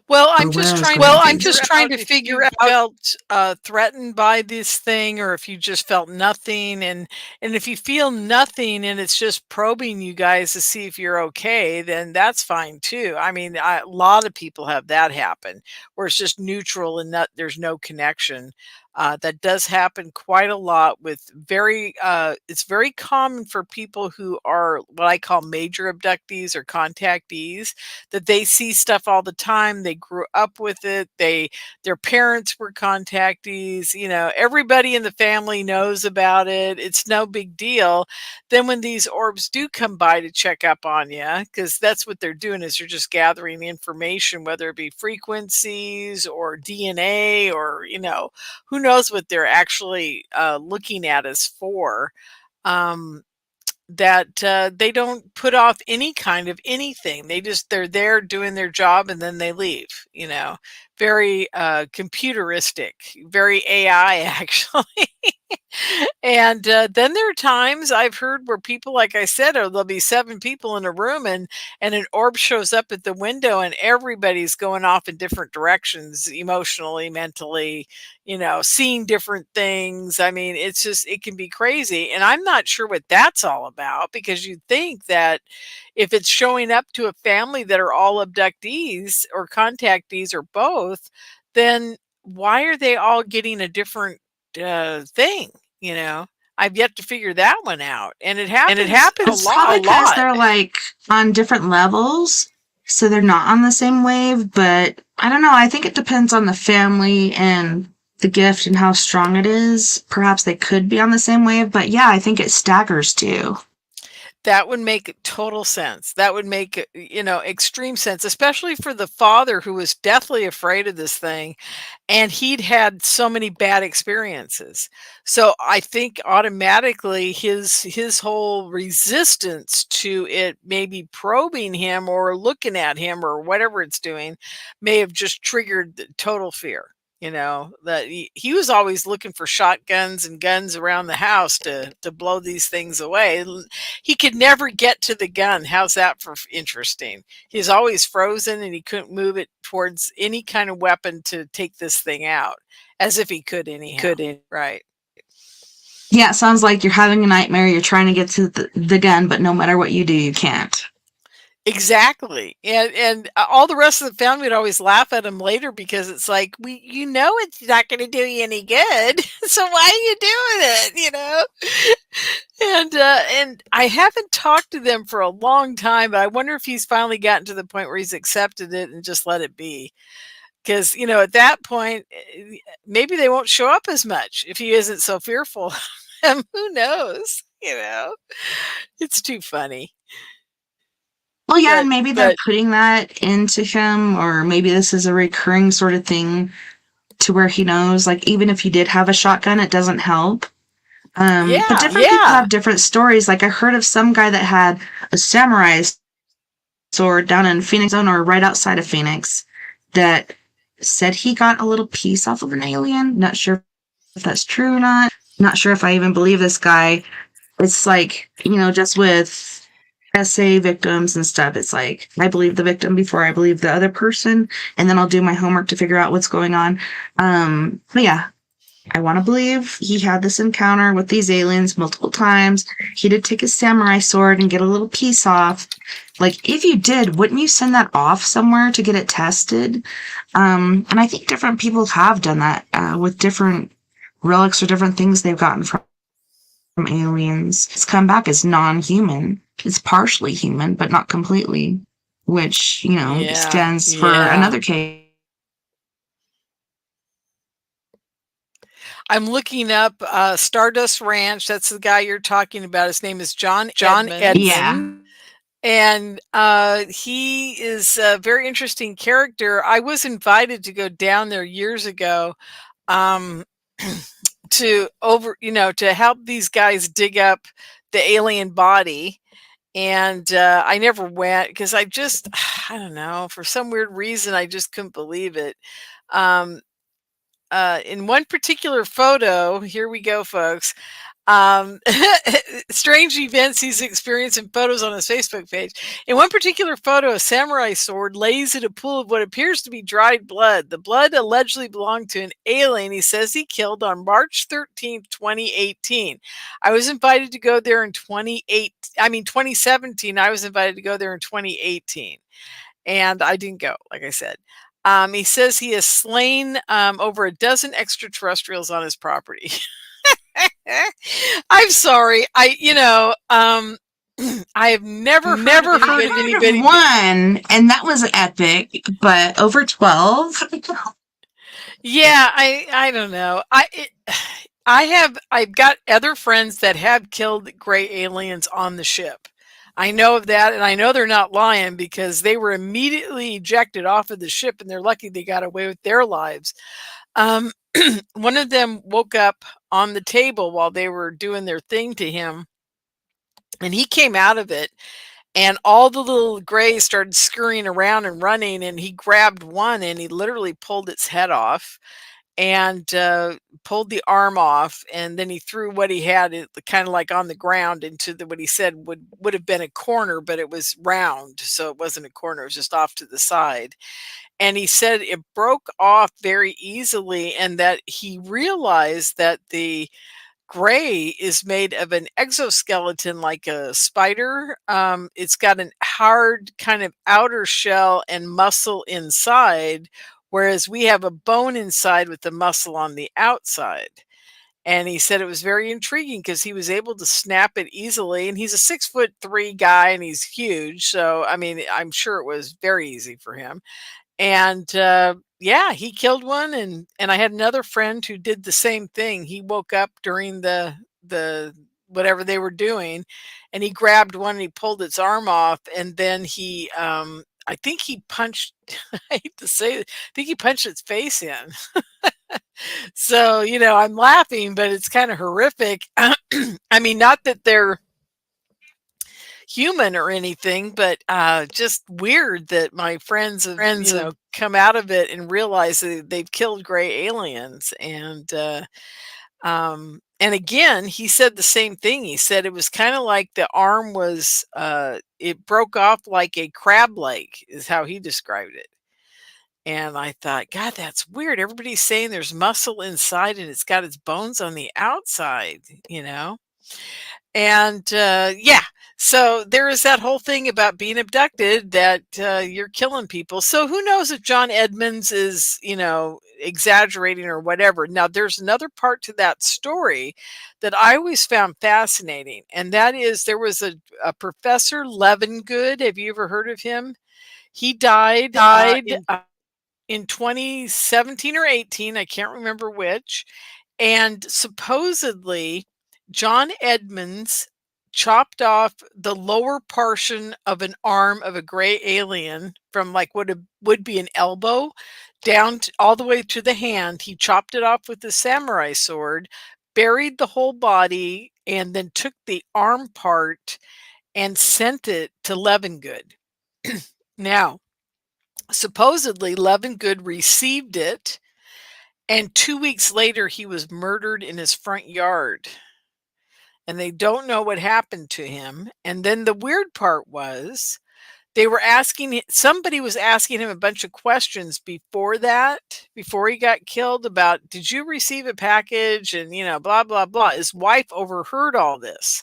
Well, or I'm where just I was trying going to with I'm this. just trying to figure out if you felt threatened by this thing, or if you just felt nothing, and if you feel nothing and it's just probing you guys to see if you're okay, then that's fine too. I mean, a lot of people have that happen where it's just neutral and not there's no connection. That does happen quite a lot with it's very common for people who are what I call major abductees or contactees, that they see stuff all the time. They grew up with it. Their parents were contactees. Everybody in the family knows about it. It's no big deal. Then when these orbs do come by to check up on you, because that's what they're doing, is they're just gathering the information, whether it be frequencies or DNA or who knows what they're actually looking at us for. Um, that they don't put off any kind of anything. They're there doing their job and then they leave. Very computeristic, very AI actually. And then there are times I've heard where people, like I said, there'll be 7 people in a room, and an orb shows up at the window and everybody's going off in different directions, emotionally, mentally, seeing different things. I mean, it can be crazy. And I'm not sure what that's all about, because you'd think that if it's showing up to a family that are all abductees or contactees or both, then why are they all getting a different thing? You know, I've yet to figure that one out, and it happens a It's probably because lot. they're like on different levels, so they're not on the same wave. But I don't know. I think it depends on the family and the gift and how strong it is. Perhaps they could be on the same wave, but yeah, I think it staggers too. That would make total sense. That would make, extreme sense, especially for the father who was deathly afraid of this thing, and he'd had so many bad experiences. So I think automatically his whole resistance to it maybe probing him or looking at him or whatever it's doing may have just triggered the total fear. That he was always looking for shotguns and guns around the house to blow these things away. He could never get to the gun. How's that for interesting? He's always frozen and he couldn't move it towards any kind of weapon to take this thing out, as if he could anyhow. Right. Yeah, it sounds like you're having a nightmare. You're trying to get to the gun, but no matter what you do, you can't. Exactly. And all the rest of the family would always laugh at him later, because it's like, it's not going to do you any good. So why are you doing it? And I haven't talked to them for a long time, but I wonder if he's finally gotten to the point where he's accepted it and just let it be. Because, at that point, maybe they won't show up as much if he isn't so fearful. Who knows? It's too funny. Well, yeah, and maybe they're putting that into him, or maybe this is a recurring sort of thing to where he knows, like, even if he did have a shotgun, it doesn't help. But different people have different stories. Like, I heard of some guy that had a samurai sword down in Phoenix, or right outside of Phoenix, that said he got a little piece off of an alien. Not sure if that's true or not. Not sure if I even believe this guy. It's like, just with SA victims and stuff, it's like, I believe the victim before I believe the other person, and then I'll do my homework to figure out what's going on. But yeah, I want to believe he had this encounter with these aliens multiple times. He did take his samurai sword and get a little piece off. Like, if you did, wouldn't you send that off somewhere to get it tested? And I think different people have done that with different relics or different things they've gotten from aliens. It's come back as non-human. It's partially human, but not completely, which, stands for another case. I'm looking up Stardust Ranch. That's the guy you're talking about. His name is John Edmund. Yeah. And he is a very interesting character. I was invited to go down there years ago to help these guys dig up the alien body. And I never went because I don't know, for some weird reason, I just couldn't believe it. In one particular photo, here we go, folks. Strange events he's experienced in photos on his Facebook page. In one particular photo, a samurai sword lays in a pool of what appears to be dried blood. The blood allegedly belonged to an alien he says he killed on March 13th, 2018. I was invited to go there in 2017. I was invited to go there in 2018. And I didn't go, like I said. He says he has slain over a dozen extraterrestrials on his property. I'm sorry. I have never heard of anybody. One, and that was epic, but over 12? Yeah, I don't know. I've got other friends that have killed gray aliens on the ship. I know of that, and I know they're not lying because they were immediately ejected off of the ship, and they're lucky they got away with their lives. One of them woke up on the table while they were doing their thing to him, and he came out of it, and all the little grays started scurrying around and running, and he grabbed one, and he literally pulled its head off and pulled the arm off, and then he threw what he had kind of like on the ground into what he said would have been a corner, but it was round, so it wasn't a corner, it was just off to the side. And he said it broke off very easily, and that he realized that the gray is made of an exoskeleton like a spider. It's got a hard kind of outer shell and muscle inside, whereas we have a bone inside with the muscle on the outside. And he said it was very intriguing because he was able to snap it easily. And he's a 6'3" guy, and he's huge. So, I mean, I'm sure it was very easy for him. And yeah, he killed one. And I had another friend who did the same thing. He woke up during the whatever they were doing, and he grabbed one and he pulled its arm off. And then he, I think he punched, I hate to say it, I think he punched its face in. So, I'm laughing, but it's kind of horrific. I mean, not that they're human or anything, but just weird that my friends have come out of it and realize that they've killed gray aliens. And again, he said the same thing. He said it was kind of like the arm was, it broke off like a crab leg, is how he described it. And I thought, God, that's weird. Everybody's saying there's muscle inside and it's got its bones on the outside, And yeah, so there is that whole thing about being abducted, that you're killing people. So who knows if John Edmonds is, exaggerating or whatever. Now, there's another part to that story that I always found fascinating. And that is, there was a Professor Levengood. Have you ever heard of him? He died in 2017 or 18. I can't remember which. And supposedly John Edmonds chopped off the lower portion of an arm of a gray alien from like what would be an elbow down all the way to the hand. He chopped it off with a samurai sword, buried the whole body, and then took the arm part and sent it to Levengood. Now, supposedly Levengood received it, and 2 weeks later he was murdered in his front yard. And they don't know what happened to him. And then the weird part was somebody was asking him a bunch of questions before he got killed, about, did you receive a package? And, blah, blah, blah. His wife overheard all this.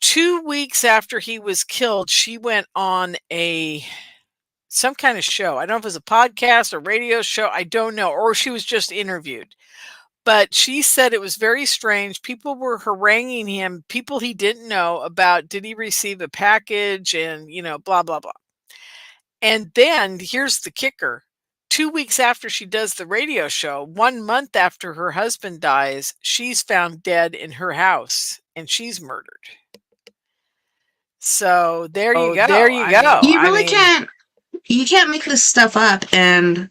2 weeks after he was killed, she went on some kind of show. I don't know if it was a podcast or radio show. I don't know. Or she was just interviewed. But she said it was very strange. People were haranguing him, people he didn't know, about did he receive a package and, blah, blah, blah. And then here's the kicker. 2 weeks after she does the radio show, 1 month after her husband dies, she's found dead in her house and she's murdered. So there you go. There you go. You can't make this stuff up, and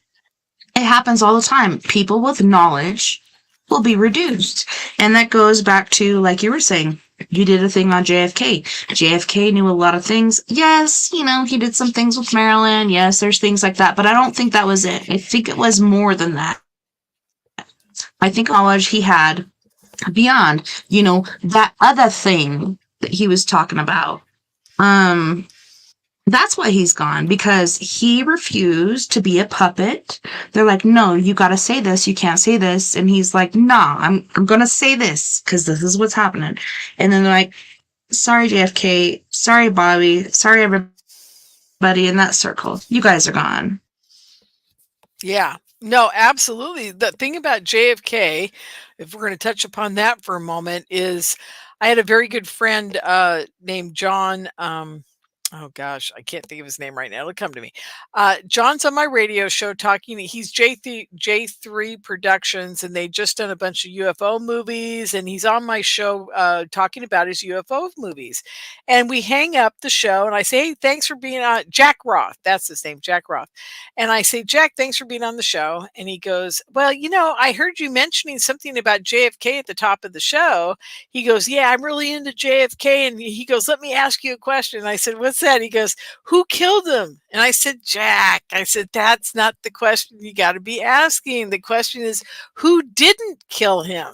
it happens all the time. People with knowledge will be reduced. And that goes back to, like you were saying, you did a thing on JFK. JFK knew a lot of things. Yes, he did some things with Maryland. Yes, there's things like that. But I don't think that was it. I think it was more than that. I think knowledge he had beyond, that other thing that he was talking about. That's why he's gone, because he refused to be a puppet. They're like, no, you got to say this. You can't say this. And he's like, nah, I'm going to say this because this is what's happening. And then they're like, sorry, JFK. Sorry, Bobby. Sorry, everybody in that circle. You guys are gone. Yeah, no, absolutely. The thing about JFK, if we're going to touch upon that for a moment, is I had a very good friend named John. Oh gosh, I can't think of his name right now. It'll come to me. John's on my radio show talking. He's J3 Productions, and they just done a bunch of UFO movies. And he's on my show talking about his UFO movies. And we hang up the show, and I say, "Hey, thanks for being on." Jack Roth, that's his name, Jack Roth. And I say, "Jack, thanks for being on the show." And he goes, "Well, I heard you mentioning something about JFK at the top of the show." He goes, "Yeah, I'm really into JFK." And he goes, "Let me ask you a question." And I said, "What's that?" He goes, "Who killed him?" And I said, "Jack," I said, "that's not the question you got to be asking. The question is, who didn't kill him?"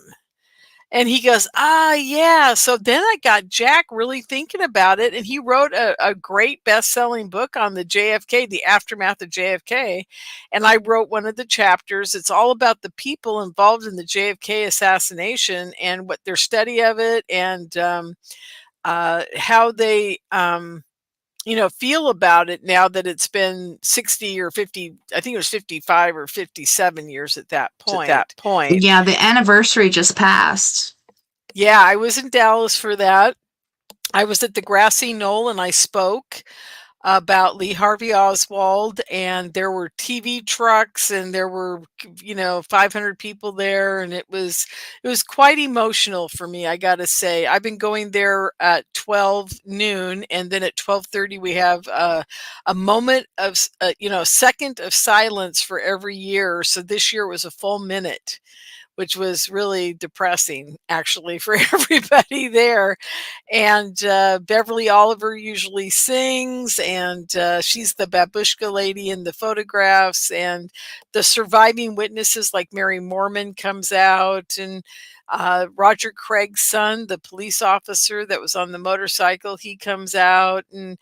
And he goes, yeah. So then I got Jack really thinking about it, and he wrote a great best-selling book on the JFK, the aftermath of JFK. And I wrote one of the chapters. It's all about the people involved in the JFK assassination and what their study of it, and how they feel about it now that it's been 60 or 50, I think it was 55 or 57 years at that point. Yeah, the anniversary just passed. Yeah, I was in Dallas for that. I was at the grassy knoll and I spoke about Lee Harvey Oswald, and there were TV trucks, and there were 500 people there, and it was quite emotional for me, I got to say. I've been going there at 12 noon, and then at 12:30 we have a moment of a second of silence for every year. So this year was a full minute, which was really depressing, actually, for everybody there. And Beverly Oliver usually sings, and she's the babushka lady in the photographs. And the surviving witnesses, like Mary Mormon, comes out, and Roger Craig's son, the police officer that was on the motorcycle, he comes out. And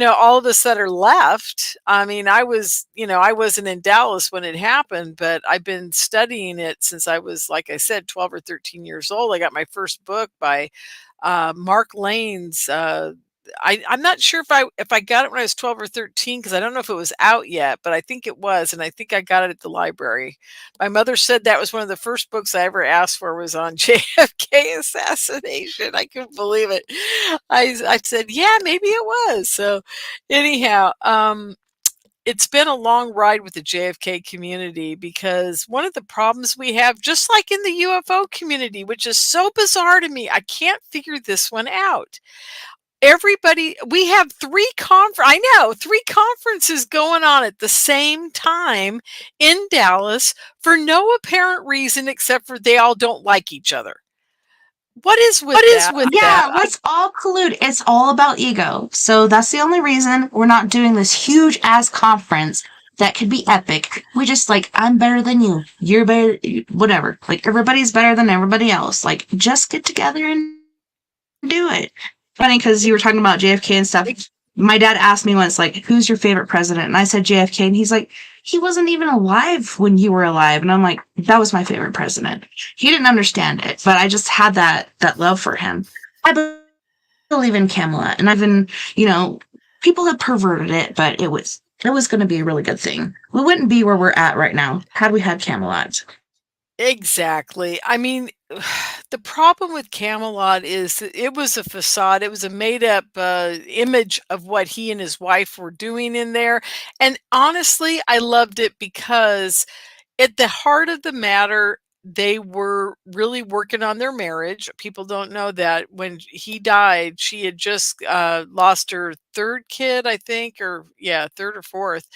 all of us that are left, I mean, I wasn't in Dallas when it happened, but I've been studying it since I was, like I said, 12 or 13 years old. I got my first book by Mark Lane's. I'm not sure if I got it when I was 12 or 13, because I don't know if it was out yet, but I think it was, and I think I got it at the library. My mother said that was one of the first books I ever asked for, was on JFK assassination. I couldn't believe it. I said, yeah, maybe it was. So anyhow, it's been a long ride with the JFK community, because one of the problems we have, just like in the UFO community, which is so bizarre to me, I can't figure this one out. We have three conferences going on at the same time in Dallas for no apparent reason except for they all don't like each other. What is with that? Yeah, let's all collude. It's all about ego. So that's the only reason we're not doing this huge ass conference that could be epic. We just I'm better than you. You're better, whatever. Like, everybody's better than everybody else. Like, just get together and do it. Funny, because you were talking about JFK and stuff. My dad asked me once, who's your favorite president? And I said JFK, and he's like, he wasn't even alive when you were alive. And I'm like, that was my favorite president. He didn't understand it, but I just had that love for him. I believe in Camelot, and I've been, people have perverted it, but it was going to be a really good thing. We wouldn't be where we're at right now had we had Camelot. Exactly. I mean, the problem with Camelot is that it was a facade. It was a made-up image of what he and his wife were doing in there. And honestly, I loved it because at the heart of the matter, they were really working on their marriage. People don't know that when he died, she had just lost her third kid, I think, third or fourth.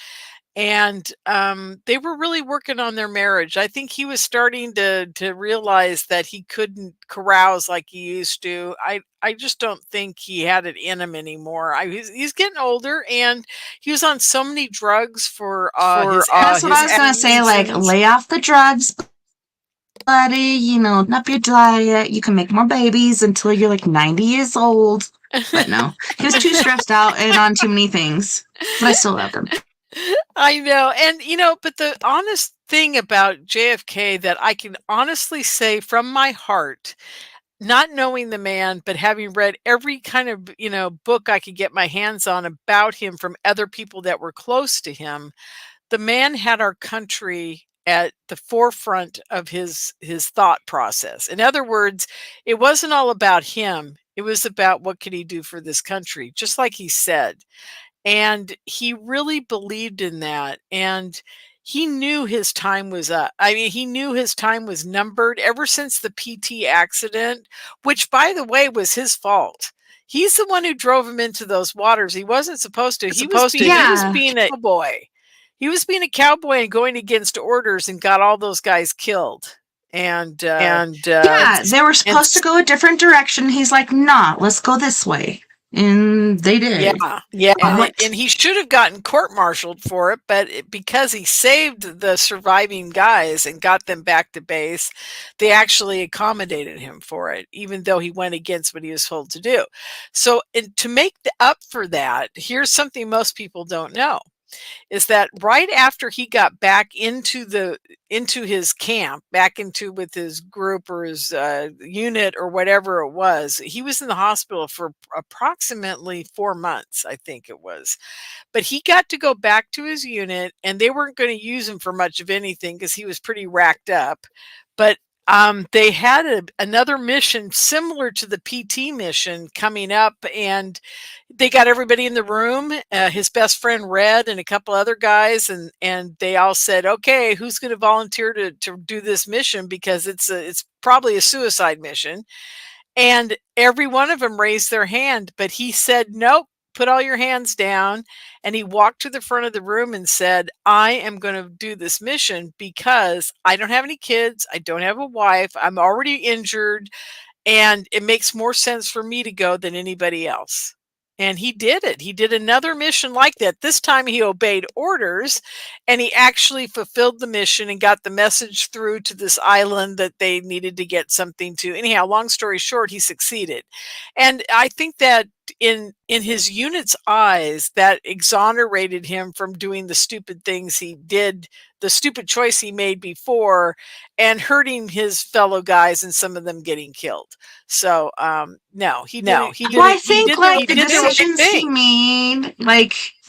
And they were really working on their marriage. I think he was starting to realize that he couldn't carouse like he used to. I just don't think he had it in him anymore. He's getting older, and he was on so many drugs for That's what I was going to say, lay off the drugs, buddy, you know, up your diet. You can make more babies until you're like 90 years old. But no, he was too stressed out and on too many things. But I still love him. I know. And, but the honest thing about JFK that I can honestly say from my heart, not knowing the man, but having read every kind of, book I could get my hands on about him from other people that were close to him, the man had our country at the forefront of his thought process. In other words, it wasn't all about him. It was about what could he do for this country, just like he said. And he really believed in that. And he knew his time was up. I mean, he knew his time was numbered ever since the PT accident, which, by the way, was his fault. He's the one who drove him into those waters. He wasn't supposed to. He was being a cowboy. He was being a cowboy and going against orders and got all those guys killed. And they were supposed to go a different direction. He's like, nah, let's go this way. And they did. Yeah. And he should have gotten court-martialed for it, but because he saved the surviving guys and got them back to base, they actually accommodated him for it, even though he went against what he was told to do. So to make up for that, here's something most people don't know, is that right after he got back into his camp, back into with his group or his unit or whatever it was, he was in the hospital for approximately 4 months, I think it was. But he got to go back to his unit, and they weren't going to use him for much of anything because he was pretty racked up. But they had another mission similar to the PT mission coming up, and they got everybody in the room, his best friend Red and a couple other guys, and they all said, okay, who's going to volunteer to do this mission, because it's probably a suicide mission. And every one of them raised their hand, but he said, nope, put all your hands down. And he walked to the front of the room and said, I am going to do this mission because I don't have any kids. I don't have a wife. I'm already injured. And it makes more sense for me to go than anybody else. And he did it. He did another mission like that. This time he obeyed orders, and he actually fulfilled the mission and got the message through to this island that they needed to get something to. Anyhow, long story short, he succeeded. And I think that in his unit's eyes, that exonerated him from doing the stupid things he did, the stupid choice he made before, and hurting his fellow guys and some of them getting killed. So no, he did. I think the decisions he made,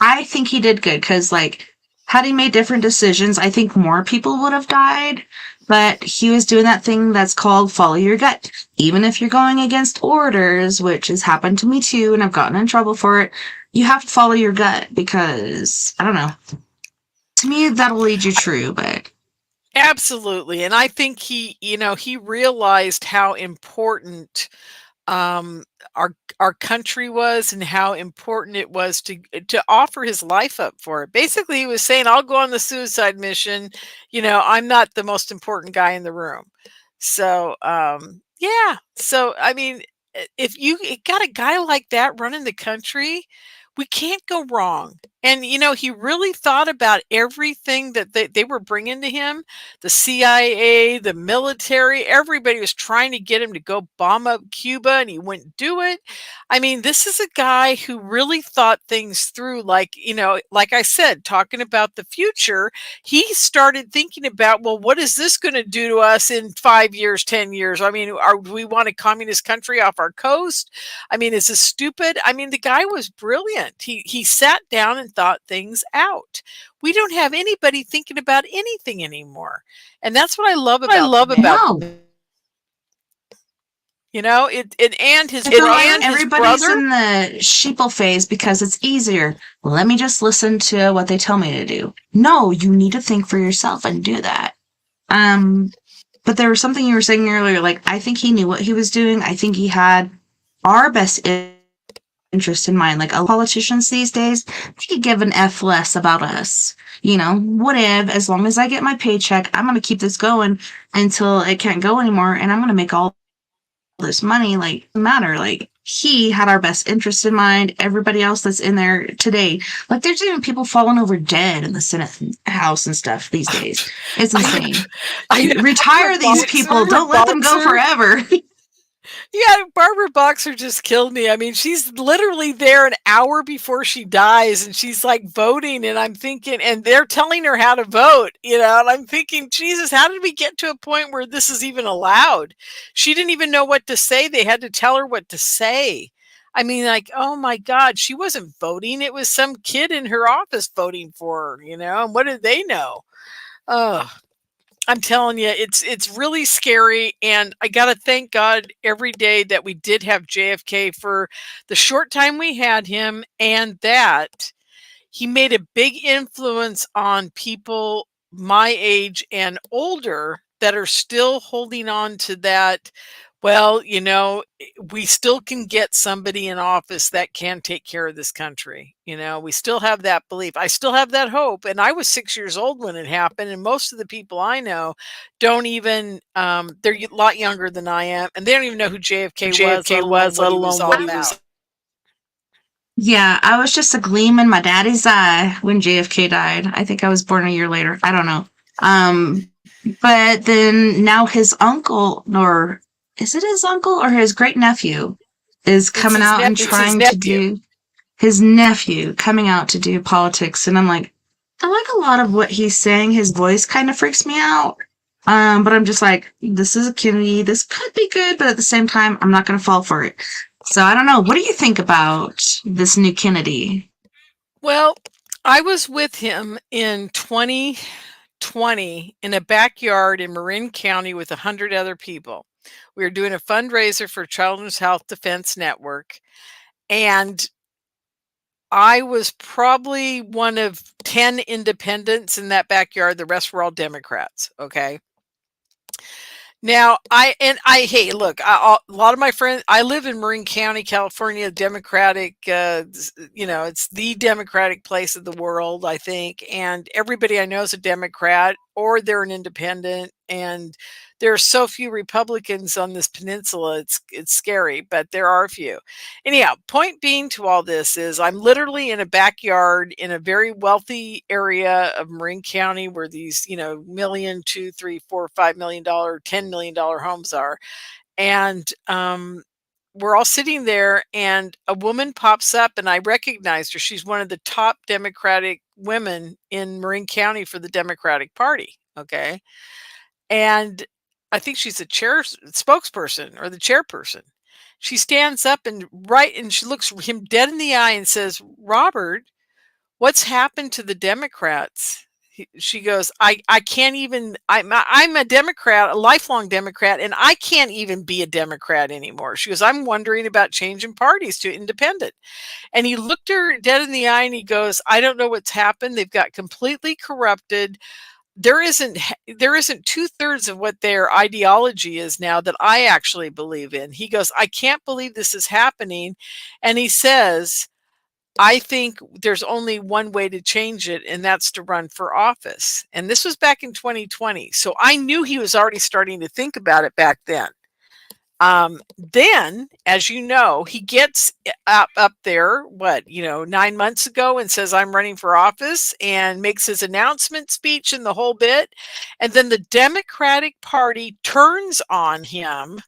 I think he did good, because had he made different decisions, I think more people would have died. But he was doing that thing that's called follow your gut. Even if you're going against orders, which has happened to me too, and I've gotten in trouble for it, you have to follow your gut, because, I don't know. To me, that'll lead you true, but... Absolutely. And I think he realized how important our country was, and how important it was to offer his life up for it. Basically, he was saying, I'll go on the suicide mission. I'm not the most important guy in the room. So, yeah. So, I mean, if you got a guy like that running the country, we can't go wrong. And, he really thought about everything that they were bringing to him. The CIA, the military, everybody was trying to get him to go bomb up Cuba, and he wouldn't do it. I mean, this is a guy who really thought things through. Like I said, talking about the future, he started thinking about, well, what is this going to do to us in 5 years, 10 years? I mean, do we want a communist country off our coast? I mean, is this stupid? I mean, the guy was brilliant. He sat down and thought things out. We don't have anybody thinking about anything anymore. And that's what I love about him. And his everybody's brother, in the sheeple phase because it's easier. Let me just listen to what they tell me to do. No, you need to think for yourself and do that. But there was something you were saying earlier, I think he knew what he was doing. I think he had our best interest in mind. Politicians these days, they could give an F less about us. Whatever, as long as I get my paycheck, I'm going to keep this going until it can't go anymore, and I'm going to make all this money. Matter. he had our best interest in mind. Everybody else that's in there today, like there's even people falling over dead in the Senate House and stuff these days. It's insane. Retire these people. Don't let them go forever. Yeah, Barbara Boxer just killed me. I mean, she's literally there an hour before she dies, and she's like voting, and I'm thinking, and they're telling her how to vote, and I'm thinking, Jesus, how did we get to a point where this is even allowed? She didn't even know what to say. They had to tell her what to say. I mean, like, oh my God, she wasn't voting. It was some kid in her office voting for her, and what did they know? Oh, I'm telling you, it's really scary, and I gotta thank God every day that we did have JFK for the short time we had him, and that he made a big influence on people my age and older that are still holding on to that. Well, we still can get somebody in office that can take care of this country. We still have that belief. I still have that hope. And I was 6 years old when it happened. And most of the people I know don't even, they're a lot younger than I am. And they don't even know who JFK was, let alone what he was. Yeah, I was just a gleam in my daddy's eye when JFK died. I think I was born a year later. I don't know. But then now his uncle, or is it his uncle or his great nephew, is coming out and trying to do his nephew coming out to do politics. And I'm like, I like a lot of what he's saying. His voice kind of freaks me out. But I'm just like, this is a Kennedy. This could be good, but at the same time, I'm not going to fall for it. So I don't know. What do you think about this new Kennedy? Well, I was with him in 2020 in a backyard in Marin County with 100 other people. We were doing a fundraiser for Children's Health Defense Network, and I was probably one of 10 independents in that backyard. The rest were all Democrats. Okay. Now, hey, look, a lot of my friends, I live in Marin County, California, Democratic, it's the Democratic place of the world, I think. And everybody I know is a Democrat or they're an independent. And there are so few Republicans on this peninsula. It's scary, but there are a few. Anyhow, point being to all this is I'm literally in a backyard in a very wealthy area of Marin County where these, $1 million, $2, $3, $4, $5 million, $10 million homes are. And we're all sitting there and a woman pops up and I recognized her. She's one of the top Democratic women in Marin County for the Democratic Party. Okay. And I think she's a spokesperson or the chairperson. She stands up and she looks him dead in the eye and says, "Robert, what's happened to the Democrats?" She goes, I can't even, I'm a Democrat, a lifelong Democrat, and I can't even be a Democrat anymore. She goes, I'm wondering about changing parties to independent. And he looked her dead in the eye and he goes, I don't know what's happened. They've got completely corrupted. There isn't 2/3 of what their ideology is now that I actually believe in. He goes, I can't believe this is happening. And he says, I think there's only one way to change it, and that's to run for office. And this was back in 2020. So I knew he was already starting to think about it back then. Then, as you know, he gets up there, 9 months ago and says, I'm running for office and makes his announcement speech and the whole bit. And then the Democratic Party turns on him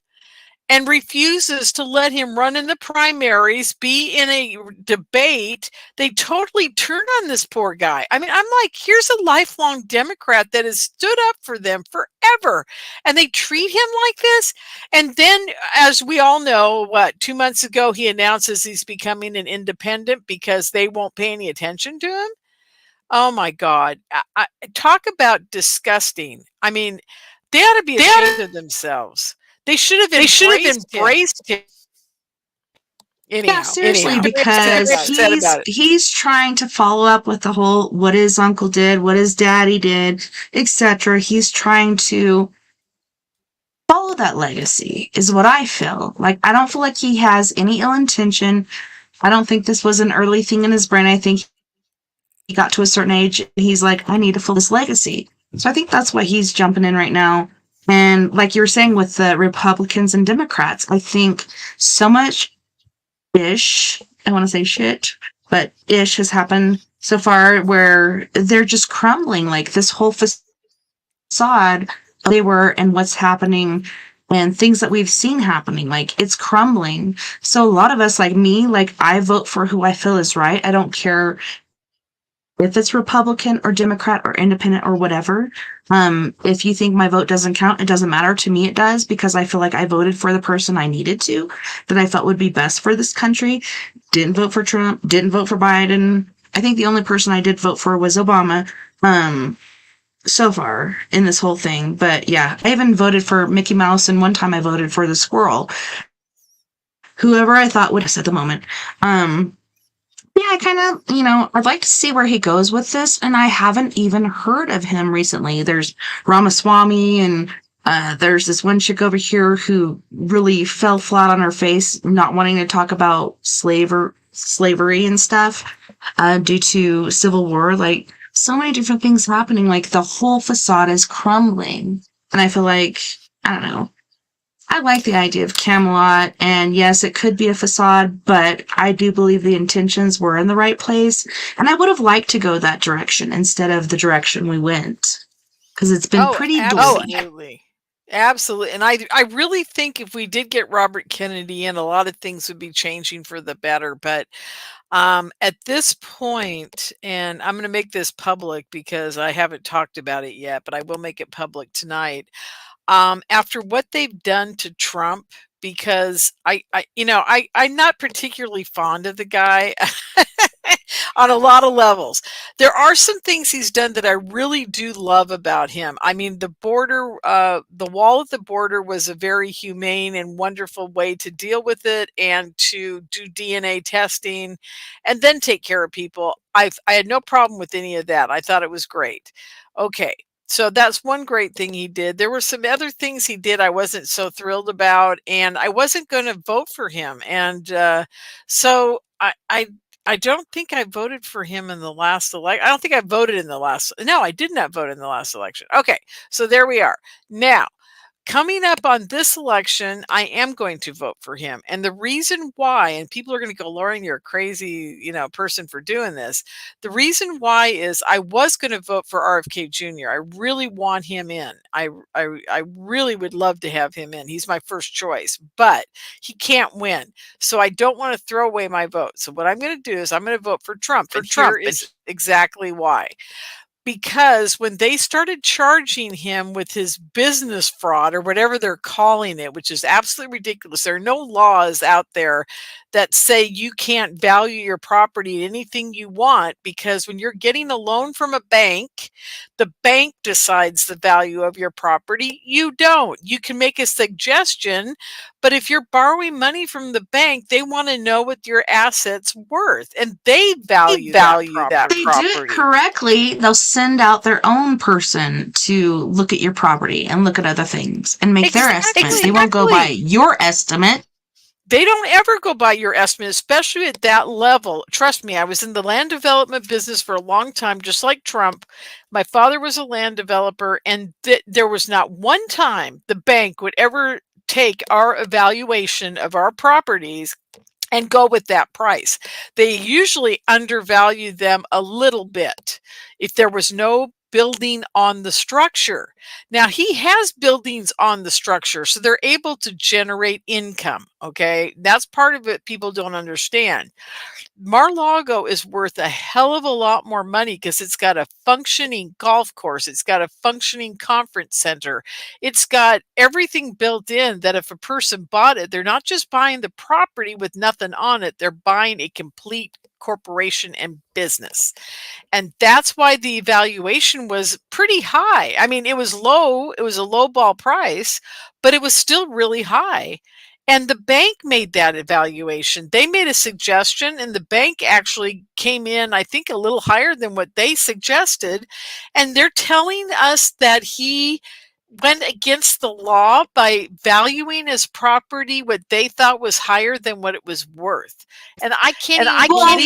and refuses to let him run in the primaries, be in a debate. They totally turn on this poor guy. I mean, I'm like, here's a lifelong Democrat that has stood up for them forever, and they treat him like this. And then, as we all know, 2 months ago, he announces he's becoming an independent because they won't pay any attention to him. Oh my God. Talk about disgusting. I mean, they ought to be ashamed of themselves. They should have embraced him. Yeah, seriously, because he's trying to follow up with the whole what his uncle did, what his daddy did, etc. He's trying to follow that legacy, is what I feel. Like, I don't feel like he has any ill intention. I don't think this was an early thing in his brain. I think he got to a certain age and he's like, I need to fulfill this legacy. So I think that's why he's jumping in right now. And like you were saying with the Republicans and Democrats, I think so much ish. I want to say shit, but ish has happened so far where they're just crumbling. Like this whole facade they were and what's happening and things that we've seen happening, like it's crumbling. So a lot of us, like me, like I vote for who I feel is right. I don't care if it's Republican or Democrat or independent or whatever. If you think my vote doesn't count, it doesn't matter. To me, it does, because I feel like I voted for the person I needed to, that I felt would be best for this country. Didn't vote for Trump, didn't vote for Biden. I think the only person I did vote for was Obama. So far in this whole thing. But yeah, I even voted for Mickey Mouse, and one time I voted for the squirrel. Whoever I thought would at the moment. Yeah, I kind of, I'd like to see where he goes with this, and I haven't even heard of him recently. There's Ramaswamy, and there's this one chick over here who really fell flat on her face, not wanting to talk about slavery and stuff due to Civil War. Like, so many different things happening. Like, the whole facade is crumbling. And I feel like, I don't know. I like the idea of Camelot, and yes, it could be a facade, but I do believe the intentions were in the right place, and I would have liked to go that direction instead of the direction we went, because it's been pretty absolutely. Absolutely. And I really think if we did get Robert Kennedy in, a lot of things would be changing for the better. But at this point, and I'm going to make this public because I haven't talked about it yet, but I will make it public tonight. After what they've done to Trump, because I'm not particularly fond of the guy on a lot of levels. There are some things he's done that I really do love about him. I mean, the wall at the border was a very humane and wonderful way to deal with it and to do DNA testing and then take care of people. I had no problem with any of that. I thought it was great. Okay. So that's one great thing he did. There were some other things he did I wasn't so thrilled about, and I wasn't going to vote for him. And so I don't think I voted for him in the last election. I don't think I voted in the last. No, I did not vote in the last election. Okay, so there we are. Now, coming up on this election, I am going to vote for him. And the reason why, and people are going to go, Lorien, you're a crazy, person for doing this. The reason why is I was going to vote for RFK Jr. I really want him in. I really would love to have him in. He's my first choice, but he can't win. So I don't want to throw away my vote. So what I'm going to do is I'm going to vote for Trump. Here is exactly why. Because when they started charging him with his business fraud or whatever they're calling it, which is absolutely ridiculous. There are no laws out there that say you can't value your property at anything you want, because when you're getting a loan from a bank, the bank decides the value of your property. You don't. You can make a suggestion, but if you're borrowing money from the bank, they want to know what your asset's worth, and they value that property. If they do it correctly, they'll send out their own person to look at your property and look at other things and make their estimate. They won't go by your estimate. They don't ever go by your estimate, especially at that level. Trust me, I was in the land development business for a long time, just like Trump. My father was a land developer, and there was not one time the bank would ever take our evaluation of our properties and go with that price. They usually undervalue them a little bit if there was no building on the structure. Now, he has buildings on the structure, so they're able to generate income. Okay, that's part of it people don't understand. Mar-a-Lago is worth a hell of a lot more money because it's got a functioning golf course. It's got a functioning conference center. It's got everything built in that if a person bought it, they're not just buying the property with nothing on it. They're buying a complete corporation and business. And that's why the evaluation was pretty high. I mean, it was low. It was a low ball price, but it was still really high. And the bank made that evaluation. They made a suggestion, and the bank actually came in, I think, a little higher than what they suggested. And they're telling us that he went against the law by valuing his property what they thought was higher than what it was worth. And I can't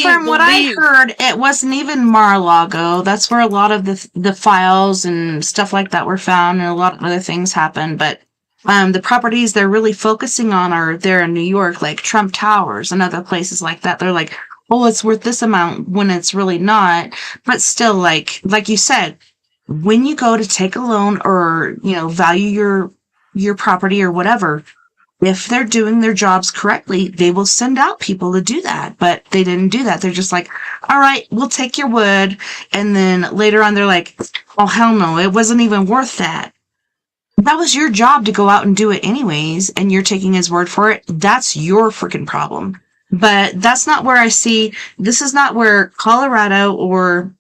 from what I heard, it wasn't even Mar-a-Lago. That's where a lot of the files and stuff like that were found, and a lot of other things happened. But The properties they're really focusing on are there in New York, like Trump Towers and other places like that. They're like, oh, it's worth this amount when it's really not. But still, like you said, when you go to take a loan or, value your property or whatever, if they're doing their jobs correctly, they will send out people to do that. But they didn't do that. They're just like, all right, we'll take your wood. And then later on, they're like, oh, hell no, it wasn't even worth that. That was your job to go out and do it anyways, and you're taking his word for it. That's your freaking problem. But that's not where this is not where Colorado or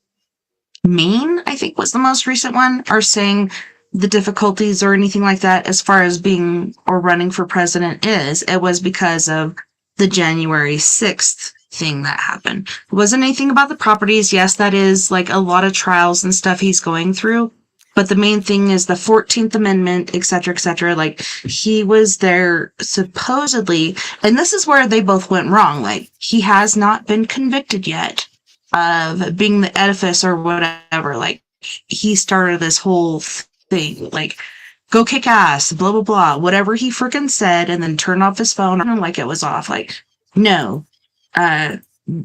Maine, I think was the most recent one, are saying the difficulties or anything like that as far as being or running for president is. It was because of the January 6th thing that happened. It wasn't anything about the properties. Yes, that is like a lot of trials and stuff he's going through. But the main thing is the 14th Amendment, et cetera, et cetera. Like, he was there supposedly, and this is where they both went wrong. Like, he has not been convicted yet of being the edifice or whatever. Like, he started this whole thing, like, go kick ass, blah, blah, blah, whatever he freaking said, and then turn off his phone like it was off. Like, no,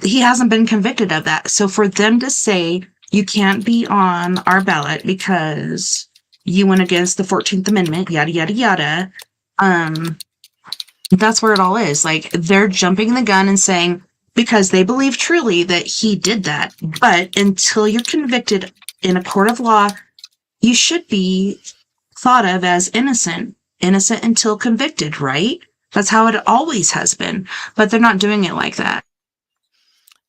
he hasn't been convicted of that. So for them to say, you can't be on our ballot because you went against the 14th Amendment, yada, yada, yada. That's where it all is. Like, they're jumping the gun and saying, because they believe truly that he did that. But until you're convicted in a court of law, you should be thought of as innocent. Innocent until convicted, right? That's how it always has been. But they're not doing it like that.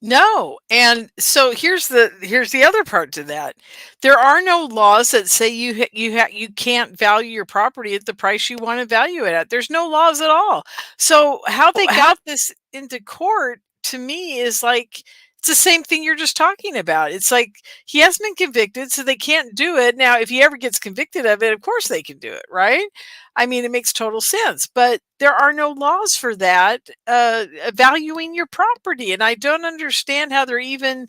No. And so here's the other part to that. There are no laws that say you can't value your property at the price you want to value it at. There's no laws at all. So how they got this into court, to me, is like, it's the same thing you're just talking about. It's like, he hasn't been convicted, so they can't do it. Now, if he ever gets convicted of it, of course they can do it, right? I mean, it makes total sense, but there are no laws for that, valuing your property. And I don't understand how they're saying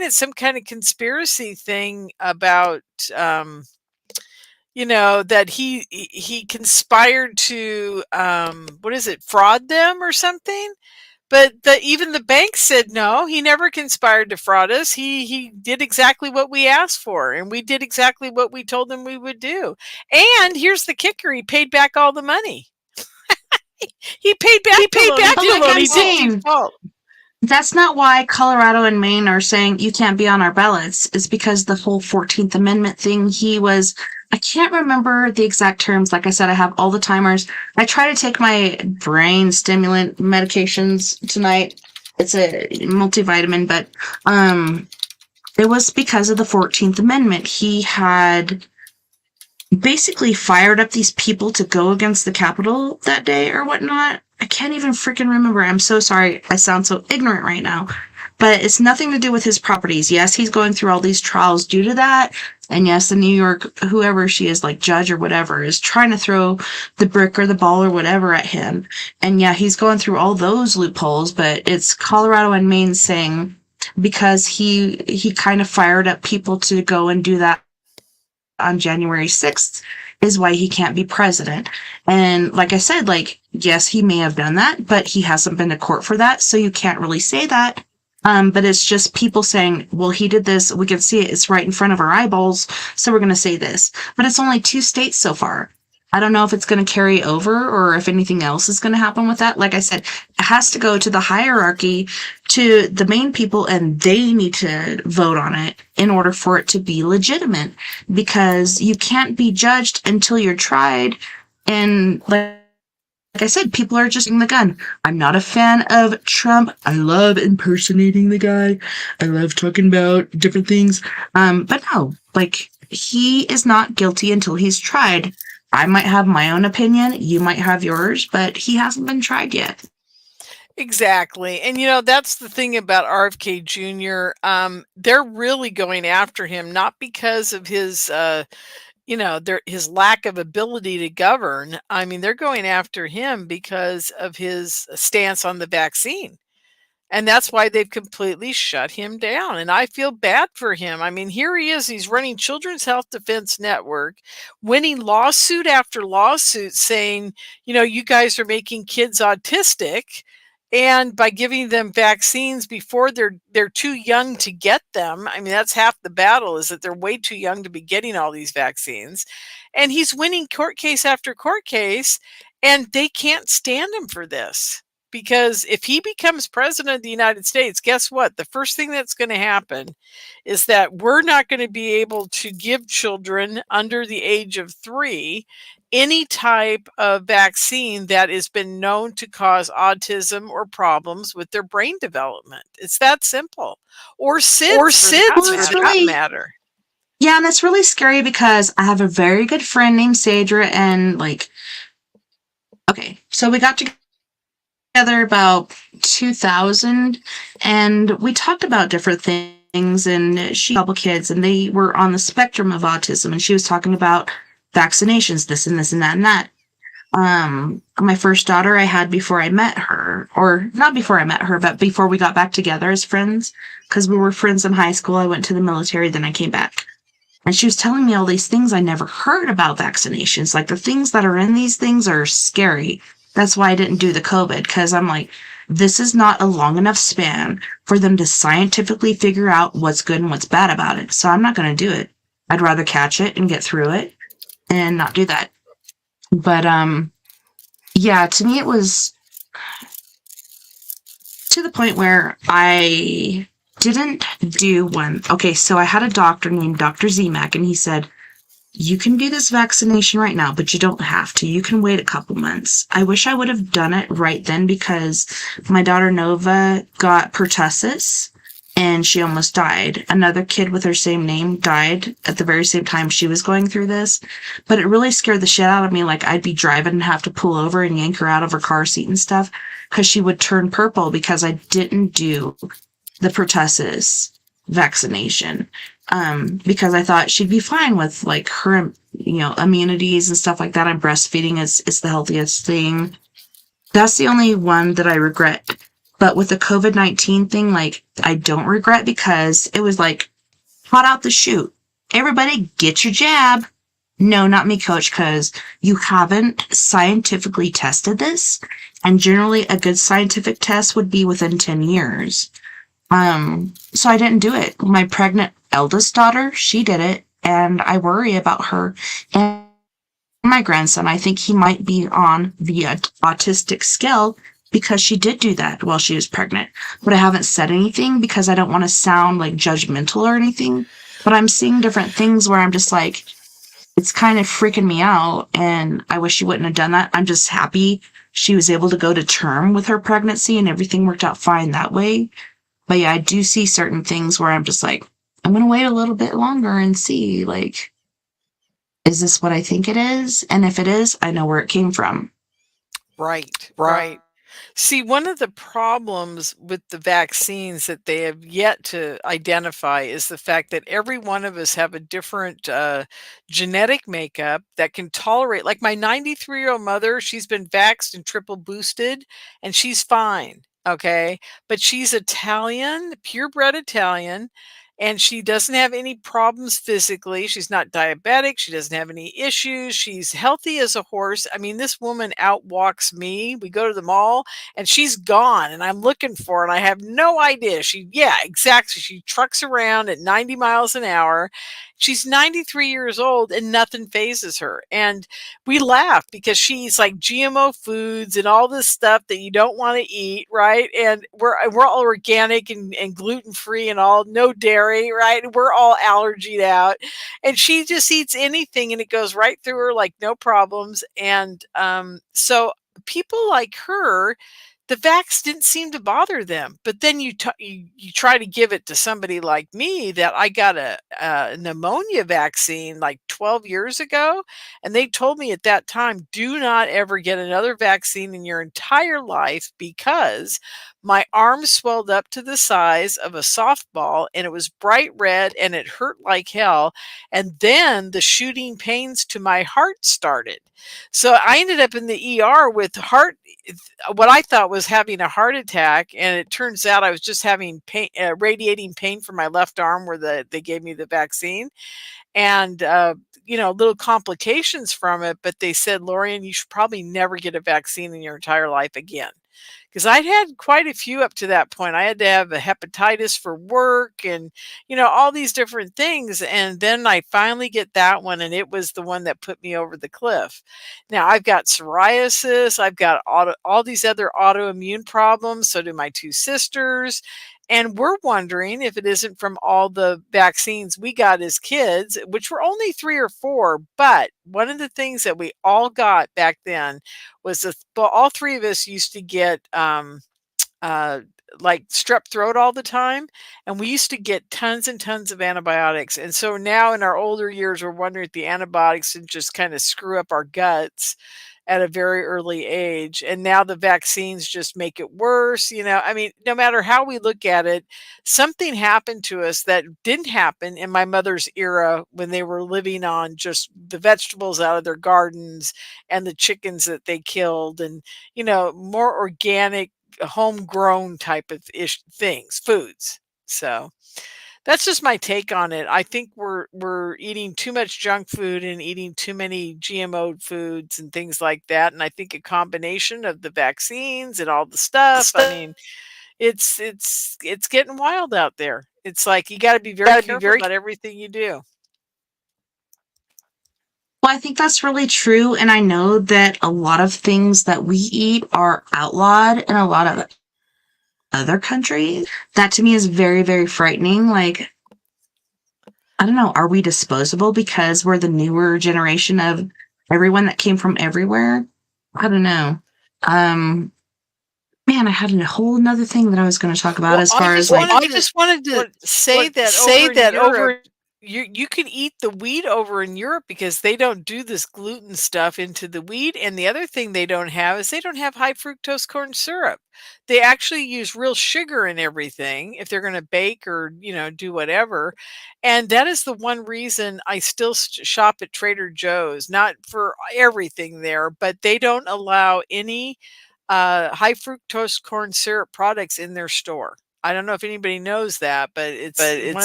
it's some kind of conspiracy thing about, that he conspired to, fraud them or something. But even the bank said, no, he never conspired to fraud us. He did exactly what we asked for, and we did exactly what we told him we would do. And here's the kicker: he paid back all the money. He paid back the loan. He didn't default. That's not why Colorado and Maine are saying you can't be on our ballots. It's because the whole 14th Amendment thing, I can't remember the exact terms. Like I said, I have all the timers. I try to take my brain stimulant medications tonight. It's a multivitamin, but it was because of the 14th Amendment. He had basically fired up these people to go against the Capitol that day or whatnot. I can't even freaking remember. I'm so sorry. I sound so ignorant right now. But it's nothing to do with his properties. Yes, he's going through all these trials due to that. And yes, the New York, whoever she is, like judge or whatever, is trying to throw the brick or the ball or whatever at him. And yeah, he's going through all those loopholes, but it's Colorado and Maine saying because he kind of fired up people to go and do that on January 6th is why he can't be president. And like I said, like, yes, he may have done that, but he hasn't been to court for that. So you can't really say that. But it's just people saying, well, he did this. We can see it. It's right in front of our eyeballs. So we're going to say this. But it's only 2 states so far. I don't know if it's going to carry over or if anything else is going to happen with that. Like I said, it has to go to the hierarchy, to the main people, and they need to vote on it in order for it to be legitimate, because you can't be judged until you're tried. And like I said, people are just using the gun. I'm not a fan of Trump. I love impersonating the guy. I love talking about different things. But no, like, he is not guilty until he's tried. I might have my own opinion. You might have yours, but he hasn't been tried yet. Exactly. And, that's the thing about RFK Jr. They're really going after him, not because of his, his lack of ability to govern. I mean, they're going after him because of his stance on the vaccine. And that's why they've completely shut him down. And I feel bad for him. I mean, here he is. He's running Children's Health Defense Network, winning lawsuit after lawsuit saying, you guys are making kids autistic. And by giving them vaccines before they're too young to get them, I mean, that's half the battle, is that they're way too young to be getting all these vaccines. And he's winning court case after court case, and they can't stand him for this. Because if he becomes president of the United States, guess what? The first thing that's going to happen is that we're not going to be able to give children under the age of 3 any type of vaccine that has been known to cause autism or problems with their brain development. It's that simple. Or SIDS for that matter. Yeah, and it's really scary because I have a very good friend named Sadra, and so we got together about 2000, and we talked about different things, and she had a couple kids, and they were on the spectrum of autism, and she was talking about vaccinations, this and this and that and that. My first daughter I had before I met her, or not before I met her, but before we got back together as friends, because we were friends in high school. I went to the military, then I came back. And she was telling me all these things I never heard about vaccinations. Like, the things that are in these things are scary. That's why I didn't do the COVID, because I'm like, this is not a long enough span for them to scientifically figure out what's good and what's bad about it. So I'm not going to do it. I'd rather catch it and get through it and not do that. But, yeah, to me, it was to the point where I didn't do one. Okay, so I had a doctor named Dr. Zemak, and he said, you can do this vaccination right now, but you don't have to. You can wait a couple months. I wish I would have done it right then, because my daughter Nova got pertussis and she almost died. Another kid with her same name died at the very same time she was going through this. But it really scared the shit out of me. Like, I'd be driving and have to pull over and yank her out of her car seat and stuff, because she would turn purple because I didn't do the pertussis vaccination. Because I thought she'd be fine with her, immunities and stuff like that. I'm breastfeeding is the healthiest thing. That's the only one that I regret. But with the COVID-19 thing, I don't regret, because it was hot out the chute. Everybody get your jab. No, not me, coach, because you haven't scientifically tested this. And generally a good scientific test would be within 10 years. So I didn't do it. My pregnant eldest daughter, she did it, and I worry about her. And my grandson, I think he might be on the autistic scale, because she did do that while she was pregnant. But I haven't said anything because I don't want to sound judgmental or anything. But I'm seeing different things where I'm just it's kind of freaking me out, and I wish she wouldn't have done that. I'm just happy she was able to go to term with her pregnancy and everything worked out fine that way. But yeah, I do see certain things where I'm just I'm going to wait a little bit longer and see, is this what I think it is? And if it is, I know where it came from. Right. See, one of the problems with the vaccines that they have yet to identify is the fact that every one of us have a different genetic makeup that can tolerate. Like my 93-year-old mother, she's been vaxxed and triple boosted, and she's fine. Okay. But she's Italian, purebred Italian, and she doesn't have any problems physically. She's not diabetic. She doesn't have any issues. She's healthy as a horse. I mean, this woman outwalks me. We go to the mall and she's gone, and I'm looking for her and I have no idea. Exactly. She trucks around at 90 miles an hour. She's 93 years old and nothing phases her. And we laugh because she's like GMO foods and all this stuff that you don't want to eat, right? And we're all organic and gluten-free and all, no dairy, right? We're all allergied out. And she just eats anything and it goes right through her like no problems. And so people like her, the vax didn't seem to bother them. But then you try to give it to somebody like me that I got a pneumonia vaccine like 12 years ago. And they told me at that time, do not ever get another vaccine in your entire life, because my arm swelled up to the size of a softball and it was bright red and it hurt like hell. And then the shooting pains to my heart started. So I ended up in the ER with what I thought was was having a heart attack, and it turns out I was just having pain, radiating pain from my left arm where they gave me the vaccine, and little complications from it. But they said, Lorien, you should probably never get a vaccine in your entire life again. Because I'd had quite a few up to that point. I had to have a hepatitis for work and, all these different things. And then I finally get that one, and it was the one that put me over the cliff. Now I've got psoriasis. I've got all these other autoimmune problems. So do my two sisters. And we're wondering if it isn't from all the vaccines we got as kids, which were only 3 or 4. But one of the things that we all got back then was all 3 of us used to get like strep throat all the time. And we used to get tons and tons of antibiotics. And so now in our older years, we're wondering if the antibiotics didn't just kind of screw up our guts at a very early age. And now the vaccines just make it worse. I mean, no matter how we look at it, something happened to us that didn't happen in my mother's era when they were living on just the vegetables out of their gardens and the chickens that they killed, and, more organic, homegrown type of foods. So that's just my take on it. I think we're eating too much junk food and eating too many GMO foods and things like that. And I think a combination of the vaccines and all the stuff. I mean, it's getting wild out there. It's like you got to be very careful about everything you do. Well, I think that's really true. And I know that a lot of things that we eat are outlawed in a lot of other countries. That to me is very, very frightening. Like, I don't know, are we disposable because we're the newer generation of everyone that came from everywhere? I don't know. Man, I had a whole nother thing that I was going to talk about I just wanted to say that over you can eat the wheat over in Europe because they don't do this gluten stuff into the wheat. And the other thing they don't have is they don't have high fructose corn syrup. They actually use real sugar in everything if they're going to bake or, do whatever. And that is the one reason I still shop at Trader Joe's, not for everything there, but they don't allow any high fructose corn syrup products in their store. I don't know if anybody knows that, but it's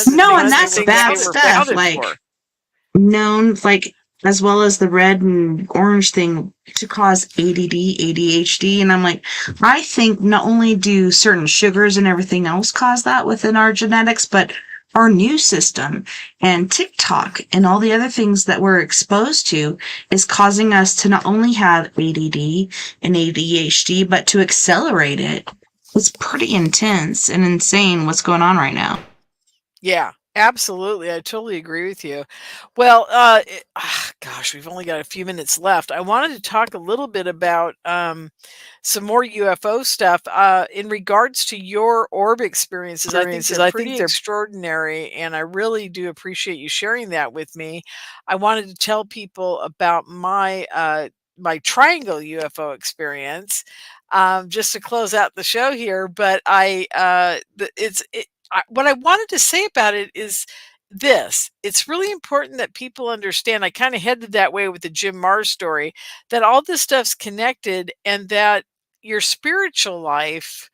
no, and that's bad stuff. Like known, like as well as the red and orange thing to cause ADD, ADHD, and I'm like, I think not only do certain sugars and everything else cause that within our genetics, but our news system and TikTok and all the other things that we're exposed to is causing us to not only have ADD and ADHD, but to accelerate it. It's pretty intense and insane what's going on right now. Yeah, absolutely. I totally agree with you. Well, gosh, we've only got a few minutes left. I wanted to talk a little bit about some more UFO stuff in regards to your orb experiences. I think they're pretty extraordinary, and I really do appreciate you sharing that with me. I wanted to tell people about my my triangle UFO experience. Just to close out the show here, but what I wanted to say about it is this. It's really important that people understand. I kind of headed that way with the Jim Mars story, that all this stuff's connected, and that your spiritual life,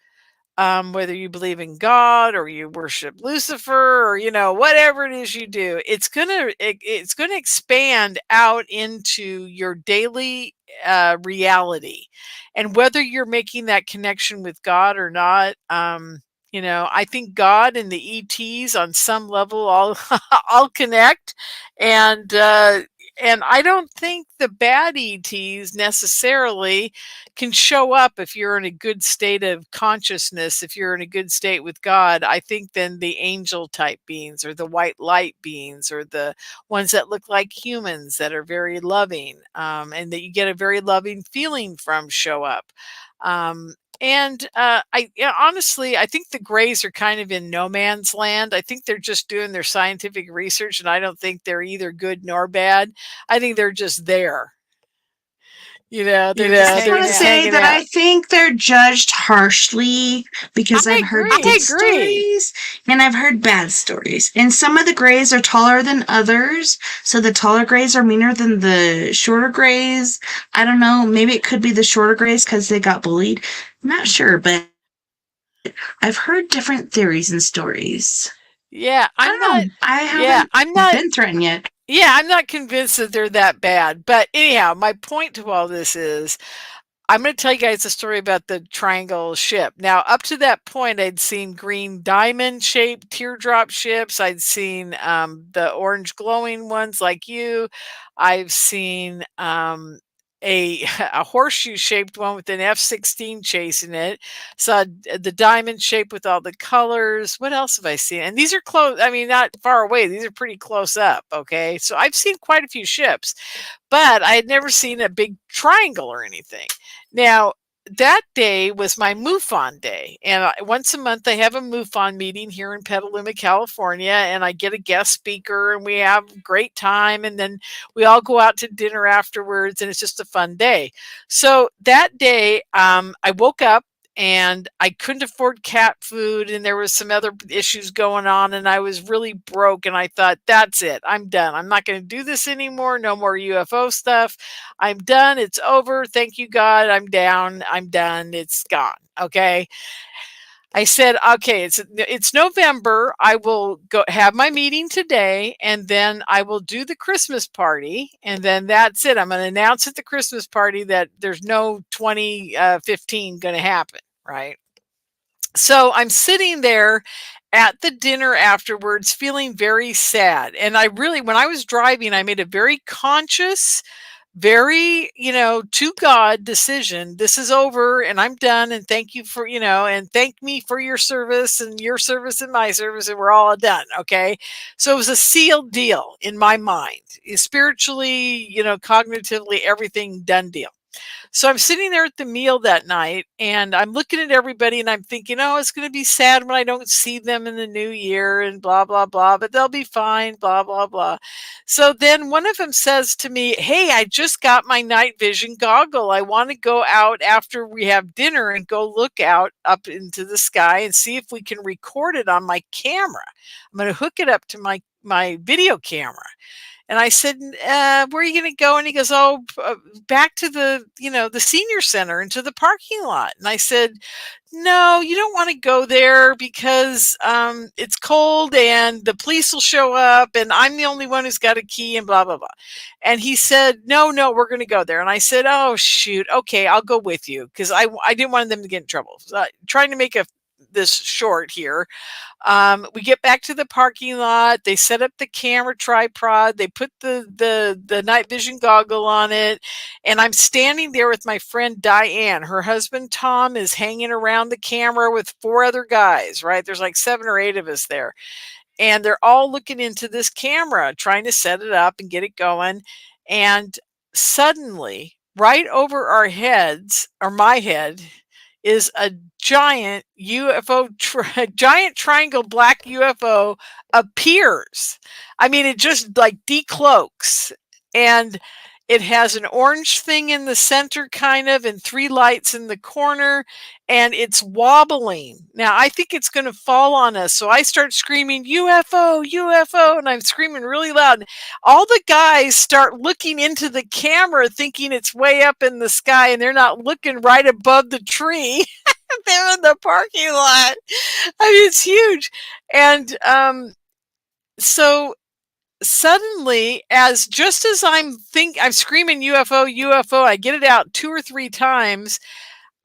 whether you believe in God or you worship Lucifer or whatever it is you do, it's gonna expand out into your daily reality, and whether you're making that connection with God or not. I think God and the ETs on some level all connect, and I don't think the bad ETs necessarily can show up if you're in a good state of consciousness, if you're in a good state with God. I think then the angel type beings or the white light beings or the ones that look like humans that are very loving, and that you get a very loving feeling from show up. Honestly, I think the Greys are kind of in no man's land. I think they're just doing their scientific research, and I don't think they're either good nor bad. I think they're just there. They're I just just want to say hanging that out. I think they're judged harshly because I've heard I good agree. stories and I've heard bad stories. And some of the grays are taller than others. So the taller grays are meaner than the shorter grays. I don't know. Maybe it could be the shorter grays because they got bullied. I'm not sure, but I've heard different theories and stories. Yeah, I I'm don't not. know. I Yeah, haven't I'm not. been threatened yet. Yeah, I'm not convinced that they're that bad. But anyhow, my point to all this is I'm going to tell you guys a story about the triangle ship. Now, up to that point, I'd seen green diamond shaped teardrop ships. I'd seen the orange glowing ones like you. I've seen a, a horseshoe shaped one with an F-16 chasing it. Saw the diamond shape with all the colors. What else have I seen? And these are close. I mean, not far away. These are pretty close up. Okay. So I've seen quite a few ships, but I had never seen a big triangle or anything. Now, that day was my MUFON day. And once a month, they have a MUFON meeting here in Petaluma, California. And I get a guest speaker and we have a great time. And then we all go out to dinner afterwards. And it's just a fun day. So that day, I woke up and I couldn't afford cat food and there was some other issues going on and I was really broke and I thought, that's it. I'm done. I'm not going to do this anymore. No more UFO stuff. I'm done. It's over. Thank you, God. I'm down. I'm done. It's gone. Okay. I said, okay, it's November. I will go have my meeting today and then I will do the Christmas party. And then that's it. I'm going to announce at the Christmas party that there's no 2015 going to happen. Right. So I'm sitting there at the dinner afterwards, feeling very sad. And when I was driving, I made a very conscious, very, to God decision. This is over and I'm done. And thank you for, and thank me for your service and your service and my service. And we're all done. Okay. So it was a sealed deal in my mind, spiritually, cognitively, everything done deal. So I'm sitting there at the meal that night and I'm looking at everybody and I'm thinking, oh, it's going to be sad when I don't see them in the new year and blah, blah, blah, but they'll be fine, blah, blah, blah. So then one of them says to me, hey, I just got my night vision goggle. I want to go out after we have dinner and go look out up into the sky and see if we can record it on my camera. I'm going to hook it up to my video camera. And I said, where are you going to go? And he goes, back to the senior center into the parking lot. And I said, no, you don't want to go there because it's cold and the police will show up and I'm the only one who's got a key and blah, blah, blah. And he said, no, we're going to go there. And I said, oh, shoot. Okay, I'll go with you because I didn't want them to get in trouble. So, trying to make this short here. We get back to the parking lot. They set up the camera tripod. They put the night vision goggle on it. And I'm standing there with my friend Diane. Her husband Tom is hanging around the camera with 4 other guys, right? There's like 7 or 8 of us there. And they're all looking into this camera, trying to set it up and get it going. And suddenly, right over our heads, or my head, is a giant UFO, giant triangle black UFO appears. I mean, it just like decloaks and it has an orange thing in the center kind of and 3 lights in the corner and it's wobbling. Now I think it's going to fall on us. So I start screaming UFO, UFO, and I'm screaming really loud. All the guys start looking into the camera thinking it's way up in the sky and they're not looking right above the tree. They're in the parking lot. I mean, it's huge. And so suddenly, just as I'm screaming UFO, UFO, I get it out 2 or 3 times.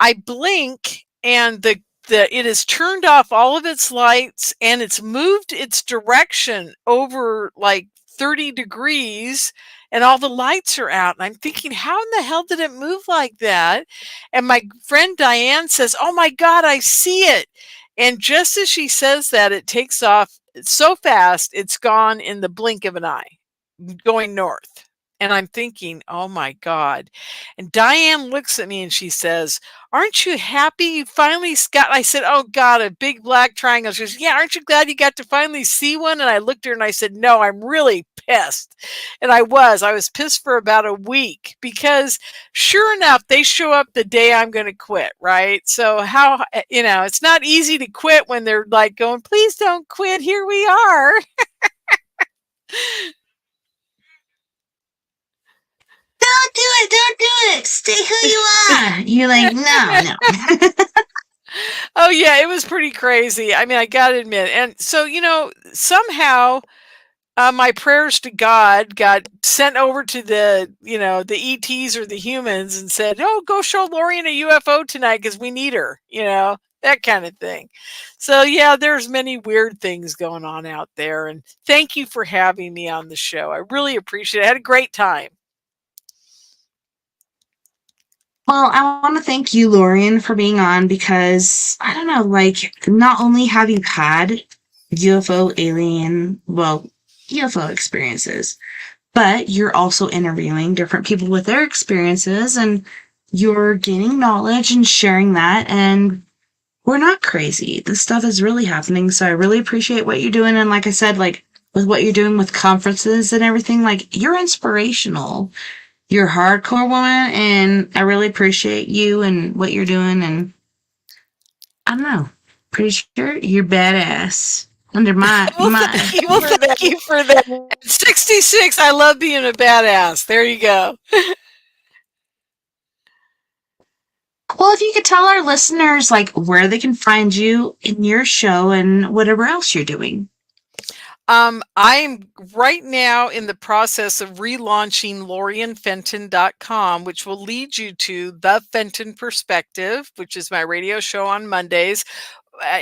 I blink and it has turned off all of its lights and it's moved its direction over like 30 degrees and all the lights are out. And I'm thinking, how in the hell did it move like that? And my friend Diane says, oh my God, I see it. And just as she says that, it takes off so fast, it's gone in the blink of an eye, going north. And I'm thinking, oh my God. And Diane looks at me and she says, aren't you happy you finally got, I said, oh God, a big black triangle. She goes, yeah, aren't you glad you got to finally see one? And I looked at her and I said, no, I'm really pissed. And I was pissed for about a week because sure enough, they show up the day I'm going to quit, right? So how, it's not easy to quit when they're like going, please don't quit. Here we are. Don't do it. Don't do it. Stay who you are. You're like, no. Oh yeah, it was pretty crazy. I mean, I got to admit. And so, somehow my prayers to God got sent over to the ETs or the humans and said, oh, go show Lorien a UFO tonight because we need her, that kind of thing. So yeah, there's many weird things going on out there. And thank you for having me on the show. I really appreciate it. I had a great time. Well, I want to thank you, Lorien, for being on because, I don't know, like, not only have you had UFO experiences, but you're also interviewing different people with their experiences and you're gaining knowledge and sharing that. And we're not crazy. This stuff is really happening. So I really appreciate what you're doing. And like I said, like with what you're doing with conferences and everything, like you're inspirational. You're a hardcore woman, and I really appreciate you and what you're doing. And I don't know, pretty sure you're badass under my. Thank you for that. 66. I love being a badass. There you go. Well, if you could tell our listeners like where they can find you in your show and whatever else you're doing. I'm right now in the process of relaunching LorienFenton.com, which will lead you to The Fenton Perspective, which is my radio show on Mondays.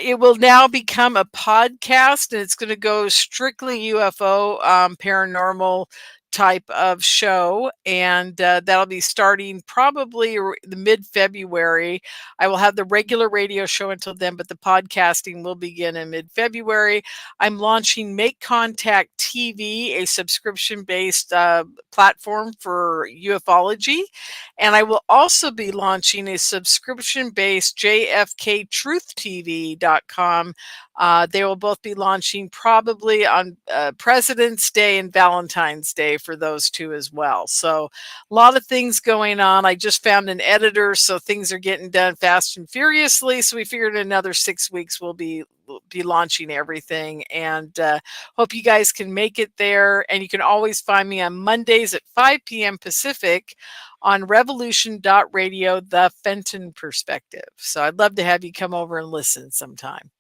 It will now become a podcast, and it's going to go strictly UFO, paranormal type of show, and that'll be starting probably the mid-February. I will have the regular radio show until then, but the podcasting will begin in mid-February. I'm launching Make Contact TV, a subscription-based platform for ufology, and I will also be launching a subscription-based JFKTruthTV.com. They will both be launching probably on President's Day and Valentine's Day for those two as well. So a lot of things going on. I just found an editor, so things are getting done fast and furiously. So we figured in another 6 weeks we'll be launching everything, and hope you guys can make it there. And you can always find me on Mondays at 5 p.m. Pacific on revolution.radio, The Fenton Perspective. So I'd love to have you come over and listen sometime.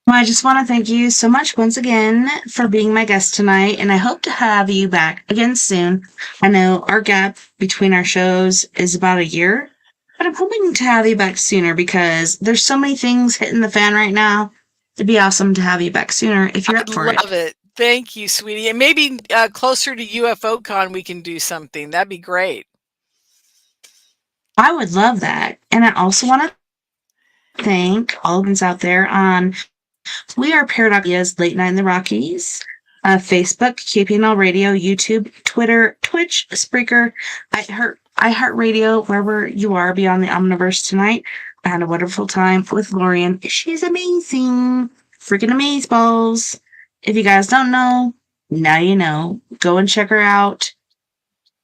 Well, I just want to thank you so much once again for being my guest tonight, and I hope to have you back again soon. I know our gap between our shows is about a year, but I'm hoping to have you back sooner because there's so many things hitting the fan right now. It'd be awesome to have you back sooner if you're up for it. I love it. Thank you, sweetie. And maybe closer to UFO Con we can do something. That'd be great. I would love that. And I also want to thank all of us out there on We Are Paradoxia's Late Night in the Rockies, Facebook, KPNL Radio, YouTube, Twitter, Twitch, Spreaker, iHeartRadio, wherever you are beyond the Omniverse tonight. I had a wonderful time with Lorien. She's amazing. Freaking amazeballs. If you guys don't know, now you know. Go and check her out.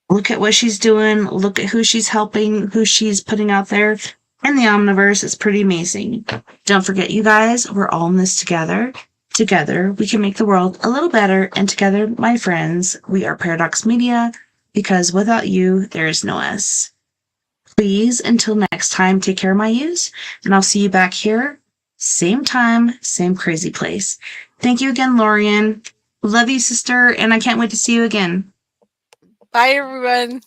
Look at what she's doing. Look at who she's helping, who she's putting out there. And the Omniverse is pretty amazing. Don't forget, you guys, we're all in this together. Together, we can make the world a little better. And together, my friends, we are Paradox Media, because without you, there is no us. Please, until next time, take care of my yous, and I'll see you back here. Same time, same crazy place. Thank you again, Lorien. Love you, sister, and I can't wait to see you again. Bye, everyone.